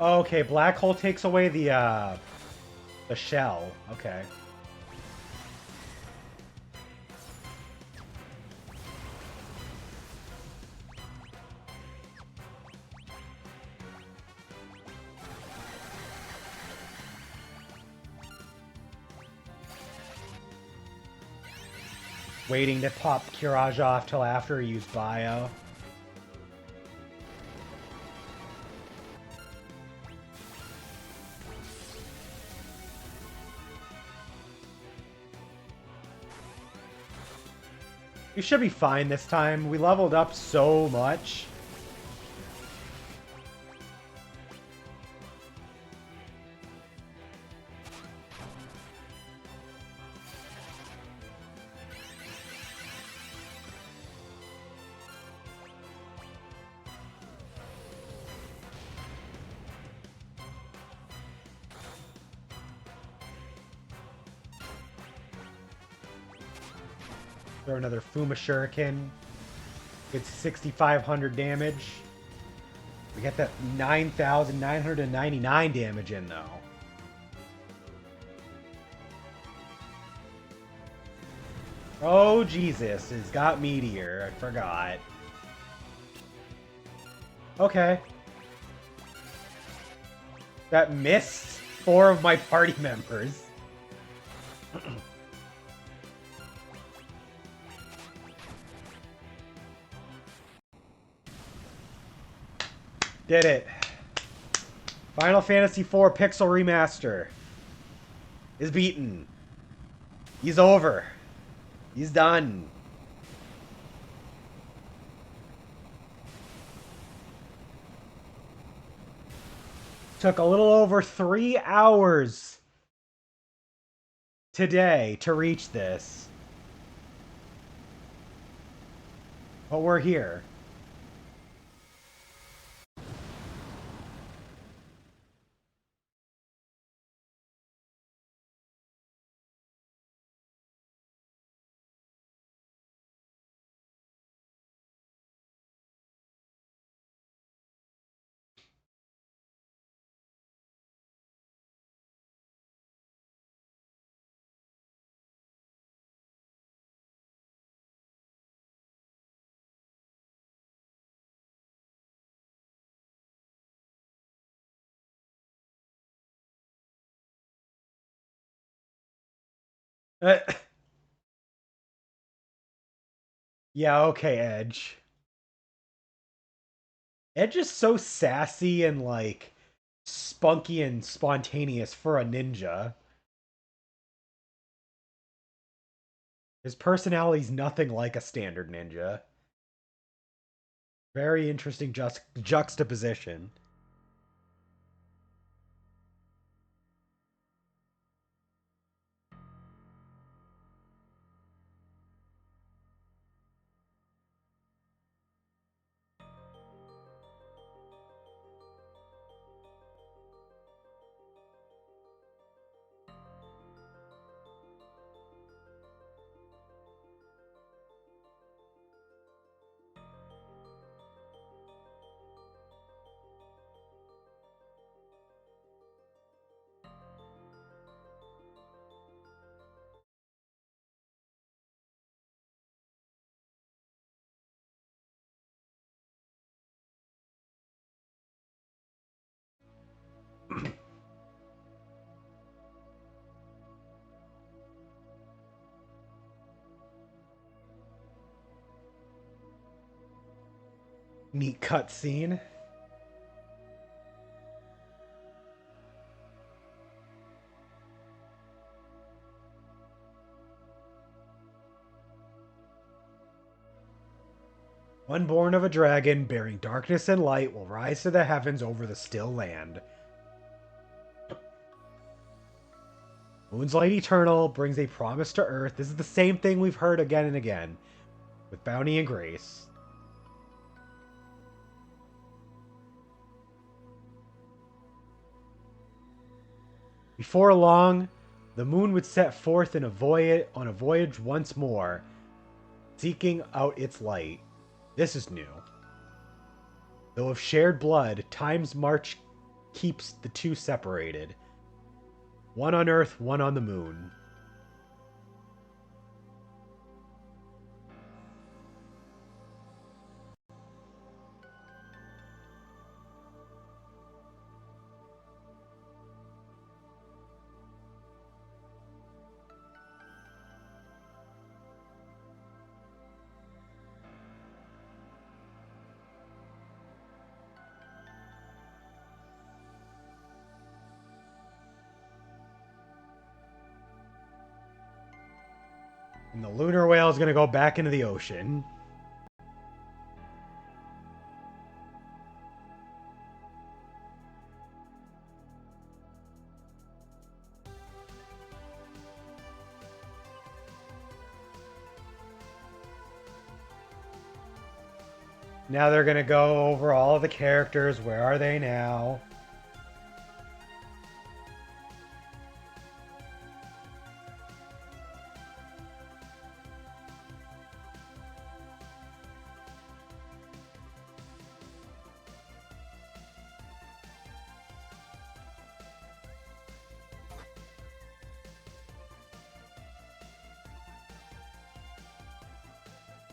Okay, Black Hole takes away the shell. Okay. Waiting to pop Kiraja off till after he used Bio. We should be fine this time. We leveled up so much. Throw another Fuma Shuriken. It's 6,500 damage. We got that 9,999 damage in, though. Oh, Jesus. It's got Meteor. I forgot. Okay. That missed 4 of my party members. Did it. Final Fantasy IV Pixel Remaster is beaten. He's over. He's done. Took a little over 3 hours today to reach this. But we're here. Yeah, okay, Edge. Edge is so sassy and like spunky and spontaneous for a ninja. His personality's nothing like a standard ninja. Very interesting juxtaposition. Neat cutscene. One born of a dragon, bearing darkness and light, will rise to the heavens over the still land. Moon's light eternal brings a promise to earth. This is the same thing we've heard again and again, with bounty and grace. Before long, the moon would set forth on a voyage once more, seeking out its light. This is new. Though of shared blood, time's march keeps the two separated. One on Earth, one on the moon. And the lunar whale is going to go back into the ocean. Now they're going to go over all of the characters. Where are they now?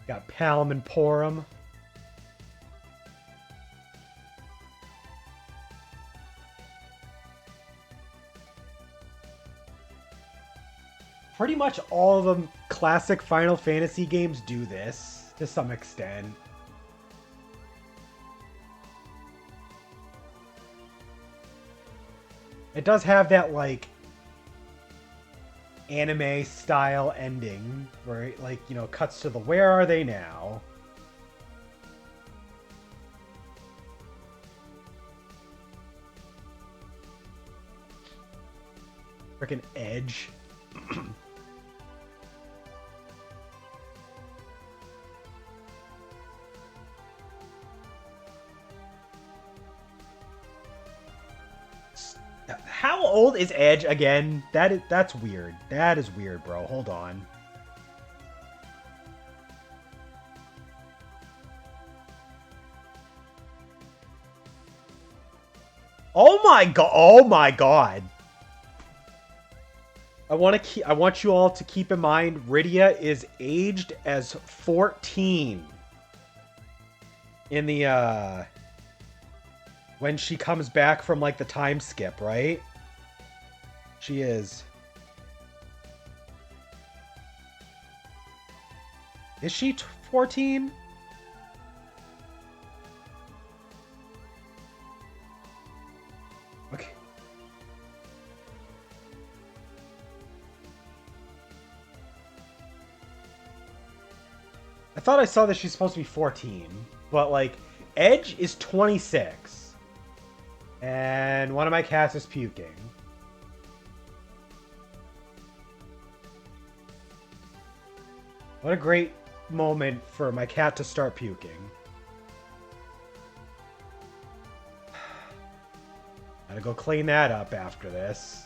Got Palom and Porum. Pretty much all of the classic Final Fantasy games do this, to some extent. It does have that, like, anime style ending where it, like, you know, cuts to the where are they now? Freaking Edge. How old is Edge again? That's weird. That is weird, bro. Hold on. Oh my god. Oh my god. I want you all to keep in mind Rydia is aged as 14 in the when she comes back from like the time skip, right? She is Is she 14? Okay. I thought I saw that she's supposed to be 14, but like Edge is 26. And one of my cats is puking. What a great moment for my cat to start puking. Gotta go clean that up after this.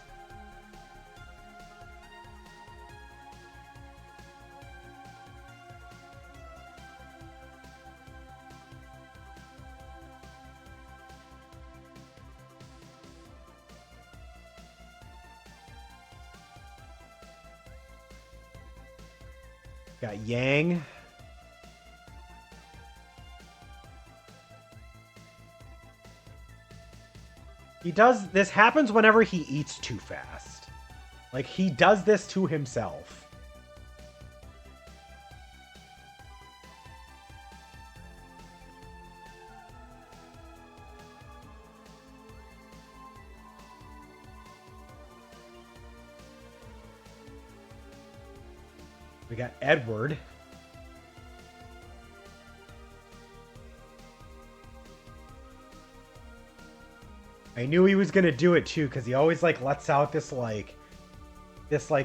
Got Yang. This happens whenever he eats too fast. Like, he does this to himself. We got Edward. I knew he was gonna do it too, because he always like lets out this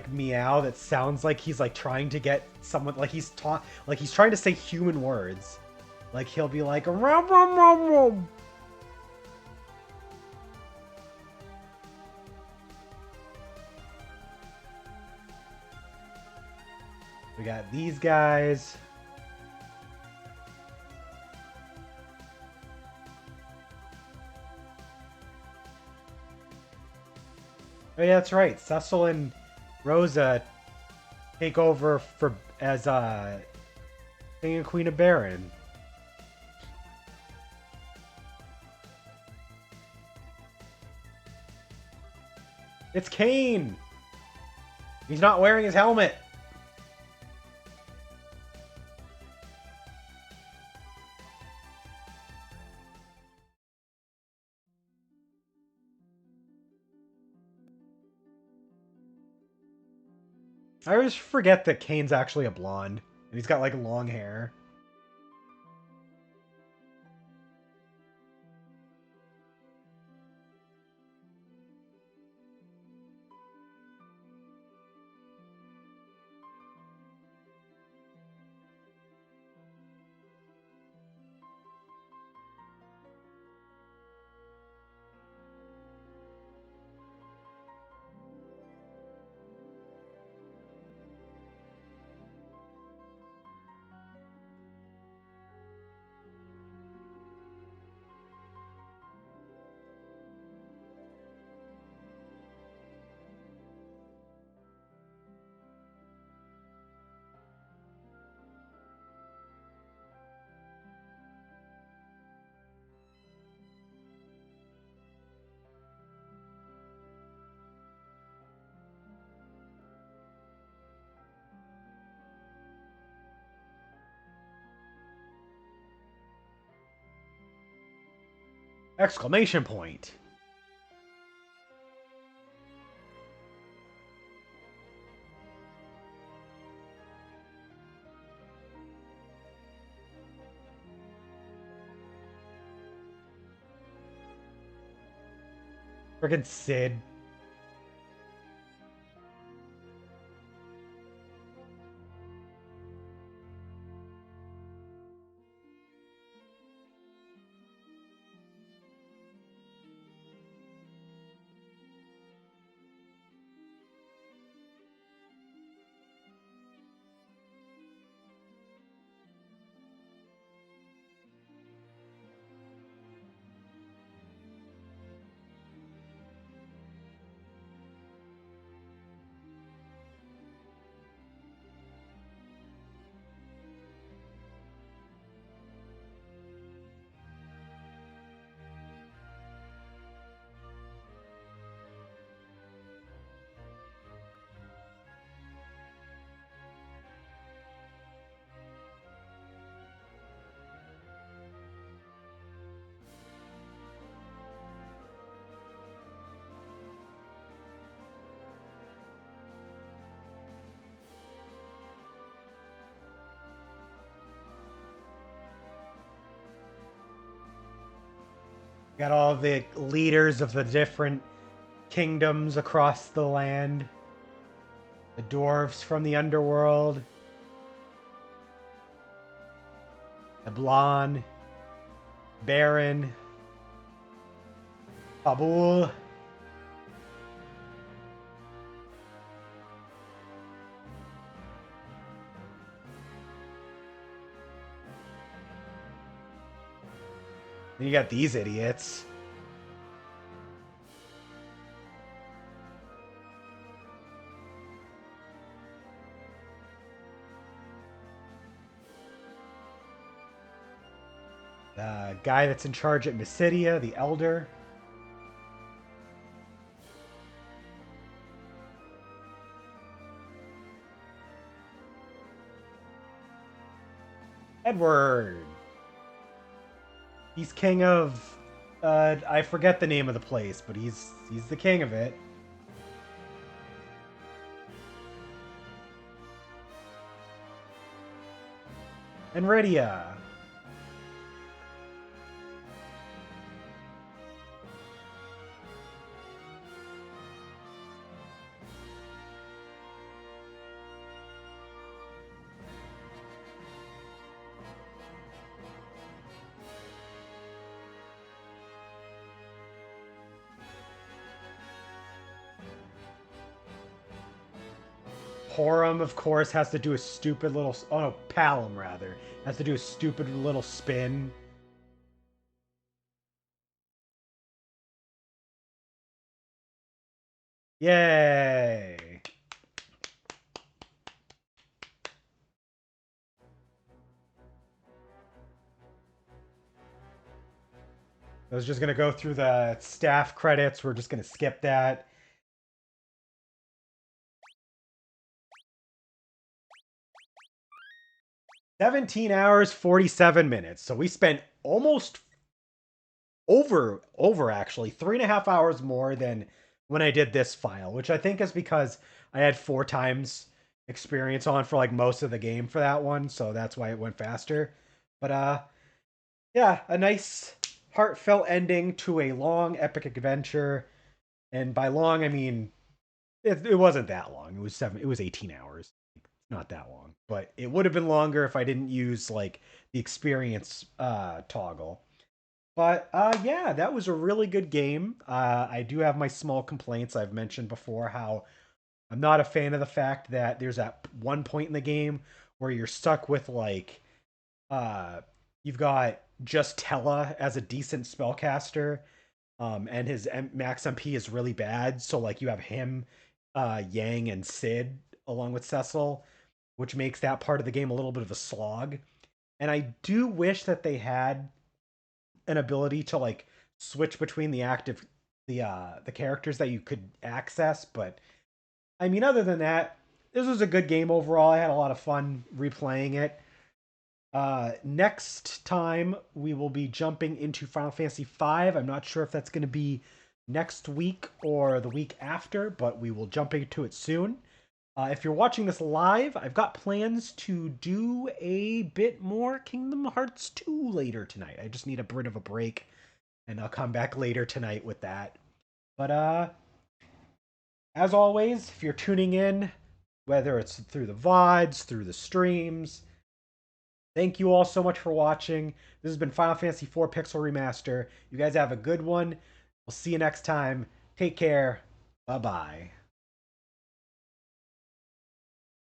meow that sounds like he's like trying to get someone, like he's trying to say human words. Like he'll be like rum rum rum rum. We got these guys. Oh yeah, that's right. Cecil and Rosa take over as King and Queen of Baron. It's Kane. He's not wearing his helmet. I always forget that Kane's actually a blonde. And he's got like long hair. Exclamation point. Friggin' Sid. Got all the leaders of the different kingdoms across the land. The dwarves from the underworld. The Blanc. Baron. Kabul. Then you got these idiots. The guy that's in charge at Mysidia, the Elder. Edward. He's king of. I forget the name of the place, but he's the king of it. Enredia. Horum, of course, has to do a stupid little. Oh no, Palom rather has to do a stupid little spin. Yay! I was just gonna go through the staff credits. We're just gonna skip that. $17 47 minutes. So we spent almost over actually 3.5 hours more than when I did this file, which I think is because I had 4 times experience on for like most of the game for that one, so that's why it went faster. But yeah, a nice heartfelt ending to a long epic adventure. And by long I mean it wasn't that long. It was 18 hours. It's not that long. But it would have been longer if I didn't use like the experience toggle. But yeah, that was a really good game. I do have my small complaints. I've mentioned before how I'm not a fan of the fact that there's that one point in the game where you're stuck with like uh, you've got just Tella as a decent spellcaster, and his max MP is really bad. So like you have him, Yang, and Sid along with Cecil, which makes that part of the game a little bit of a slog. And I do wish that they had an ability to like switch between the characters that you could access, but I mean other than that, this was a good game overall. I had a lot of fun replaying it. Next time we will be jumping into Final Fantasy V. I'm not sure if that's going to be next week or the week after, but we will jump into it soon. If you're watching this live, I've got plans to do a bit more Kingdom Hearts 2 later tonight. I just need a bit of a break, and I'll come back later tonight with that. But as always, if you're tuning in, whether it's through the VODs, through the streams, thank you all so much for watching. This has been Final Fantasy IV Pixel Remaster. You guys have a good one. We'll see you next time. Take care. Bye bye.